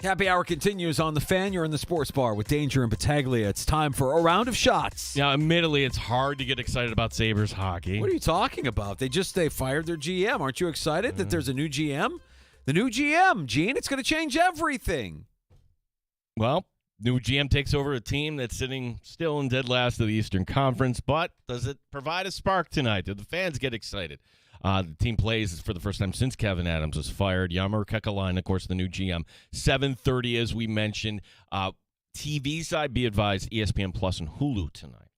Happy Hour continues on The Fan. You're in the Sports Bar with Danger and Battaglia. It's time for a round of shots. Now, admittedly, it's hard to get excited about Sabres hockey. What are you talking about? They fired their GM. Aren't you excited that there's a new GM? The new GM, Gene, it's going to change everything. Well, new GM takes over a team that's sitting still in dead last of the Eastern Conference, but does it provide a spark tonight? Do the fans get excited? The team plays for the first time since Kevin Adams was fired. Jaromir Kekalainen, of course, the new GM. 7:30, as we mentioned. TV side, be advised, ESPN Plus and Hulu tonight.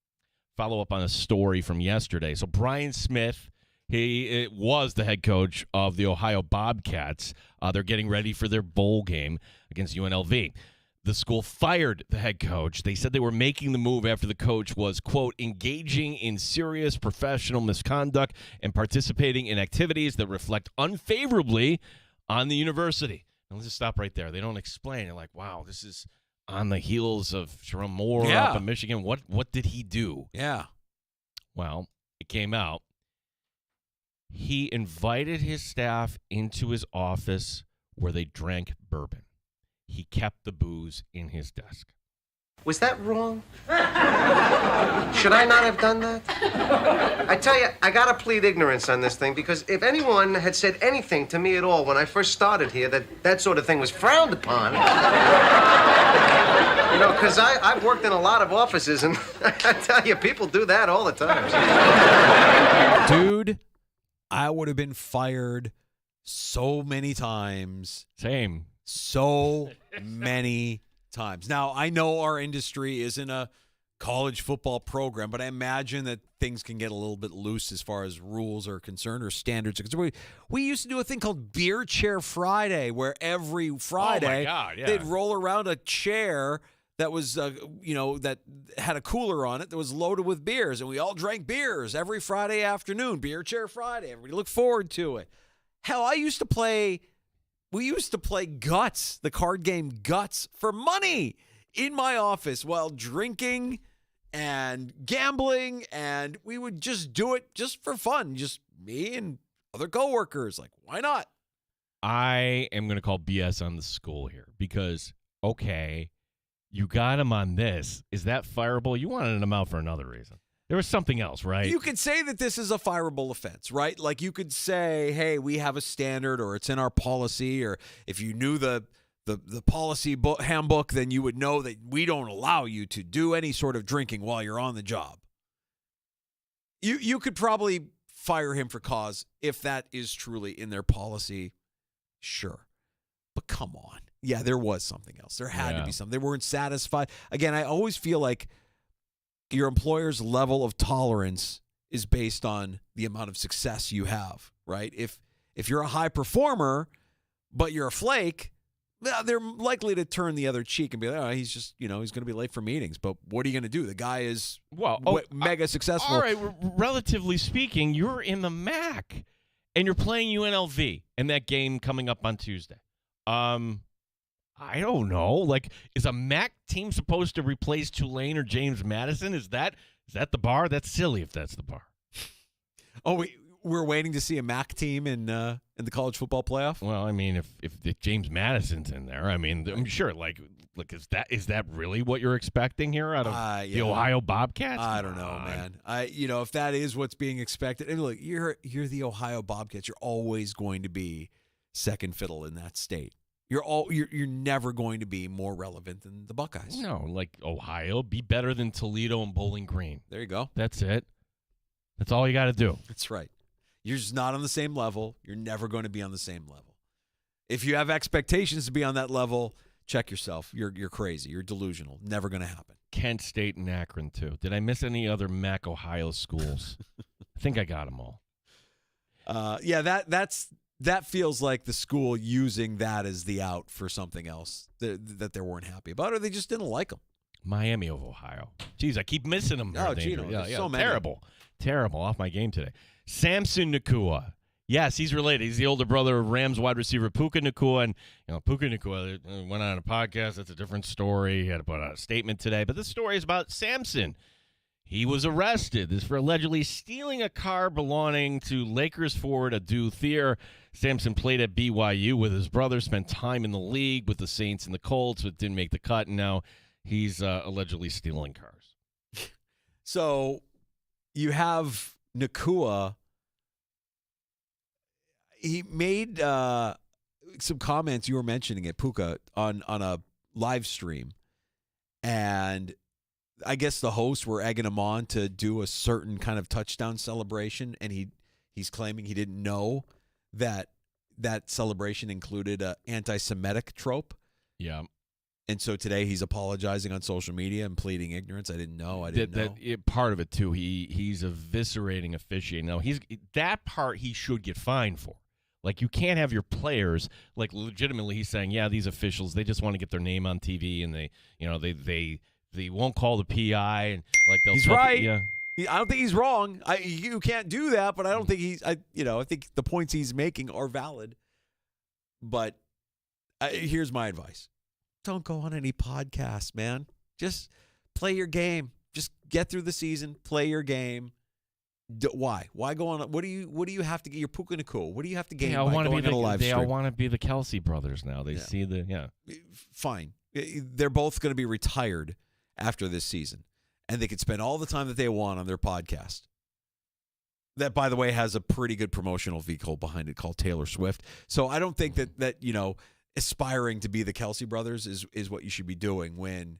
Follow up on a story from yesterday. So Brian Smith, he was the head coach of the Ohio Bobcats. They're getting ready for their bowl game against UNLV. The school fired the head coach. They said they were making the move after the coach was, quote, engaging in serious professional misconduct and participating in activities that reflect unfavorably on the university. Now, let's just stop right there. They don't explain. They're like, wow, this is on the heels of Jerome Moore up in Michigan. What did he do? Yeah. Well, it came out. He invited his staff into his office where they drank bourbon. He kept the booze in his desk. Was that wrong? Should I not have done that? I tell you, I gotta plead ignorance on this thing, because if anyone had said anything to me at all when I first started here that sort of thing was frowned upon, because I've worked in a lot of offices, and I tell you, people do that all the time. Dude, I would have been fired so many times. Same. So many times. Now, I know our industry isn't a college football program, but I imagine that things can get a little bit loose as far as rules are concerned or standards. We used to do a thing called Beer Chair Friday, where every Friday they'd roll around a chair that was, that had a cooler on it that was loaded with beers, and we all drank beers every Friday afternoon. Beer Chair Friday. Everybody looked forward to it. Hell, we used to play Guts, the card game Guts, for money in my office while drinking and gambling, and we would just do it just for fun, just me and other coworkers. Like, why not? I am going to call BS on the school here because, okay, you got him on this. Is that fireable? You wanted him out for another reason. There was something else, right? You could say that this is a fireable offense, right? Like you could say, hey, we have a standard, or it's in our policy, or if you knew the policy handbook, then you would know that we don't allow you to do any sort of drinking while you're on the job. You could probably fire him for cause if that is truly in their policy, sure. But come on. Yeah, there was something else. There had to be something. They weren't satisfied. Again, I always feel like your employer's level of tolerance is based on the amount of success you have, right? If you're a high performer, but you're a flake, they're likely to turn the other cheek and be like, oh, he's just, he's going to be late for meetings. But what are you going to do? The guy is mega successful. All right, relatively speaking, you're in the MAC, and you're playing UNLV in that game coming up on Tuesday. I don't know. Like, is a MAC team supposed to replace Tulane or James Madison? Is that the bar? That's silly if that's the bar. Oh, we're waiting to see a MAC team in the college football playoff. Well, I mean, if James Madison's in there, I mean, I'm sure. Like, look, is that really what you're expecting here out of the Ohio Bobcats? I don't know, man. If that is what's being expected, and look, you're the Ohio Bobcats. You're always going to be second fiddle in that state. You're never going to be more relevant than the Buckeyes. No, like Ohio, be better than Toledo and Bowling Green. There you go. That's it. That's all you got to do. That's right. You're just not on the same level. You're never going to be on the same level. If you have expectations to be on that level, check yourself. You're crazy. You're delusional. Never going to happen. Kent State and Akron, too. Did I miss any other MAC Ohio schools? I think I got them all. That feels like the school using that as the out for something else that they weren't happy about, or they just didn't like them. Miami of Ohio. Jeez, I keep missing them. Oh, Gino, so many. Terrible. Off my game today. Samson Nacua. Yes, he's related. He's the older brother of Rams wide receiver Puka Nacua. And, Puka Nacua went on a podcast. That's a different story. He had to put out a statement today. But this story is about Samson. He was arrested. This is for allegedly stealing a car belonging to Lakers forward Adu Thier. Samson played at BYU with his brother, spent time in the league with the Saints and the Colts, but didn't make the cut, and now he's allegedly stealing cars. So you have Nacua. He made some comments. You were mentioning it, Puka, on a live stream, and I guess the hosts were egging him on to do a certain kind of touchdown celebration, and he's claiming he didn't know that celebration included an anti-Semitic trope. Yeah. And so today he's apologizing on social media and pleading ignorance. I didn't know. Part of it, too, he's eviscerating officiating. Now, that part he should get fined for. Like, you can't have your players, like, legitimately he's saying, yeah, these officials, they just want to get their name on TV, and they won't call the PI. And like he's right. Yeah. I don't think he's wrong. You can't do that, but I don't think I think the points he's making are valid. But here's my advice. Don't go on any podcasts, man. Just play your game. Just get through the season, play your game. Why? Why go on? What do you have to get? You're Puka Nacua. What do you have to gain by going on a live stream? They all want to be the Kelsey brothers now. They see Fine. They're both going to be retired after this season, and they could spend all the time that they want on their podcast. That, by the way, has a pretty good promotional vehicle behind it called Taylor Swift. So I don't think that aspiring to be the Kelsey brothers is what you should be doing when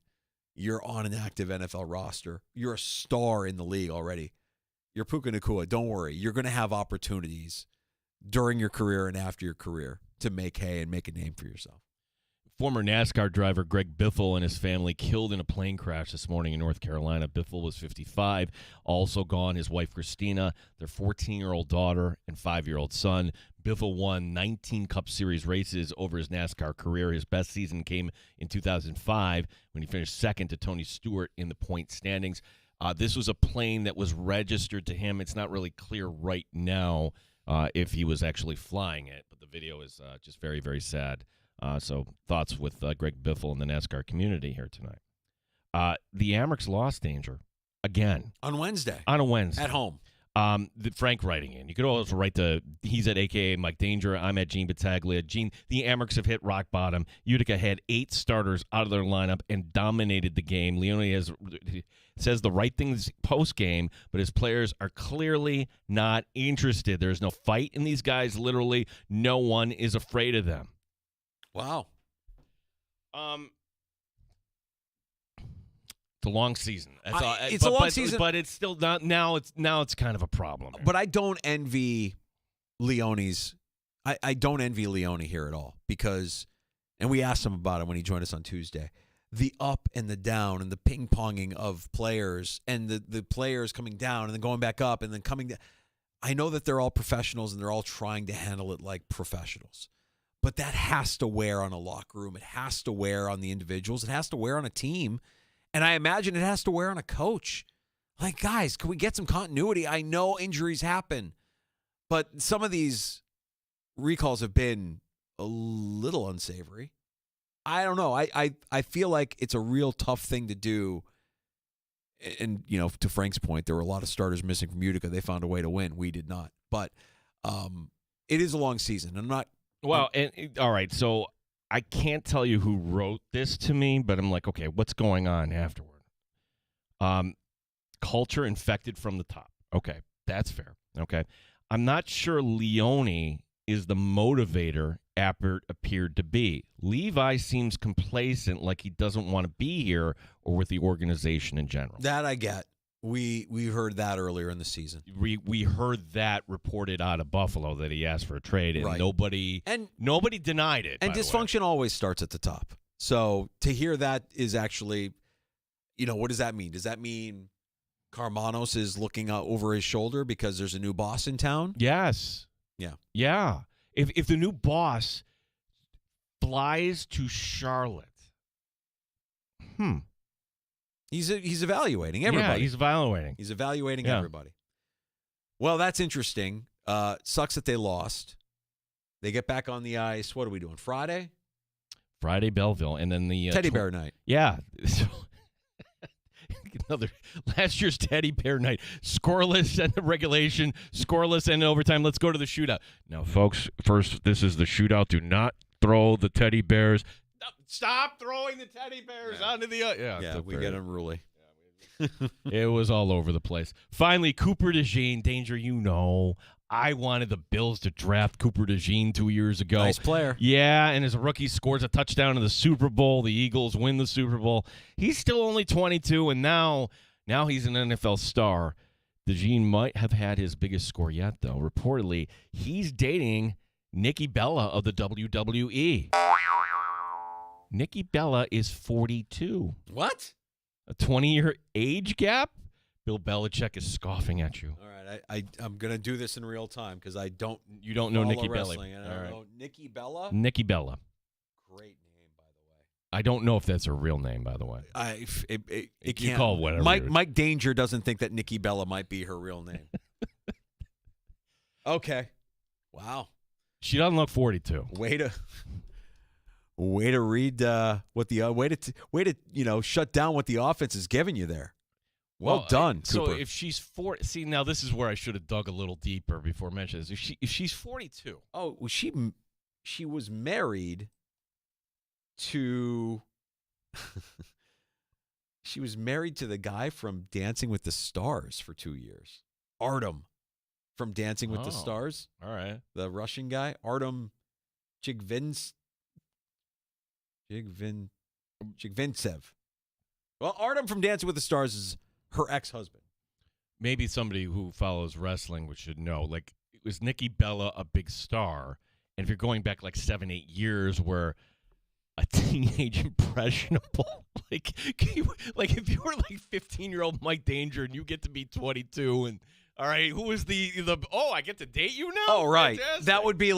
you're on an active NFL roster. You're a star in the league already. You're Puka Nacua. Don't worry. You're going to have opportunities during your career and after your career to make hay and make a name for yourself. Former NASCAR driver Greg Biffle and his family killed in a plane crash this morning in North Carolina. Biffle was 55. Also gone his wife Christina, their 14-year-old daughter, and 5-year-old son. Biffle won 19 Cup Series races over his NASCAR career. His best season came in 2005 when he finished second to Tony Stewart in the point standings. This was a plane that was registered to him. It's not really clear right now if he was actually flying it, but the video is just very, very sad. So thoughts with Greg Biffle and the NASCAR community here tonight. The Amerks lost Danger again. On Wednesday. On a Wednesday. At home. Frank writing in. You could also write to, he's at AKA Mike Danger. I'm at Gene Battaglia. Gene, the Amerks have hit rock bottom. Utica had 8 starters out of their lineup and dominated the game. Leone says the right things post-game, but his players are clearly not interested. There's no fight in these guys. Literally, no one is afraid of them. Wow. It's a long season. It's a long season, but it's still not now. It's kind of a problem. But I don't envy Leone's. I don't envy Leone here at all because, and we asked him about it when he joined us on Tuesday. The up and the down and the ping ponging of players and the players coming down and then going back up and then coming down. I know that they're all professionals and they're all trying to handle it like professionals. But that has to wear on a locker room. It has to wear on the individuals. It has to wear on a team. And I imagine it has to wear on a coach. Like, guys, can we get some continuity? I know injuries happen. But some of these recalls have been a little unsavory. I don't know. I feel like it's a real tough thing to do. And, to Frank's point, there were a lot of starters missing from Utica. They found a way to win. We did not. But it is a long season. I'm not. Well, all right. So I can't tell you who wrote this to me, but I'm like, okay, what's going on afterward? Culture infected from the top. Okay, that's fair. Okay. I'm not sure Leone is the motivator Appert appeared to be. Levi seems complacent, like he doesn't want to be here or with the organization in general. That I get. We heard that earlier in the season. We heard that reported out of Buffalo that he asked for a trade, and Right. nobody denied it. And by the way. dysfunction always starts at the top. So to hear that is actually, what does that mean? Does that mean Karmanos is looking out over his shoulder because there's a new boss in town? Yes. Yeah. Yeah. If the new boss flies to Charlotte, He's evaluating everybody. Yeah, he's evaluating. He's evaluating everybody. Well, that's interesting. Sucks that they lost. They get back on the ice. What are we doing? Friday, Belleville, and then the Teddy Bear night. Yeah. Another last year's Teddy Bear night. Scoreless and regulation, scoreless and overtime. Let's go to the shootout. Now, folks, first, this is the shootout. Do not throw the Teddy Bears. No, stop throwing the Teddy Bears onto the Yeah, we get unruly. It was all over the place. Finally, Cooper DeJean, Danger, I wanted the Bills to draft Cooper DeJean 2 years ago. Nice player. Yeah, and as a rookie scores a touchdown in the Super Bowl. The Eagles win the Super Bowl. He's still only 22, and now he's an NFL star. DeJean might have had his biggest score yet, though. Reportedly, he's dating Nikki Bella of the WWE. Nikki Bella is 42. What? A 20-year age gap? Bill Belichick is scoffing at you. All right, I'm going to do this in real time because I don't. You don't know Nikki Bella. I don't know Nikki Bella. Nikki Bella. Great name, by the way. I don't know if that's her real name, by the way. It You can't. call it whatever. Mike Danger doesn't think that Nikki Bella might be her real name. Okay. Wow. She doesn't look 42. Way to read what the way to shut down what the offense is giving you there. Well done, Cooper. So if she's 40, see, now this is where I should have dug a little deeper before mentioning this. If she's 42. Oh, well, she was married to she was married to the guy from Dancing with the Stars for 2 years. Artem from Dancing with the Stars. All right. The Russian guy, Artem Chigvintsev. Well, Artem from Dancing with the Stars is her ex-husband. Maybe somebody who follows wrestling should know. Like, was Nikki Bella a big star? And if you're going back like 7-8 years where a teenage impressionable, like if you were like 15-year-old Mike Danger and you get to be 22 and all right, who is the I get to date you now? Oh, right. Fantastic. That would be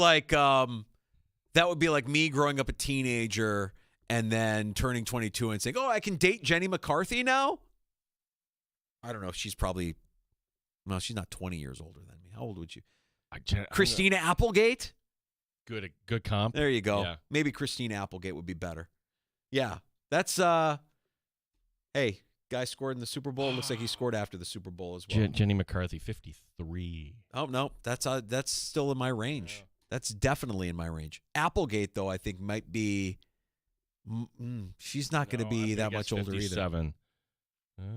like me growing up a teenager and then turning 22 and saying, "Oh, I can date Jenny McCarthy now?" I don't know. She's probably she's not 20 years older than me. How old would you? Christina Applegate? Good comp. There you go. Yeah. Maybe Christina Applegate would be better. Yeah. That's hey, guy scored in the Super Bowl. Looks like he scored after the Super Bowl as well. Jenny McCarthy, 53. Oh, no. That's still in my range. Yeah. That's definitely in my range. Applegate, though, I think might be she's not going to be that much older 57. either.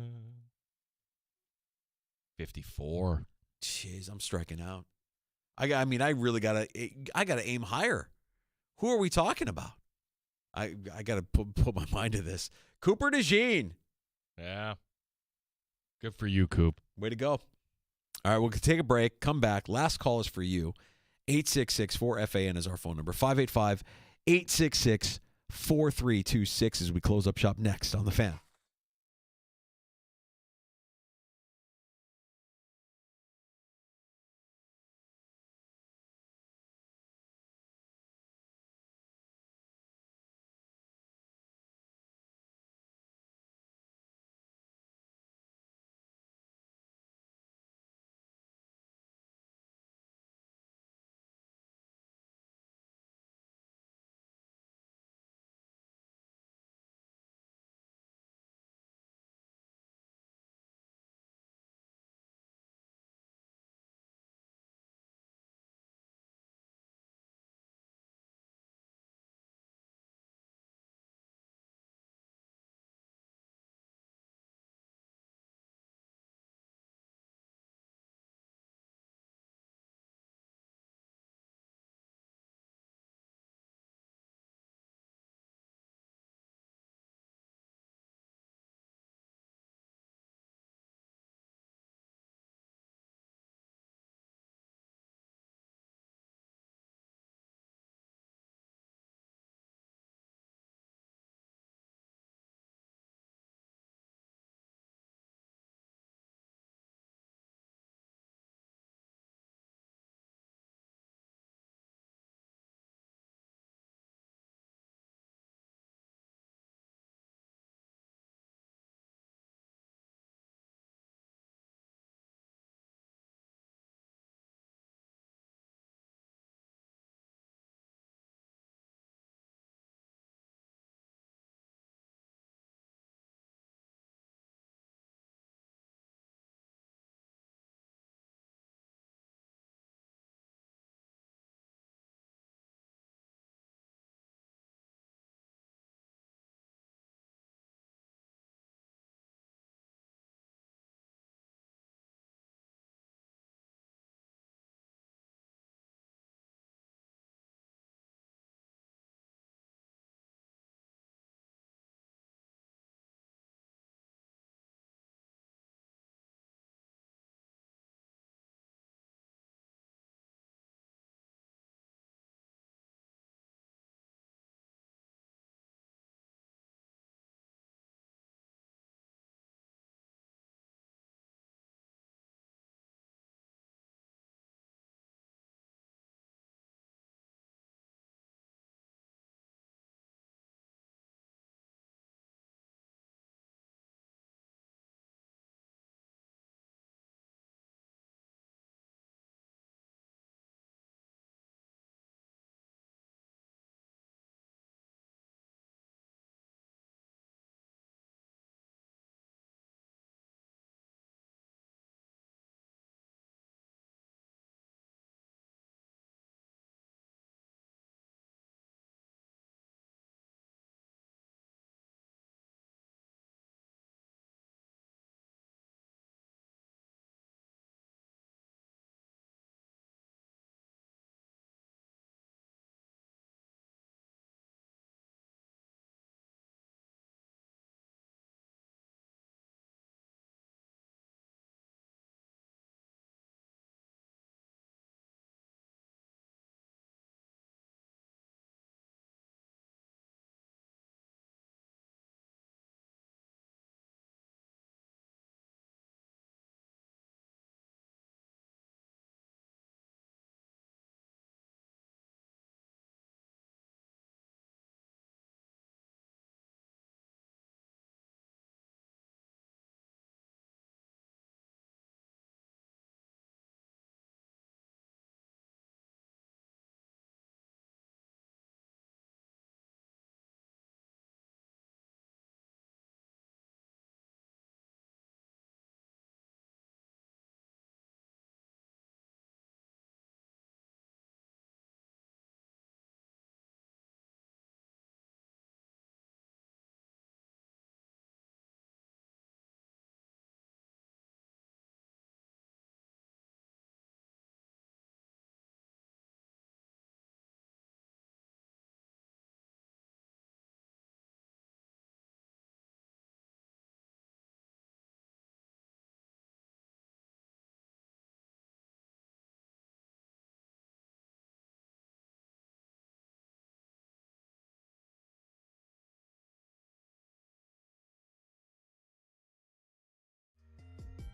54. Jeez, I'm striking out. I really gotta aim higher. Who are we talking about? I gotta put my mind to this. Cooper DeJean. Yeah. Good for you, Coop. Way to go. All right, we'll take a break. Come back. Last call is for you. 866-4FAN is our phone number. 585-866-4326 as we close up shop next on The Fan.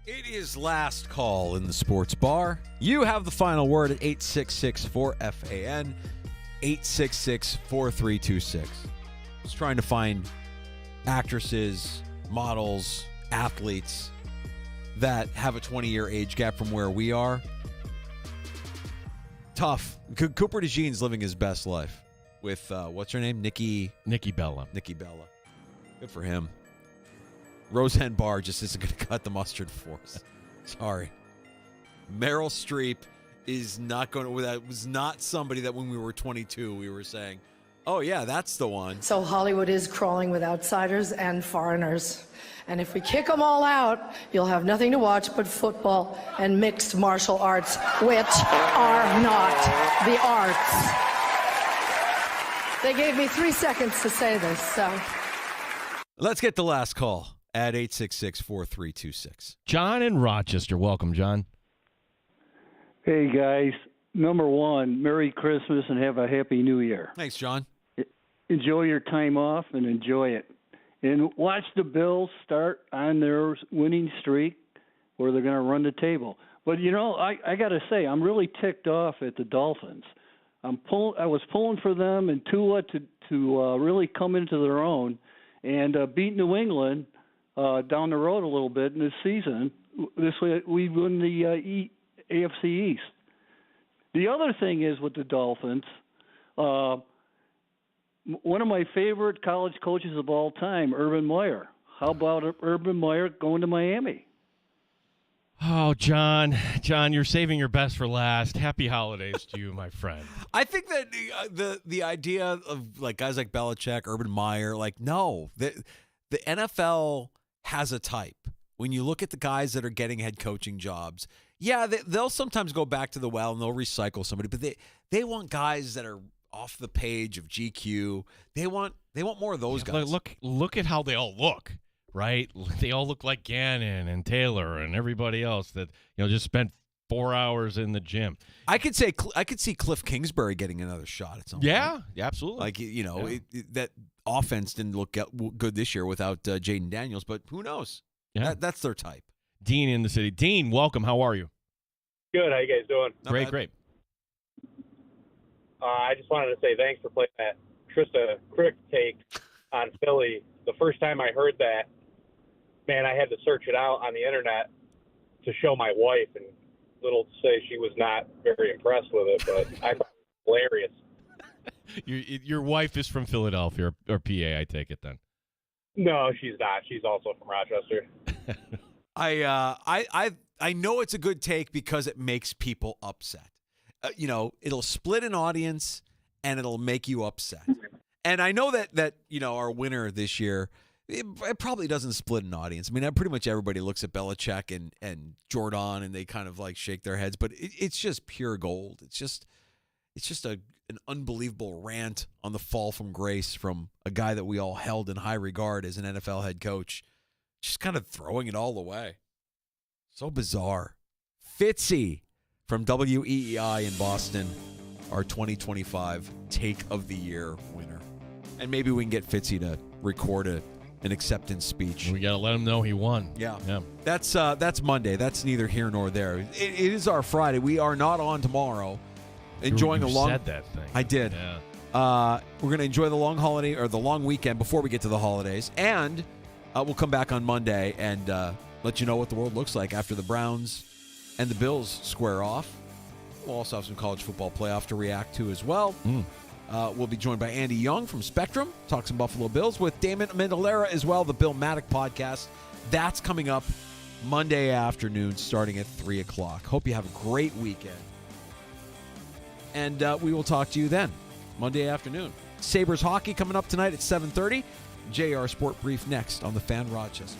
It is last call in the sports bar. You have the final word at 866-4FAN, 866-4326. Just trying to find actresses, models, athletes that have a 20-year age gap from where we are. Tough. Cooper DeJean's living his best life with, what's her name? Nikki Bella. Nikki Bella. Good for him. Roseanne Barr just isn't going to cut the mustard for us. Sorry. Meryl Streep is not going to, that was not somebody that when we were 22 we were saying, oh yeah, that's the one. So Hollywood is crawling with outsiders and foreigners. And if we kick them all out, you'll have nothing to watch but football and mixed martial arts, which are not the arts. They gave me 3 seconds to say this, so. Let's get the last call at 866-4326. John in Rochester. Welcome, John. Hey, guys. Number one, Merry Christmas and have a Happy New Year. Thanks, John. Enjoy your time off and enjoy it. And watch the Bills start on their winning streak where they're going to run the table. But, you know, I got to say, I'm really ticked off at the Dolphins. I was pulling for them and Tua to really come into their own and beat New England down the road a little bit in this season. This way we win the AFC East. The other thing is with the Dolphins, one of my favorite college coaches of all time, Urban Meyer. How about Urban Meyer going to Miami? Oh, John, you're saving your best for last. Happy holidays to you, my friend. I think that the idea of like guys like Belichick, Urban Meyer, like no, the NFL has a type. When you look at the guys that are getting head coaching jobs, yeah, they'll sometimes go back to the well and they'll recycle somebody, but they want guys that are off the page of GQ. They want more of those guys. Look at how they all look, right? They all look like Gannon and Taylor and everybody else that just spent 4 hours in the gym. I could see Cliff Kingsbury getting another shot at some point. Yeah, absolutely. Like that offense didn't look good this year without Jaden Daniels, but who knows? Yeah, that's their type. Dean in the city. Dean, welcome. How are you? Good. How you guys doing? Great. I just wanted to say thanks for playing that Trista Crick take on Philly. The first time I heard that, man, I had to search it out on the internet to show my wife, and little to say she was not very impressed with it, but I thought it was hilarious. Your wife is from Philadelphia or PA, I take it then. No, she's not. She's also from Rochester. I know it's a good take because it makes people upset. It'll split an audience and it'll make you upset. And I know that our winner this year, it probably doesn't split an audience. I mean, pretty much everybody looks at Belichick and Jordan and they kind of like shake their heads, but it's just pure gold. It's just an unbelievable rant on the fall from grace from a guy that we all held in high regard as an NFL head coach, just kind of throwing it all away. So bizarre. Fitzy from WEEI in Boston, our 2025 Take of the Year winner. And maybe we can get Fitzy to record an acceptance speech. We got to let him know he won. Yeah. That's Monday. That's neither here nor there. It is our Friday. We are not on tomorrow. Enjoying you a long. Said that thing. I did. Yeah. We're going to enjoy the long holiday or the long weekend before we get to the holidays, and we'll come back on Monday and let you know what the world looks like after the Browns and the Bills square off. We'll also have some college football playoff to react to as well. We'll be joined by Andy Young from Spectrum, talk some Buffalo Bills with Damon Amendolara as well, the Bill Maddock podcast. That's coming up Monday afternoon starting at 3 o'clock. Hope you have a great weekend. And we will talk to you then, Monday afternoon. Sabres hockey coming up tonight at 7:30. JR Sport Brief next on the Fan Rochester.